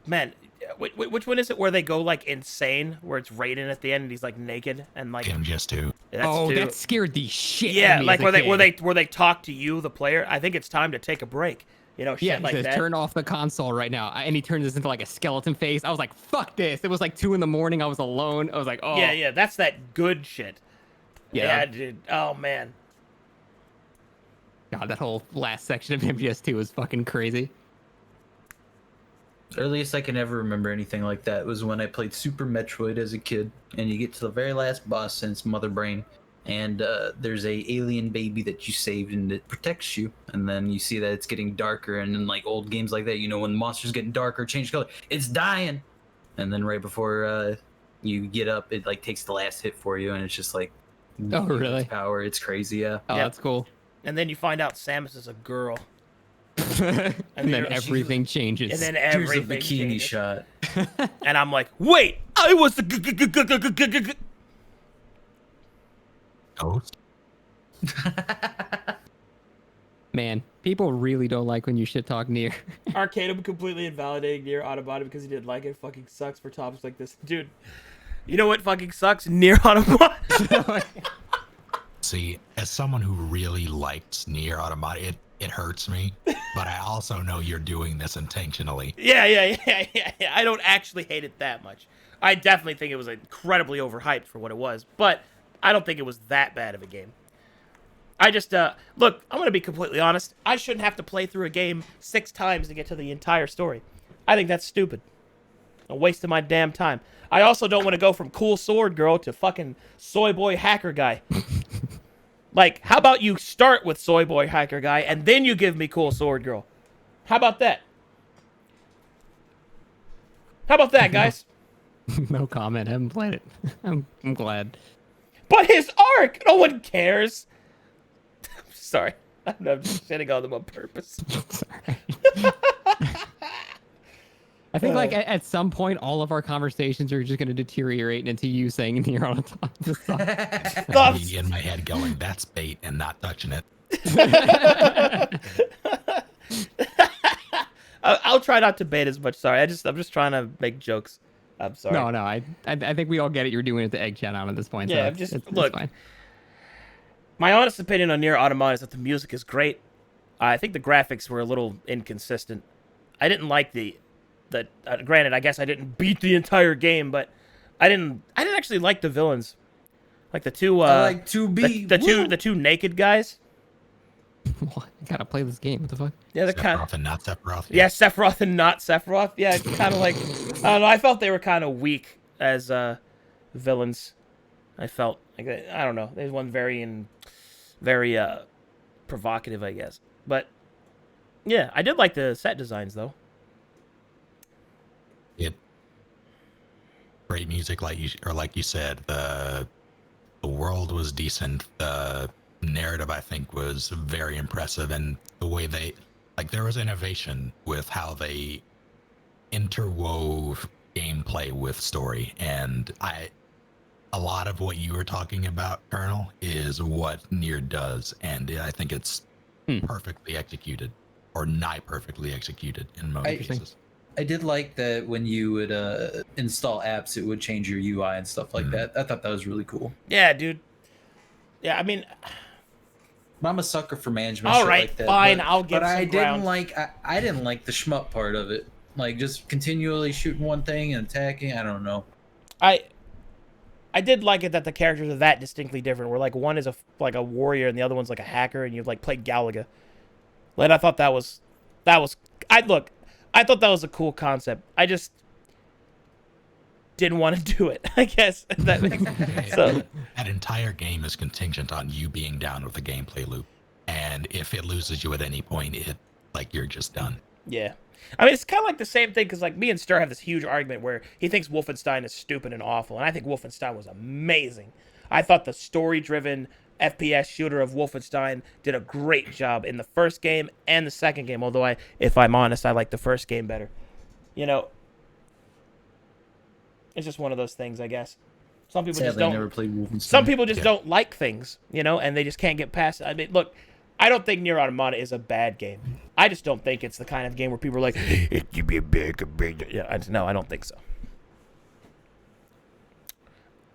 man, which one is it where they go like insane, where it's Raiden at the end and he's like naked and like MGS2. Oh, two. that scared the shit. out yeah, of me like as a where kid. they talk to you, the player. I think it's time to take a break. You know, shit Yeah, he like says, that. turn off the console right now. And he turns this into like a skeleton face. I was like, fuck this. It was like 2 a.m. I was alone. I was like, oh. Yeah, that's that good shit. Yeah. Dude. Oh man. God, that whole last section of MGS2 was fucking crazy. Earliest I can ever remember anything like that was when I played Super Metroid as a kid, and you get to the very last boss and it's Mother Brain, and there's a alien baby that you saved and it protects you, and then you see that it's getting darker, and in like old games like that, you know, when monsters getting darker, change color, it's dying, and then right before you get up, it like takes the last hit for you, and it's just like, Oh, really? power, it's crazy, yeah. Oh, Yep. that's cool. And then you find out Samus is a girl, and then you're- everything changes. and then Here's a everything bikini changes. shot. And I'm like, wait, I was the Ghost? Man, people really don't like when you shit talk near. Arcadum completely invalidating Nier Automata because he didn't like it. Fucking sucks for topics like this, dude. You know what fucking sucks? Nier Automata. See, as someone who really likes Nier Automata, it hurts me, but I also know you're doing this intentionally. Yeah. I don't actually hate it that much. I definitely think it was incredibly overhyped for what it was, but I don't think it was that bad of a game. I just, look, I'm going to be completely honest. I shouldn't have to play through a game 6 times to get to the entire story. I think that's stupid. A waste of my damn time. I also don't want to go from cool sword girl to fucking soy boy hacker guy. Like, how about you start with soy boy hacker guy and then you give me cool sword girl? How about that? How about that, guys? No comment. I haven't played it. I'm glad. But his arc, no one cares. Sorry, I'm just shitting on them on purpose. Sorry. I think like at some point, all of our conversations are just going to deteriorate into you saying Nier Automata. Stop. Me in my head going, that's bait and not touching it. I'll try not to bait as much. Sorry, I'm just trying to make jokes. I'm sorry. No, I think we all get it. You're doing it to egg chat on at this point. Yeah, so I'm just it's look. fine. My honest opinion on Nier Automata is that the music is great. I think the graphics were a little inconsistent. I didn't like the granted, I guess I didn't beat the entire game, but I didn't actually like the villains. Like the two I like to be the two naked guys. What? You gotta play this game. What the fuck? Yeah, they're kind of Sephiroth and not Sephiroth. yeah, Sephiroth and not Sephiroth. Yeah, it's kind of like I don't know. I felt they were kind of weak as villains. I felt like I don't know. There's one very provocative, I guess. But yeah, I did like the set designs though. Great music, like you said, the world was decent. The narrative, I think, was very impressive, and the way there was innovation with how they interwove gameplay with story, and a lot of what you were talking about, Colonel, is what Nier does, and I think it's perfectly executed, or nigh perfectly executed in most cases. I did like that when you would install apps, it would change your UI and stuff like that. I thought that was really cool. Yeah, dude. Yeah, I mean, But I'm a sucker for management. all shit right, like that. fine, But, I'll give but some I ground. I didn't like the shmup part of it. Like just continually shooting one thing and attacking. I don't know. I I did like it that the characters are that distinctly different. Where like one is a warrior and the other one's like a hacker, and you like play Galaga. Like I thought that was I thought that was a cool concept. I just didn't want to do it. I guess that makes so. That entire game is contingent on you being down with the gameplay loop, and if it loses you at any point, you're just done. Yeah. I mean, it's kind of like the same thing, because like me and Stir have this huge argument where he thinks Wolfenstein is stupid and awful, and I think Wolfenstein was amazing. I thought the story-driven FPS shooter of Wolfenstein did a great job in the first game and the second game, although if I'm honest, I like the first game better. You know, it's just one of those things, I guess. Some people Sadly, just don't. I never played Wolfenstein. Some people just don't like things, you know, and they just can't get past it. I mean, look, I don't think Nier Automata is a bad game. I just don't think it's the kind of game where people are like, it could be a big. Yeah, no, I don't think so.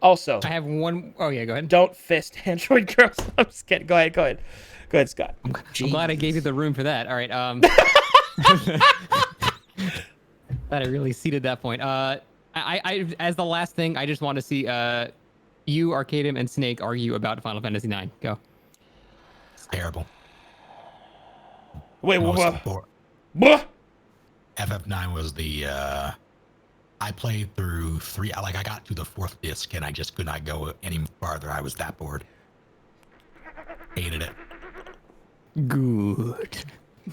Also, I have one. Oh yeah, go ahead. don't fist Android girls. I'm just kidding. Go ahead, Scott. I'm glad I gave you the room for that. All right. Glad I really seeded that point. I as the last thing, I just want to see you, Arcadum, and Snake argue about Final Fantasy IX. Go. It's terrible. Wait, Most what? important- FF9 was the I played through I got to the 4th disc and I just could not go any farther. I was that bored. Hated it. Good.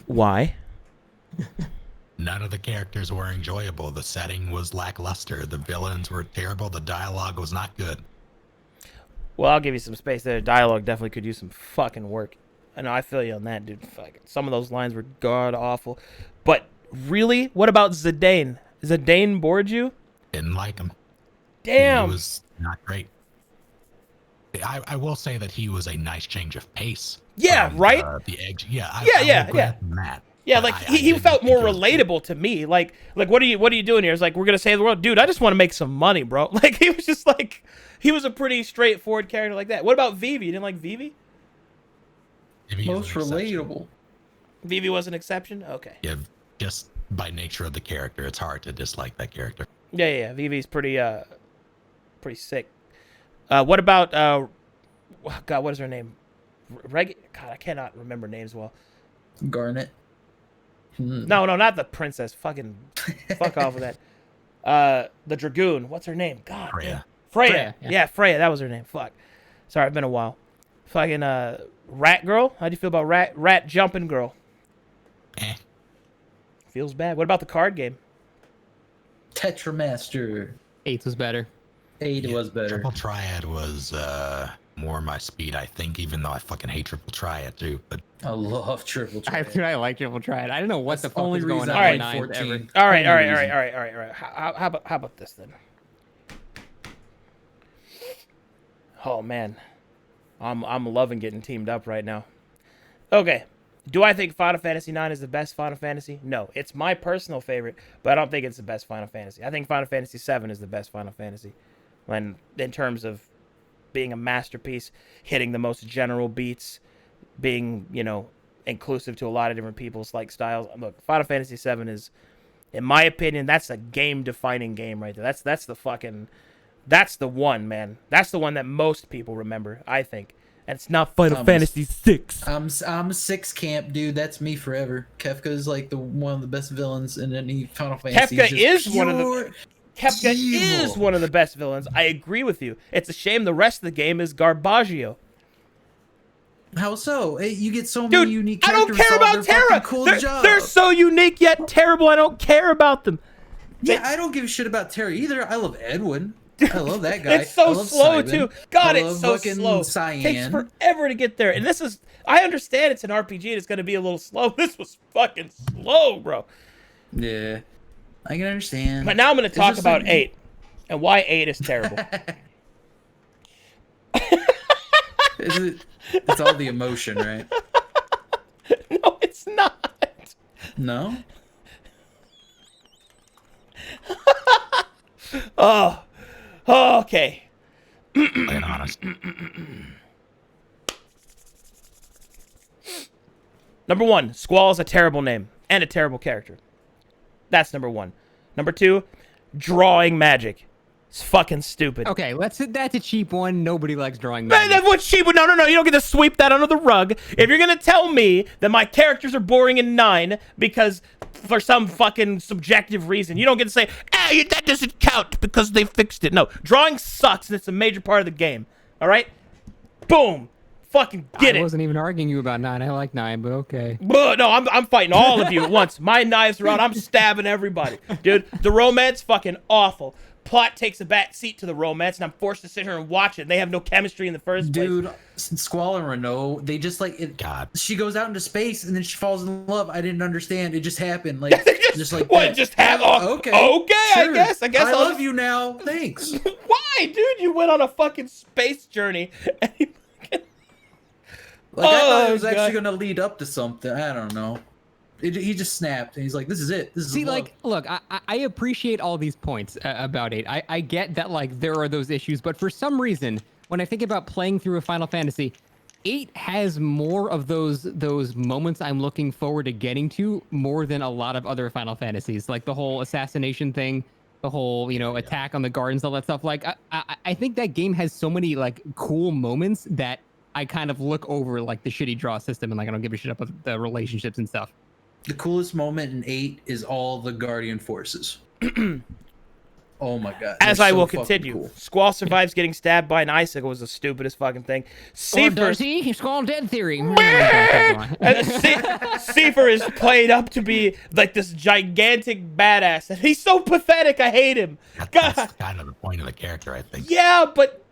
Why? None of the characters were enjoyable. The setting was lackluster. The villains were terrible. The dialogue was not good. Well, I'll give you some space there. Dialogue definitely could use some fucking work. I know, I feel you on that, dude. Fucking, some of those lines were god awful. But really, what about Zidane? Zidane bored you? Didn't like him. Damn. He was not great. I will say that he was a nice change of pace. Yeah, from, right? The edge. Yeah. Yeah. That. Yeah, like he didn't felt think more it was relatable to me. Like what are you doing here? It's like, we're gonna save the world, dude. I just want to make some money, bro. Like he was just like, he was a pretty straightforward character like that. What about Vivi? You didn't like Vivi? Maybe he was Most an exception. relatable. Vivi was an exception. Okay. Yeah, just by nature of the character, it's hard to dislike that character. Yeah. Vivi's pretty sick. What about God? What is her name? God, I cannot remember names well. Garnet. No, not the princess. Fucking fuck off with that. The Dragoon. What's her name? God. Freya. Freya. Yeah. Yeah, Freya. That was her name. Fuck. Sorry, it's been a while. Fucking Rat Girl. How do you feel about Rat Jumping Girl? Eh. Feels bad. What about the card game? Tetramaster. 8 was better. 8 was better. Triple Triad was more my speed, I think, even though I fucking hate Triple Triad too. But I love Triple Triad. I like Triple Triad. I don't know what That's the fuck only is going reason on I with like 9 14. ever. All right. Only reason. How about this then? Oh man, I'm loving getting teamed up right now. Okay, do I think Final Fantasy IX is the best Final Fantasy? No, it's my personal favorite, but I don't think it's the best Final Fantasy. I think Final Fantasy VII is the best Final Fantasy, when in terms of being a masterpiece, hitting the most general beats, being inclusive to a lot of different people's like styles. Look, Final Fantasy VII is, in my opinion, that's a game-defining game right there. That's the one, man. That's the one that most people remember, I think. And it's not Final Fantasy VI. I'm 6 camp, dude. That's me forever. Kefka is like one of the best villains in any Final Fantasy. Kefka He's just is one of the pure Kefka evil. is one of the best villains. I agree with you. It's a shame the rest of the game is Garbaggio. How so? Hey, you get so Dude, many unique I don't characters. care about they're Terra. fucking Cool job. They're so unique yet terrible. I don't care about them. Yeah, I don't give a shit about Terra either. I love Edwin. I love that guy. It's so I love slow Simon. too. God, I it's love so fucking slow. Cyan. Takes forever to get there. And this is, I understand it's an RPG and it's going to be a little slow. This was fucking slow, bro. Yeah, I can understand. But now I'm going to It's talk just about like- 8 and why 8 is terrible. It's all the emotion, right? No, it's not. No. Oh, okay. playing honest. Number 1, Squall is a terrible name and a terrible character. That's number 1. Number 2, drawing magic. It's fucking stupid. Okay, that's a cheap one. Nobody likes drawing Man, magnets. that's what's cheap. No. You don't get to sweep that under the rug. If you're gonna tell me that my characters are boring in 9 because for some fucking subjective reason, you don't get to say, that doesn't count because they fixed it. No, drawing sucks and it's a major part of the game. All right? Boom. Fucking get it. I wasn't even arguing you about 9. I like 9, but okay. No, I'm fighting all of you at once. My knives are out. I'm stabbing everybody. Dude, the romance, fucking awful. Plot takes a back seat to the romance, and I'm forced to sit here and watch it. And they have no chemistry in the first place. Dude, Squall and Renault, they just like it. God. She goes out into space and then she falls in love. I didn't understand. It just happened. Like, just like what? that. Just have okay. Sure. I guess. I I'll love you now. Thanks. Why, dude? You went on a fucking space journey. And you fucking... Like, I thought it was God. actually gonna lead up to something. I don't know. He just snapped and he's like, "This is it. This is See, love." like, look, I appreciate all these points about 8. I get that, like, there are those issues, but for some reason, when I think about playing through a Final Fantasy, 8 has more of those moments I'm looking forward to getting to more than a lot of other Final Fantasies, like the whole assassination thing, the whole, attack on the gardens, all that stuff. Like, I think that game has so many, like, cool moments that I kind of look over, like, the shitty draw system and, like, I don't give a shit about the relationships and stuff. The coolest moment in 8 is all the Guardian forces. Oh my god. As they're I so will fucking continue. cool. Squall survives getting stabbed by an icicle was the stupidest fucking thing. Or does he? He's called Dead Theory. Seifer is played up to be like this gigantic badass. And he's so pathetic. I hate him. That's kind of the point of the character, I think. Yeah, but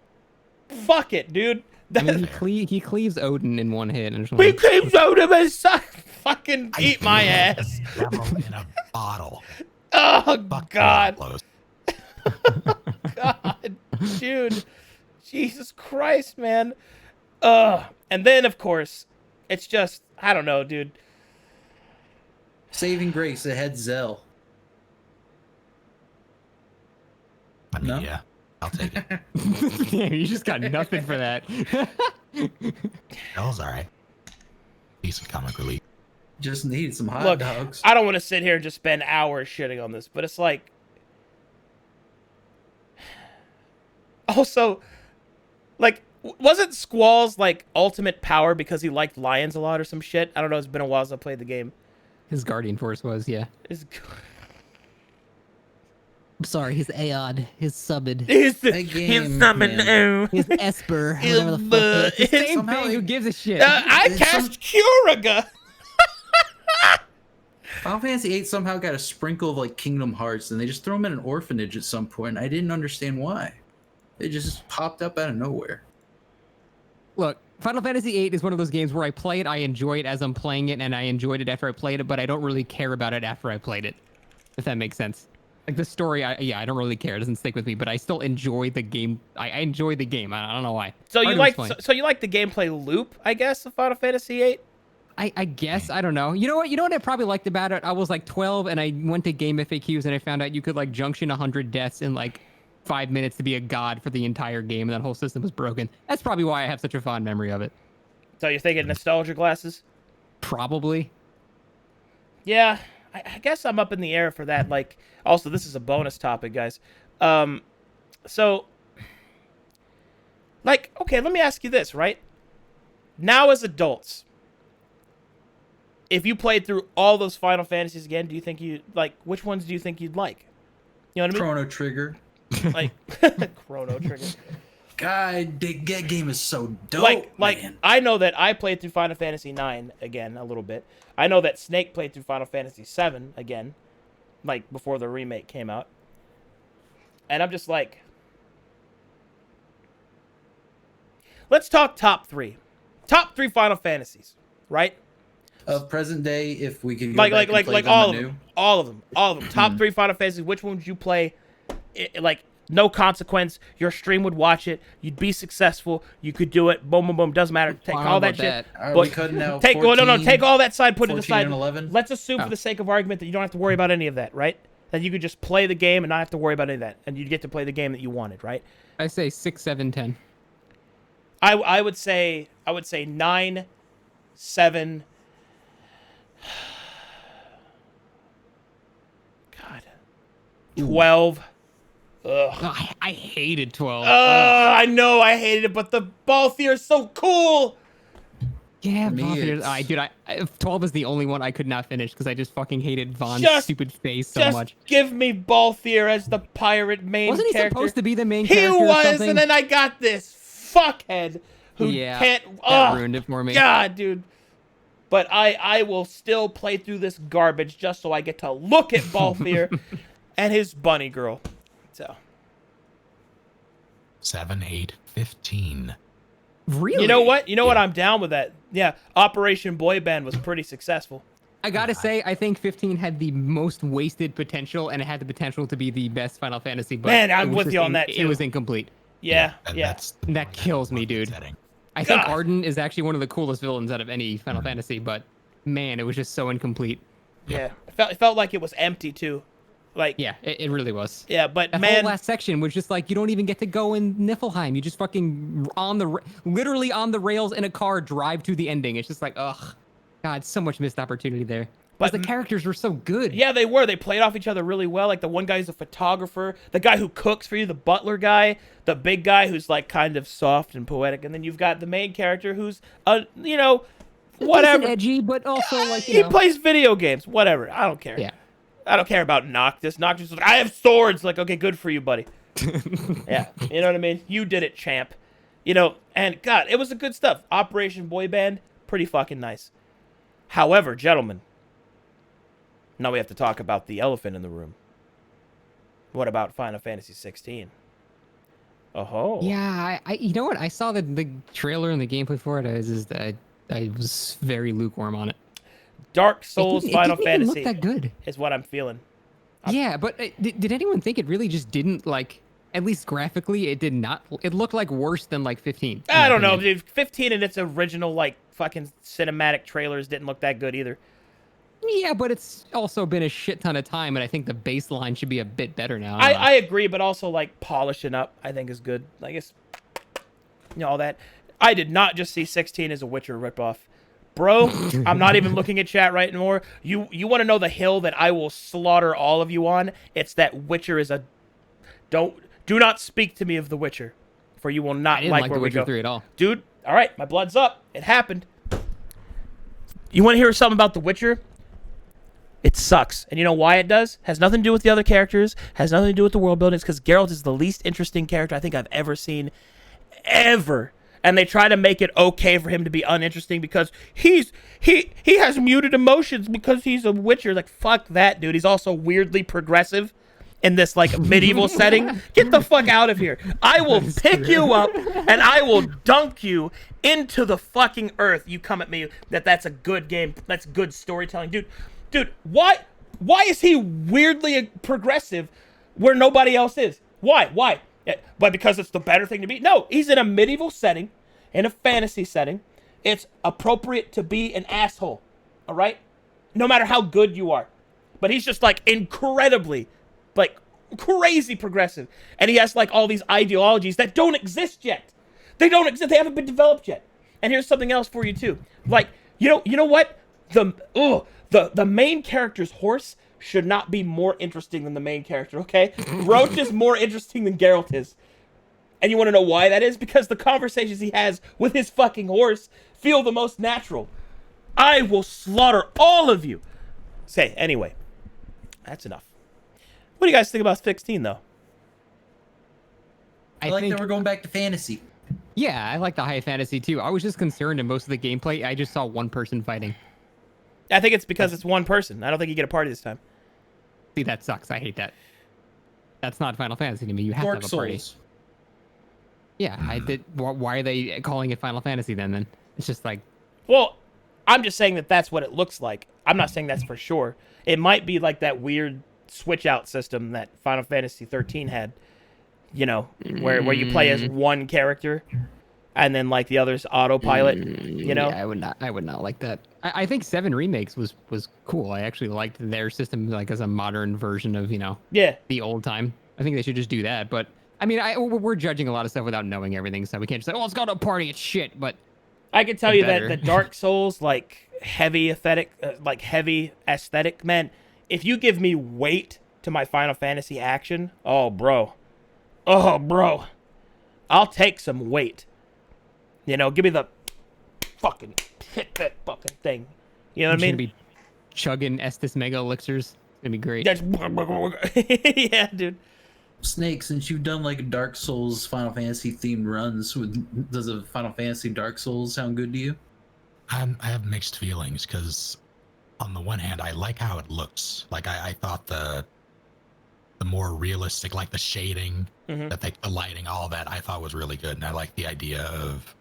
fuck it, dude. I mean, he cleaves Odin in one hit. And We keep Odin and suck. Fucking eat my ass. Devil in a bottle. Oh, Fuck God. Carlos. God, dude. Jesus Christ, man. And then, of course, it's just, I don't know, dude. Saving grace, it had Zell. I mean, No? yeah, I'll take it. Yeah, you just got nothing for that. Hell's all right. Decent comic relief. Just needed some hot Look, dogs. I don't want to sit here and just spend hours shitting on this, but it's like... Also, like, wasn't Squall's, like, ultimate power because he liked lions a lot or some shit? I don't know, it's been a while since I played the game. His Guardian Force was, yeah. It's... I'm sorry, his Aeod, his Subbed, He's That game, man. his Esper, whatever the fuck. It's the same Somehow thing, who it- gives a shit? I It's cast Curaga! Final Fantasy VIII somehow got a sprinkle of like Kingdom Hearts, and they just throw them in an orphanage at some point. I didn't understand why. It just popped up out of nowhere. Look, Final Fantasy VIII is one of those games where I play it, I enjoy it as I'm playing it, and I enjoyed it after I played it, but I don't really care about it after I played it. If that makes sense. Like the story, I don't really care. It doesn't stick with me, but I still enjoy the game. I enjoy the game. I don't know why. So Hard you to like explain. so you like the gameplay loop, I guess, of Final Fantasy VIII? I guess, I don't know. You know what I probably liked about it? I was like 12 and I went to Game FAQs and I found out you could like junction 100 deaths in like 5 minutes to be a god for the entire game, and that whole system was broken. That's probably why I have such a fond memory of it. So you're thinking nostalgia glasses? Probably. Yeah, I guess I'm up in the air for that. Like, also, this is a bonus topic, guys. So, like, okay, let me ask you this, right? Now, as adults, if you played through all those Final Fantasies again, do you think you like? Which ones do you think you'd like? You know what I mean? Chrono Trigger. Like Chrono Trigger. God, that game is so dope. Like man. I know that I played through Final Fantasy 9 again a little bit. I know that Snake played through Final Fantasy 7 again, like before the remake came out. And I'm just like, let's talk top 3. Top 3 Final Fantasies, right? Of present day, if we could go Like back and play them all of anew. them. All of them. Top 3 Final Fantasies. Which one would you play? Like, no consequence. Your stream would watch it. You'd be successful. You could do it. Boom, boom, boom. Doesn't matter. Take Wow, all about that shit. that? Are But we cutting out take 14, take all that side. Put it 14 aside. and 11? Let's assume for the sake of argument that you don't have to worry about any of that, right? That you could just play the game and not have to worry about any of that, and you'd get to play the game that you wanted, right? I say 6, 7, 10. I would say 9, 7. God. 12, Ugh. I hated 12. I know I hated it, but the Balthier is so cool. Yeah, For me, Balthier's. it's- Dude, 12 is the only one I could not finish because I just fucking hated Vaughn's Just- stupid face so Just much. give me Balthier as the pirate main Wasn't he character. supposed to be the main He character or was, something? and then I got this fuckhead who Yeah, can't. that Oh, ruined it for me. God, dude. But I will still play through this garbage just so I get to look at Balthier and his bunny girl. So 7, 8, 15. Really? you know what? You know what? Yeah. I'm down with that. Yeah, Operation Boy Band was pretty successful. I gotta say, I think 15 had the most wasted potential, and it had the potential to be the best Final Fantasy. But Man, I'm it was with just you on that, It too. was incomplete. Yeah, and yeah. That's That kills me, dude. upsetting. I think God. Arden is actually one of the coolest villains out of any Final Fantasy, but man, it was just so incomplete. Yeah. It felt like it was empty too. Like Yeah, it really was. yeah, but That man, whole last section was just like you don't even get to go in Niflheim. You just fucking literally on the rails in a car drive to the ending. It's just like ugh, God, so much missed opportunity there. But But the characters were so good. yeah, they were. They played off each other really well. Like the one guy's a photographer, the guy who cooks for you, the butler guy, the big guy who's like kind of soft and poetic, and then you've got the main character who's you know, Decent whatever. edgy, but also like He you know. plays video games. Whatever. I don't care. Yeah. I don't care about Noctis. Noctis is like, I have swords. Like, okay, good for you, buddy. Yeah, you know what I mean? You did it, champ. You know, and God, it was the good stuff. Operation Boy Band, pretty fucking nice. However, gentlemen, now we have to talk about the elephant in the room. What about Final Fantasy 16? Oh. Yeah, I you know what? I saw the trailer and the gameplay for it. I was very lukewarm on it. Dark Souls it Final didn't even Fantasy look that good. is what I'm feeling. Yeah, but did anyone think it really just didn't like? At least graphically, it did not. It looked like worse than like 15. in I my don't know, opinion. dude. 15 in its original, like, fucking cinematic trailers didn't look that good either. Yeah, but it's also been a shit ton of time, and I think the baseline should be a bit better now. I agree, but also, like, polishing up, I think, is good. I guess, you know, all that. I did not just see 16 as a Witcher ripoff. Bro, I'm not even looking at chat right anymore. You want to know the hill that I will slaughter all of you on? It's that Witcher is a... Do not speak to me of The Witcher, for you will I not didn't like like where The we Witcher go. 3 at all. Dude, all right, my blood's up. It happened. You want to hear something about The Witcher? It sucks. And you know why it does? Has nothing to do with the other characters. Has nothing to do with the world building. It's because Geralt is the least interesting character I think I've ever seen. Ever. And they try to make it okay for him to be uninteresting because he has muted emotions because he's a Witcher. Like, fuck that, dude. He's also weirdly progressive in this, like, medieval setting. Get the fuck out of here. I will pick you up and I will dunk you into the fucking earth. You come at me that's a good game. That's good storytelling. Dude, why is he weirdly progressive where nobody else is? Why? But because it's the better thing to be? No, he's in a medieval setting, in a fantasy setting. It's appropriate to be an asshole, all right? No matter how good you are. But he's just, like, incredibly, like, crazy progressive. And he has, like, all these ideologies that don't exist yet. They don't exist. They haven't been developed yet. And here's something else for you, too. Like, you know what? The main character's horse should not be more interesting than the main character, okay? Roach is more interesting than Geralt is. And you want to know why that is? Because the conversations he has with his fucking horse feel the most natural. I will slaughter all of you. Say, anyway, that's enough. What do you guys think about 16, though? I like think, that we're going back to fantasy. yeah, I like the high fantasy too. I was just concerned in most of the gameplay. I just saw one person fighting. I think it's because it's one person. I don't think you get a party this time. See, that sucks. I hate that. That's not Final Fantasy to me. You have Dark to have a party. Souls. Yeah, I did. Why are they calling it Final Fantasy then? It's just like, Well, I'm just saying that that's what it looks like. I'm not saying that's for sure. It might be like that weird switch out system that Final Fantasy 13 had, you know, where you play as one character and then like the others autopilot, you know? yeah, I would not like that. I think 7 Remakes was cool. I actually liked their system like as a modern version of, you know, Yeah. the old time. I think they should just do that. But I mean, we're judging a lot of stuff without knowing everything, so we can't just say, oh, let's go to a party, it's shit. But I can tell you that better. the Dark Souls, like heavy aesthetic, man, if you give me weight to my Final Fantasy action, oh, bro, Oh, bro. I'll take some weight. You know, give me the fucking hit that fucking thing. You know what I mean? Be chugging Estus Mega Elixirs. It's gonna be great. That's yeah, dude. Snake, since you've done like Dark Souls, Final Fantasy themed runs, does a Final Fantasy Dark Souls sound good to you? I have mixed feelings because, on the one hand, I like how it looks. Like I thought the more realistic, like the shading, the lighting, all that, I thought was really good, and I like the idea of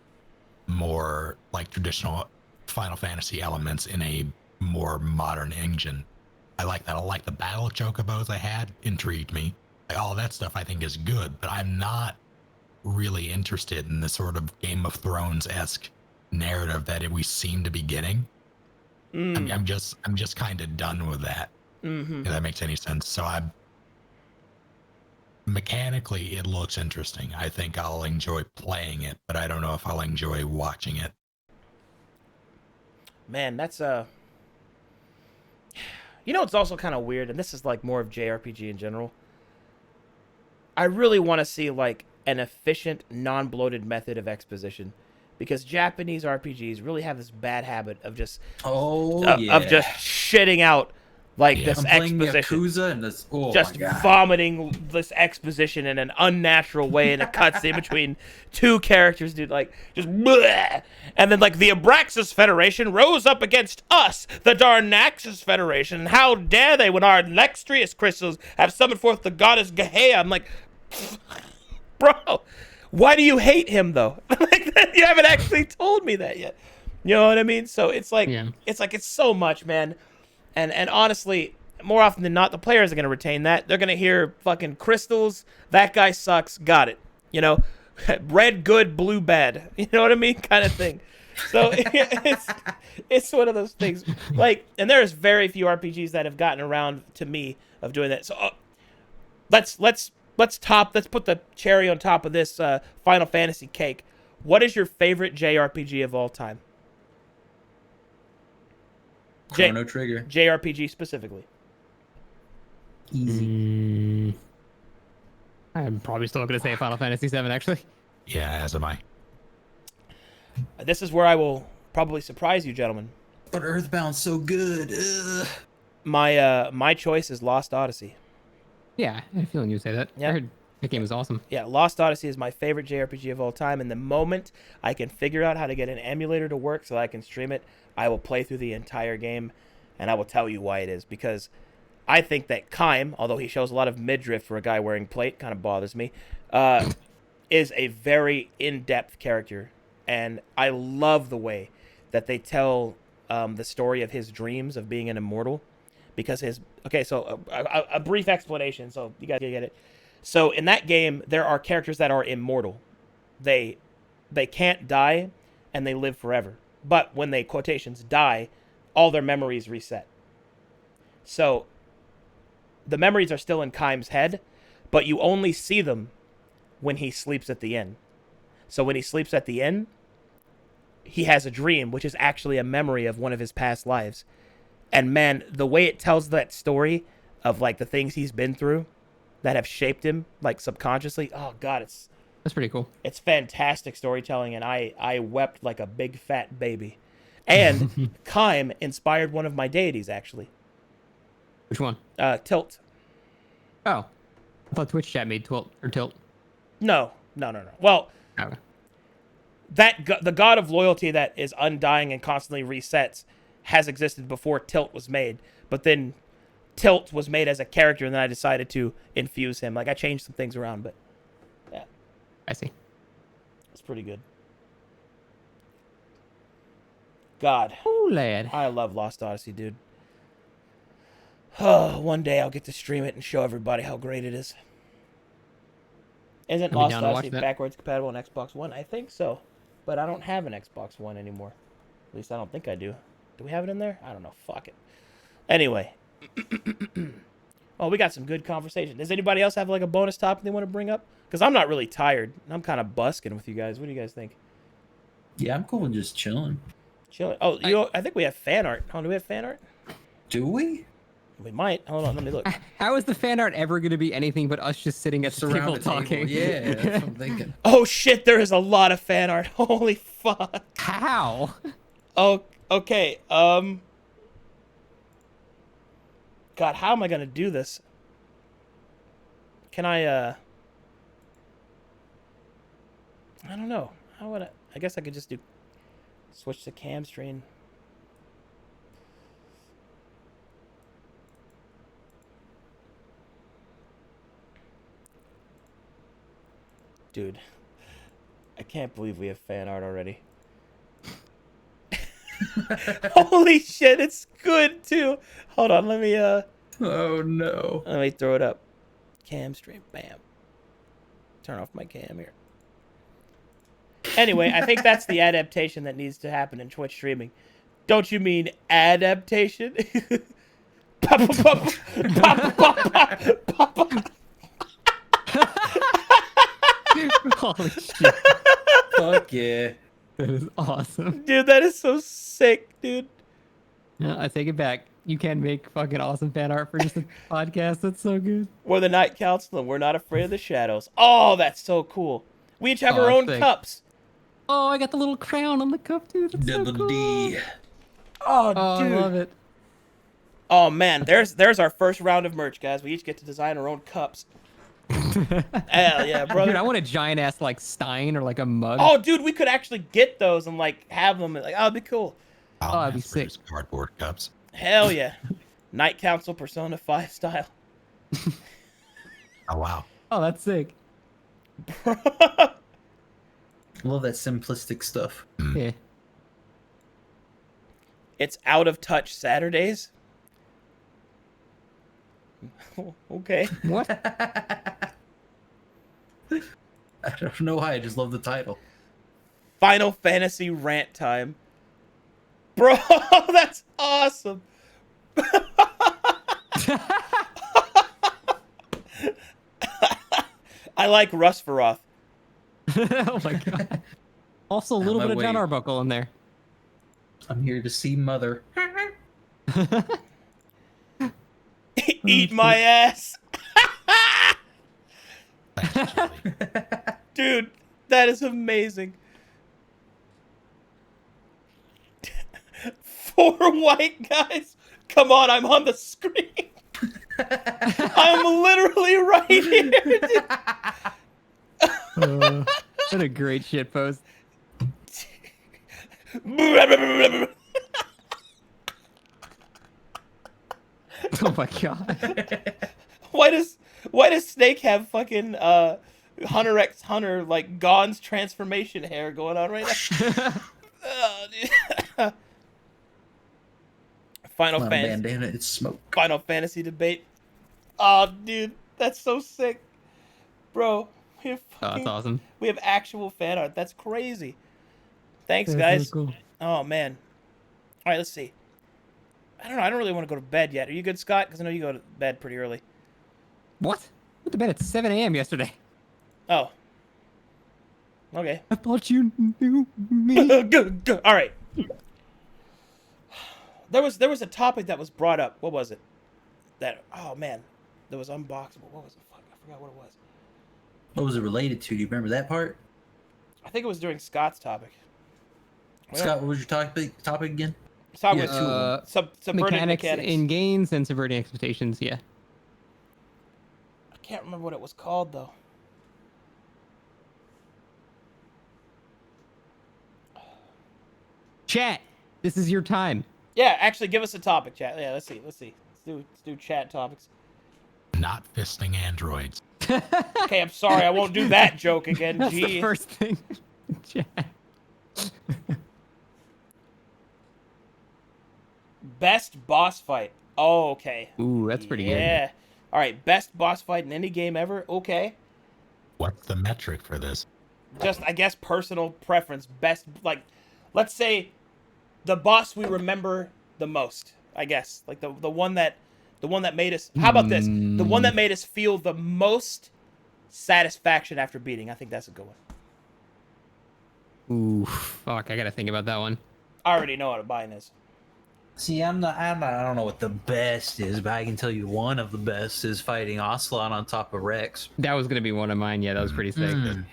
more like traditional Final Fantasy elements in a more modern engine. I like that. I like the battle chocobos I had, intrigued me. Like, all that stuff I think is good, but I'm not really interested in the sort of Game of Thrones-esque narrative that we seem to be getting. I'm just kind of done with that. If that makes any sense. So mechanically it looks interesting. I think I'll enjoy playing it, but I don't know if I'll enjoy watching it. Man, that's you know, it's also kind of weird, and this is like more of JRPG in general. I really want to see like an efficient, non-bloated method of exposition, because Japanese RPGs really have this bad habit of just of just shitting out like this I'm playing exposition, Yakuza and this, just vomiting this exposition in an unnatural way, and it cuts in between two characters, dude, like just bleh. And then like the Abraxas Federation rose up against us, the Darnaxus Federation, and how dare they, when our Lextrius crystals have summoned forth the goddess Gaia. I'm like, bro, why do you hate him though? Like, you haven't actually told me that yet. You know what I mean? So it's like it's so much, man. And honestly, more often than not, the players are going to retain that. They're going to hear fucking crystals, that guy sucks, got it. You know, red good, blue bad. You know what I mean? Kind of thing. So it's one of those things. Like, and there's very few RPGs that have gotten around to me of doing that. So let's put the cherry on top of this Final Fantasy cake. What is your favorite JRPG of all time? Chrono Trigger. JRPG specifically. Easy. I'm probably still going to say Final Fantasy VII, actually. Yeah, as am I. This is where I will probably surprise you, gentlemen. But Earthbound's so good. Ugh. My choice is Lost Odyssey. Yeah, I had a feeling you'd say that. Yeah. I heard that game was awesome. Yeah, Lost Odyssey is my favorite JRPG of all time, and the moment I can figure out how to get an emulator to work so that I can stream it, I will play through the entire game, and I will tell you why it is. Because I think that Kaim, although he shows a lot of midriff for a guy wearing plate, kind of bothers me, is a very in-depth character. And I love the way that they tell the story of his dreams of being an immortal. Because a brief explanation, so you guys get it. So in that game, there are characters that are immortal. They can't die, and they live forever. But when they, quotations, die, all their memories reset. So the memories are still in Kaim's head, but you only see them when he sleeps at the end. So when he sleeps at the end, he has a dream, which is actually a memory of one of his past lives. And man, the way it tells that story of like the things he's been through that have shaped him like subconsciously, oh god, That's pretty cool. It's fantastic storytelling, and I wept like a big fat baby. And Kaim inspired one of my deities, actually. Which one? Tilt. Oh, I thought Twitch chat made Tilt. No. Well, Okay. the god of loyalty that is undying and constantly resets has existed before Tilt was made. But then Tilt was made as a character, and then I decided to infuse him. Like, I changed some things around, but yeah. I see. It's pretty good. God. Oh, lad. I love Lost Odyssey, dude. Oh, one day I'll get to stream it and show everybody how great it is. Isn't Lost Odyssey backwards compatible on Xbox One? I think so. But I don't have an Xbox One anymore. At least I don't think I do. Do we have it in there? I don't know. Fuck it. Anyway. Oh, we got some good conversation. Does anybody else have like a bonus topic they want to bring up? Because I'm not really tired. I'm kind of busking with you guys. What do you guys think? Yeah, I'm cool with just chilling. Chilling. Oh, I think we have fan art. Oh, do we have fan art? Do we? We might. Hold on, let me look. How is the fan art ever going to be anything but us just sitting at the Surround table the table. talking? Yeah, that's what I'm thinking. Oh shit, there is a lot of fan art. Holy fuck. How? Oh, okay. God, how am I gonna do this? Can I don't know. How would I guess I could just switch to cam stream. Dude, I can't believe we have fan art already. Holy shit, it's good too. Hold on, let me Oh no. let me throw it up. Cam stream, bam. Turn off my cam here. Anyway, I think that's the adaptation that needs to happen in Twitch streaming. Don't you mean adaptation? Holy shit. Fuck yeah. That is awesome. Dude, that is so sick, dude. No, I take it back. You can make fucking awesome fan art for just a podcast. That's so good. We're the Night Council and we're not afraid of the shadows. Oh, that's so cool. We each have Oh, our own sick. cups. Oh, I got the little crown on the cup too. That's so Double cool. D. Oh, Oh, dude. I love it. Oh man, there's our first round of merch, guys. We each get to design our own cups. Hell yeah, brother. Dude, I want a giant ass like stein or like a mug. Oh, dude, we could actually get those and like have them. Like, oh, it'd be cool. Oh, that'd be mass produce sick. Cardboard cups. Hell yeah. Night Council Persona 5 style. Oh wow. Oh, that's sick. Love that simplistic stuff. Yeah. It's out of touch Saturdays. Okay. What? I don't know why. I just love the title. Final Fantasy rant time. Bro, that's awesome. I like Rusvaroth. Oh my god. Also a little my bit of John way. Arbuckle in there. I'm here to see Mother. Eat my ass. Thanks, Chili. Dude, that is amazing. 4 white guys. Come on, I'm on the screen. I'm literally right here. Dude. What a great shit post. Oh my god. Why does Snake have fucking Hunter x Hunter like Gon's transformation hair going on right now? Oh, dude. Final My Fantasy. bandana, it's smoke. Final Fantasy debate. Oh, dude, that's so sick, bro. We have Oh, that's awesome. We have actual fan art. That's crazy. Thanks, That's guys. so cool. Oh man. All right, let's see. I don't know. I don't really want to go to bed yet. Are you good, Scott? Because I know you go to bed pretty early. What? I went to bed at 7 a.m. yesterday. Oh. Okay. I thought you knew me. Good. All right. There was a topic that was brought up. What was it? Oh man, that was unboxable. What was it? Fuck, I forgot what it was. What was it related to? Do you remember that part? I think it was during Scott's topic. Scott, what was your topic again? Topic Yeah, two of them. subverting Mechanics mechanics. in games and subverting expectations, yeah. I can't remember what it was called though. Chat, this is your time. Yeah, actually, give us a topic, chat. Yeah, let's see. Let's do chat topics. Not fisting androids. Okay, I'm sorry, I won't do that joke again. That's Gee. the first thing. Chat. Best boss fight. Oh, okay. Ooh, that's pretty good. Yeah. All right, best boss fight in any game ever. Okay. What's the metric for this? Just, I guess, personal preference. Best, like, let's say the boss we remember the most. I guess, like the one that made us. How about this? The one that made us feel the most satisfaction after beating. I think that's a good one. Ooh, fuck, I gotta think about that one. I already know what a bind is. See, I don't know what the best is, but I can tell you one of the best is fighting Ocelot on top of Rex. That was gonna be one of mine. Yeah, that was pretty sick. Mm.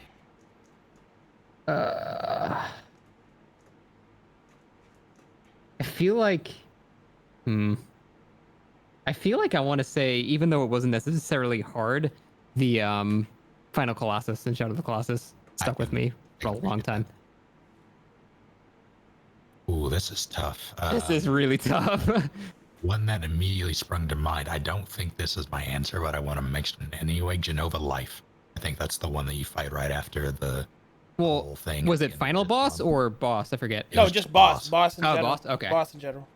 I feel like, I feel like I want to say, even though it wasn't necessarily hard, the Final Colossus and Shadow of the Colossus stuck with me for a long time. Ooh, this is tough. This is really tough. One that immediately sprung to mind. I don't think this is my answer, but I want to mention it anyway. Genova Life. I think that's the one that you fight right after the whole thing. Was it final boss or boss? I forget. No, just boss. Boss in Oh, general. boss? Okay. Boss in general.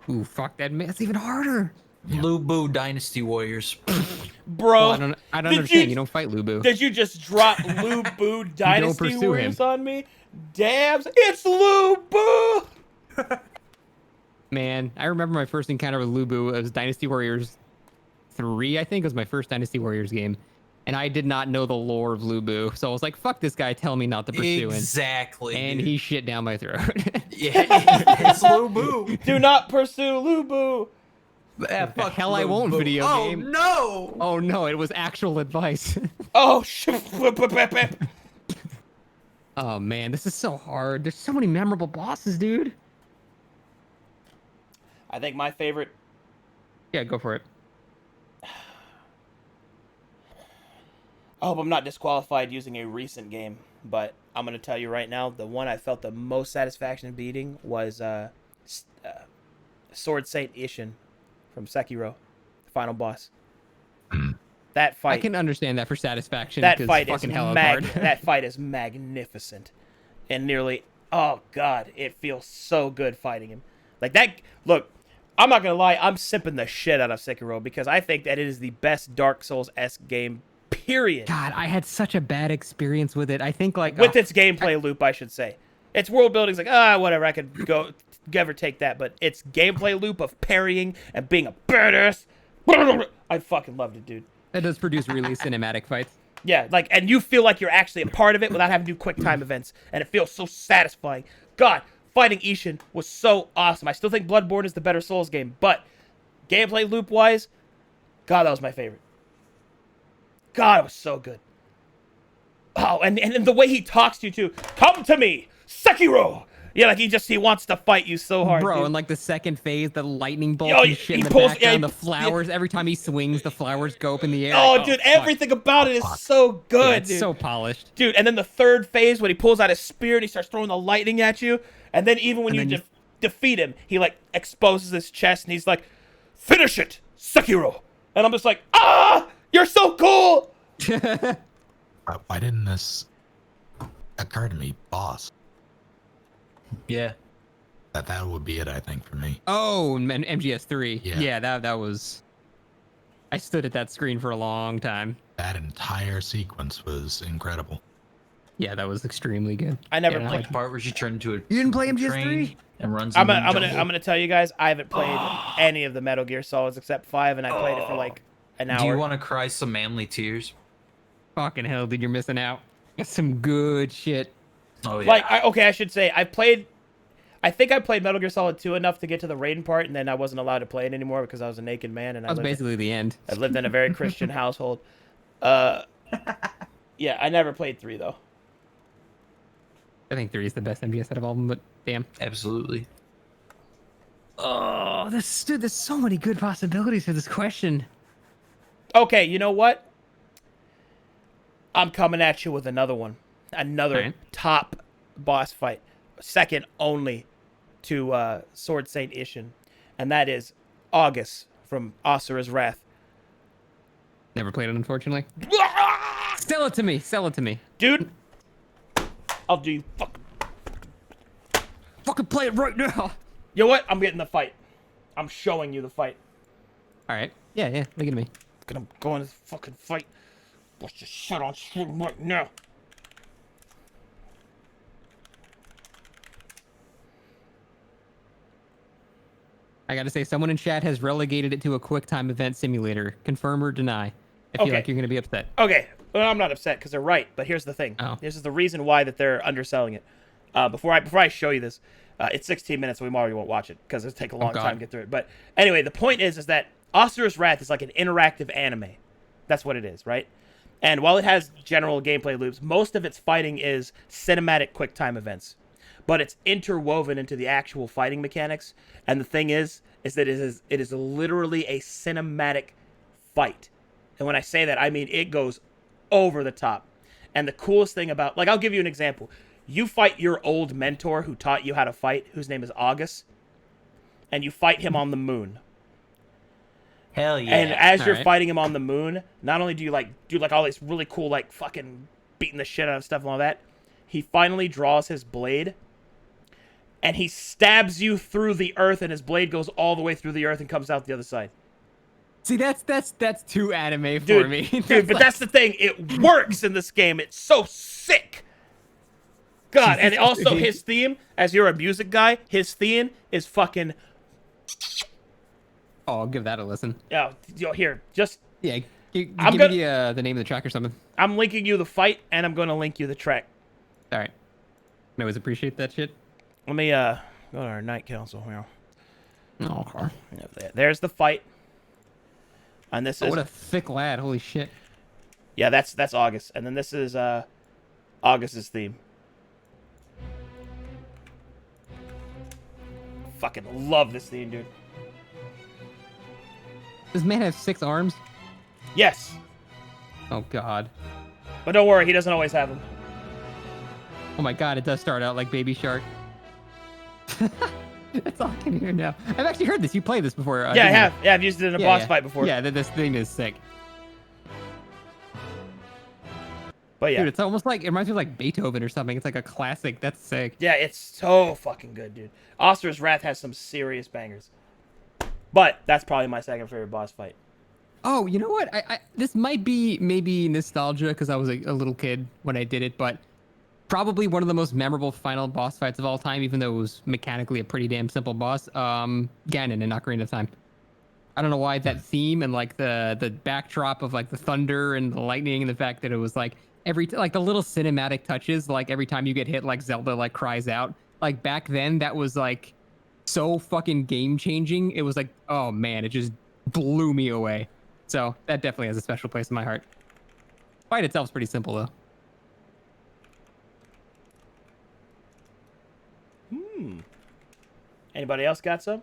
Ooh, fuck that. That's even harder. Yeah. Lubu Dynasty Warriors. Bro, Well, I don't understand. You don't fight Lubu. Did you just drop Lubu Dynasty pursue Warriors him. on me? Damn, it's Lubu! Man, I remember my first encounter with Lubu. It was Dynasty Warriors 3, I think. It was my first Dynasty Warriors game. And I did not know the lore of Lubu. So I was like, fuck this guy, tell me not to pursue him. Exactly. And dude. he shit down my throat. Yeah, it's Lubu. Do not pursue Lubu! Yeah, The fuck hell I won't, Lubu. video Oh, game. no! Oh no, it was actual advice. Oh, shit. Oh man, this is so hard. There's so many memorable bosses, dude. I think my favorite... Yeah, go for it. I hope I'm not disqualified using a recent game, but I'm going to tell you right now, the one I felt the most satisfaction beating was Sword Saint Ishin from Sekiro, the final boss. That fight... I can understand that for satisfaction. That 'cause fight is fucking hell is hard. that fight is magnificent, and nearly, oh god, it feels so good fighting him. Like that. Look, I'm not gonna lie, I'm simping the shit out of Sekiro because I think that it is the best Dark Souls-esque game. Period. God, I had such a bad experience with it. I think like With its gameplay loop, I should say. Its world building's like whatever. I could go ever take that, but its gameplay loop of parrying and being a badass, I fucking loved it, dude. that does produce really cinematic fights. Yeah, like, and you feel like you're actually a part of it without having to do quick time events, and it feels so satisfying. God, fighting Ishin was so awesome. I still think Bloodborne is the better Souls game, but gameplay loop-wise, God, that was my favorite. God, it was so good. Oh, and the way he talks to you, too. Come to me, Sekiro! Yeah, like he wants to fight you so hard, Bro, dude. and like the second phase, the lightning bolt Oh, and shit he in the pulls- background, yeah, the flowers, every time he swings, the flowers go up in the air. Oh, Like, dude, fuck. everything about it is so good, Yeah, it's dude. so polished. Dude, and then the third phase when he pulls out his spear and he starts throwing the lightning at you, and then even when And you then defeat him, he like exposes his chest and he's like, "Finish it, Sekiro!" And I'm just like, you're so cool. Why didn't this occur to me? Boss. Yeah. That would be it, I think, for me. Oh, and MGS3. Yeah. Yeah, that was... I stood at that screen for a long time. That entire sequence was incredible. Yeah, that was extremely good. I never Yeah, played. Like the part where she turned into a You didn't play MGS3? train and runs. I'm in the gonna jungle. tell you guys, I haven't played any of the Metal Gear Solids except 5, and I played it for like an hour. Do you want to cry some manly tears? Fucking hell, dude, you're missing out. That's some good shit. Oh yeah. Like, I should say, I think I played Metal Gear Solid 2 enough to get to the Raiden part, and then I wasn't allowed to play it anymore because I was a naked man, and That was basically the end. I lived in a very Christian household. Yeah, I never played 3 though. I think 3 is the best MGS out of all of them, but damn. Absolutely. Oh, there's so many good possibilities for this question. Okay, you know what? I'm coming at you with another one. Another Alright. top boss fight. Second only to Sword Saint Ishin. And that is August from Asura's Wrath. Never played it, unfortunately. Sell it to me. Sell it to me. Dude, I'll do you Fucking play it right now. You know what? I'm getting the fight. I'm showing you the fight. All right. Yeah, look at me. I'm going to fucking fight. Watch this shit on stream right now. I gotta say, someone in chat has relegated it to a quick time event simulator. Confirm or deny. I feel Okay. like you're gonna be upset. Okay, well, I'm not upset because they're right. But here's the thing. Oh. This is the reason why that they're underselling it. Before I show you this, it's 16 minutes, so we already won't watch it because it'll take a long God. time to get through it. But anyway, the point is that Asura's Wrath is like an interactive anime. That's what it is, right? And while it has general gameplay loops, most of its fighting is cinematic QuickTime events. But it's interwoven into the actual fighting mechanics. And the thing is that it is literally a cinematic fight. And when I say that, I mean it goes over the top. And the coolest thing about, like, I'll give you an example. You fight your old mentor who taught you how to fight, whose name is August, and you fight him on the moon. Hell yeah. And as All you're right. fighting him on the moon, not only do you do all this really cool, like, fucking beating the shit out of stuff and all that, he finally draws his blade, and he stabs you through the earth, and his blade goes all the way through the earth and comes out the other side. See, that's too anime for Dude, me. dude, but that's the thing. It works in this game. It's so sick. God, and also his theme, as you're a music guy, his theme is fucking... Oh, I'll give that a listen. Here, just... Yeah, give I'm me gonna- the name of the track or something. I'm linking you the fight, and I'm going to link you the track. All right. I always appreciate that shit. Let me go to our night council here. Oh, There's the fight. And this is... what a thick lad. Holy shit. Yeah, that's August. And then this is August's theme. Fucking love this theme, dude. Does man have 6 arms? Yes. Oh, God. But don't worry, he doesn't always have them. Oh, my God. It does start out like Baby Shark. That's all I can hear now. I've actually heard this. You played this before. Yeah, I didn't you? have. Yeah, I've used it in a boss fight before. Yeah, this thing is sick. But yeah. Dude, it's almost like, it reminds me of like Beethoven or something. It's like a classic. That's sick. Yeah, it's so fucking good, dude. Asura's Wrath has some serious bangers. But that's probably my second favorite boss fight. Oh, you know what? I this might be maybe nostalgia because I was a little kid when I did it, but probably one of the most memorable final boss fights of all time, even though it was mechanically a pretty damn simple boss. Ganon in Ocarina of Time. I don't know why that theme and like the backdrop of like the thunder and the lightning and the fact that it was like like the little cinematic touches, like every time you get hit, like Zelda like cries out. Like back then, that was like so fucking game changing. It was like, oh man, it just blew me away. So that definitely has a special place in my heart. Fight itself's pretty simple though. Anybody else got some?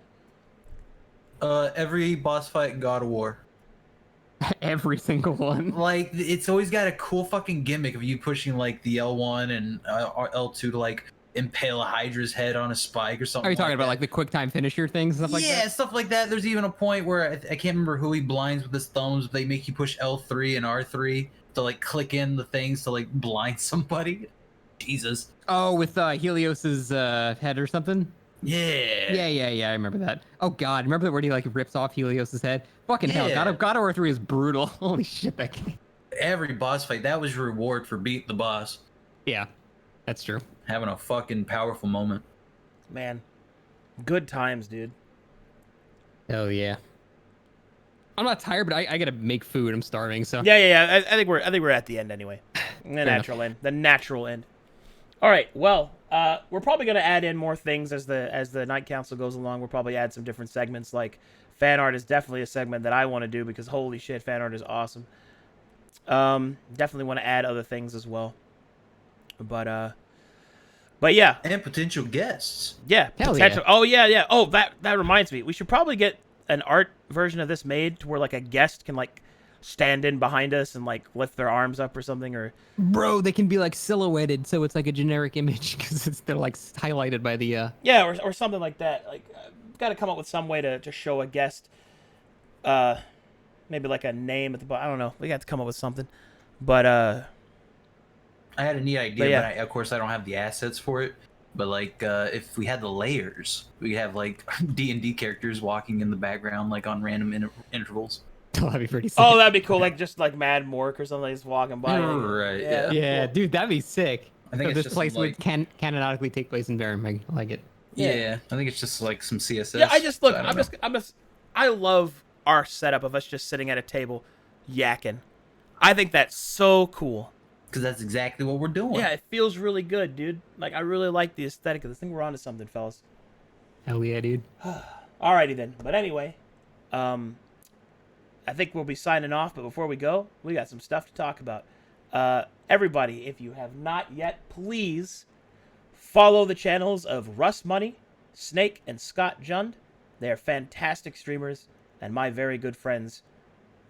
Every boss fight in God of War. Every single one. Like, it's always got a cool fucking gimmick of you pushing like the L1 and L2 to like impale a Hydra's head on a spike or something. Are you talking about that. like the quick time finisher things and stuff like Yeah, that? stuff like that. There's even a point where I can't remember who he blinds with his thumbs, but they make you push L3 and R3 to like click in the things to like blind somebody. Jesus. Oh, with Helios's head or something? Yeah. Yeah, I remember that. Oh god, remember where he like rips off Helios's head? Fucking hell, Yeah. God of War 3 is brutal. Holy shit, that game. Every boss fight, that was your reward for beating the boss. Yeah, that's true. Having a fucking powerful moment. Man, good times, dude. Hell yeah. I'm not tired, but I gotta make food. I'm starving, so. Yeah. I think we're at the end anyway. The enough. natural end. The natural end. All right. Well, we're probably gonna add in more things as the night council goes along. We'll probably add some different segments. Like fan art is definitely a segment that I want to do because holy shit, fan art is awesome. Definitely want to add other things as well. But yeah. And potential guests. Yeah. Hell potential. yeah. Oh yeah. Oh, that reminds me. We should probably get an art version of this made to where like a guest can like stand in behind us and like lift their arms up or something, or Bro, they can be like silhouetted, so it's like a generic image because they're like highlighted by the. yeah, or something like that. Like, got to come up with some way to show a guest, maybe like a name at the bottom. I don't know. We got to come up with something, but I had a neat idea, But yeah. but of course I don't have the assets for it. But like, if we had the layers, we have like D&D characters walking in the background, like on random intervals. That'd be pretty sick. oh, that'd be cool. Like just like Mad Mork or something, just walking by. Right, yeah. yeah, cool. dude, that'd be sick. I think So it's this just place like, would canonically take place in Vermeg. I like it. yeah, I think it's just like some CSS. Yeah, I just look. so I don't know. I love our setup of us just sitting at a table, yakking. I think that's so cool. because that's exactly what we're doing. Yeah, it feels really good, dude. Like, I really like the aesthetic of this thing. We're onto something, fellas. Hell yeah, dude. Alrighty then. But anyway, I think we'll be signing off. But before we go, we got some stuff to talk about. Everybody, if you have not yet, please follow the channels of Russ Money, Snake, and Scott Jund. They are fantastic streamers and my very good friends.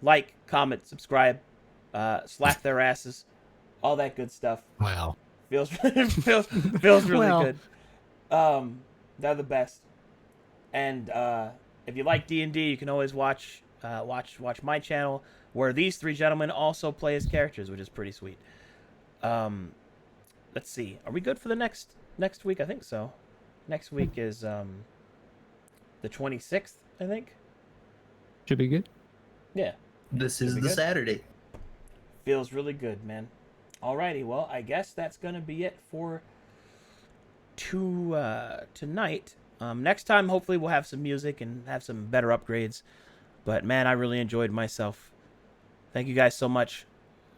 Like, comment, subscribe, slap their asses, all that good stuff. Well, Feels feels really Well. good. They're the best. And if you like D&D, you can always watch my channel, where these three gentlemen also play as characters, which is pretty sweet. Let's see. Are we good for the next week? I think so. Next week is the 26th, I think. Should be good. Yeah. This is Should be the good. Saturday. Feels really good, man. Alrighty, well, I guess that's gonna be it for tonight. Next time, hopefully, we'll have some music and have some better upgrades. But man, I really enjoyed myself. Thank you guys so much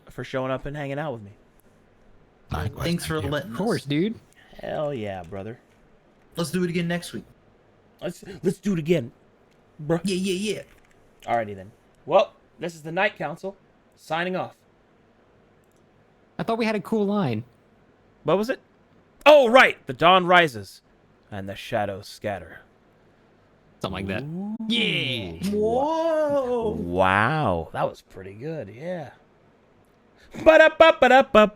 for showing up and hanging out with me. likewise, Thanks for thank you. letting Of course, us. dude. Hell yeah, brother. Let's do it again next week. Let's do it again, bro. Yeah. Alrighty then. Well, this is the Night Council signing off. I thought we had a cool line. What was it? Oh, right. The dawn rises and the shadows scatter. Something like that. Yeah. Whoa. Wow, that was pretty good. Yeah. Ba-da-ba-ba-da-ba.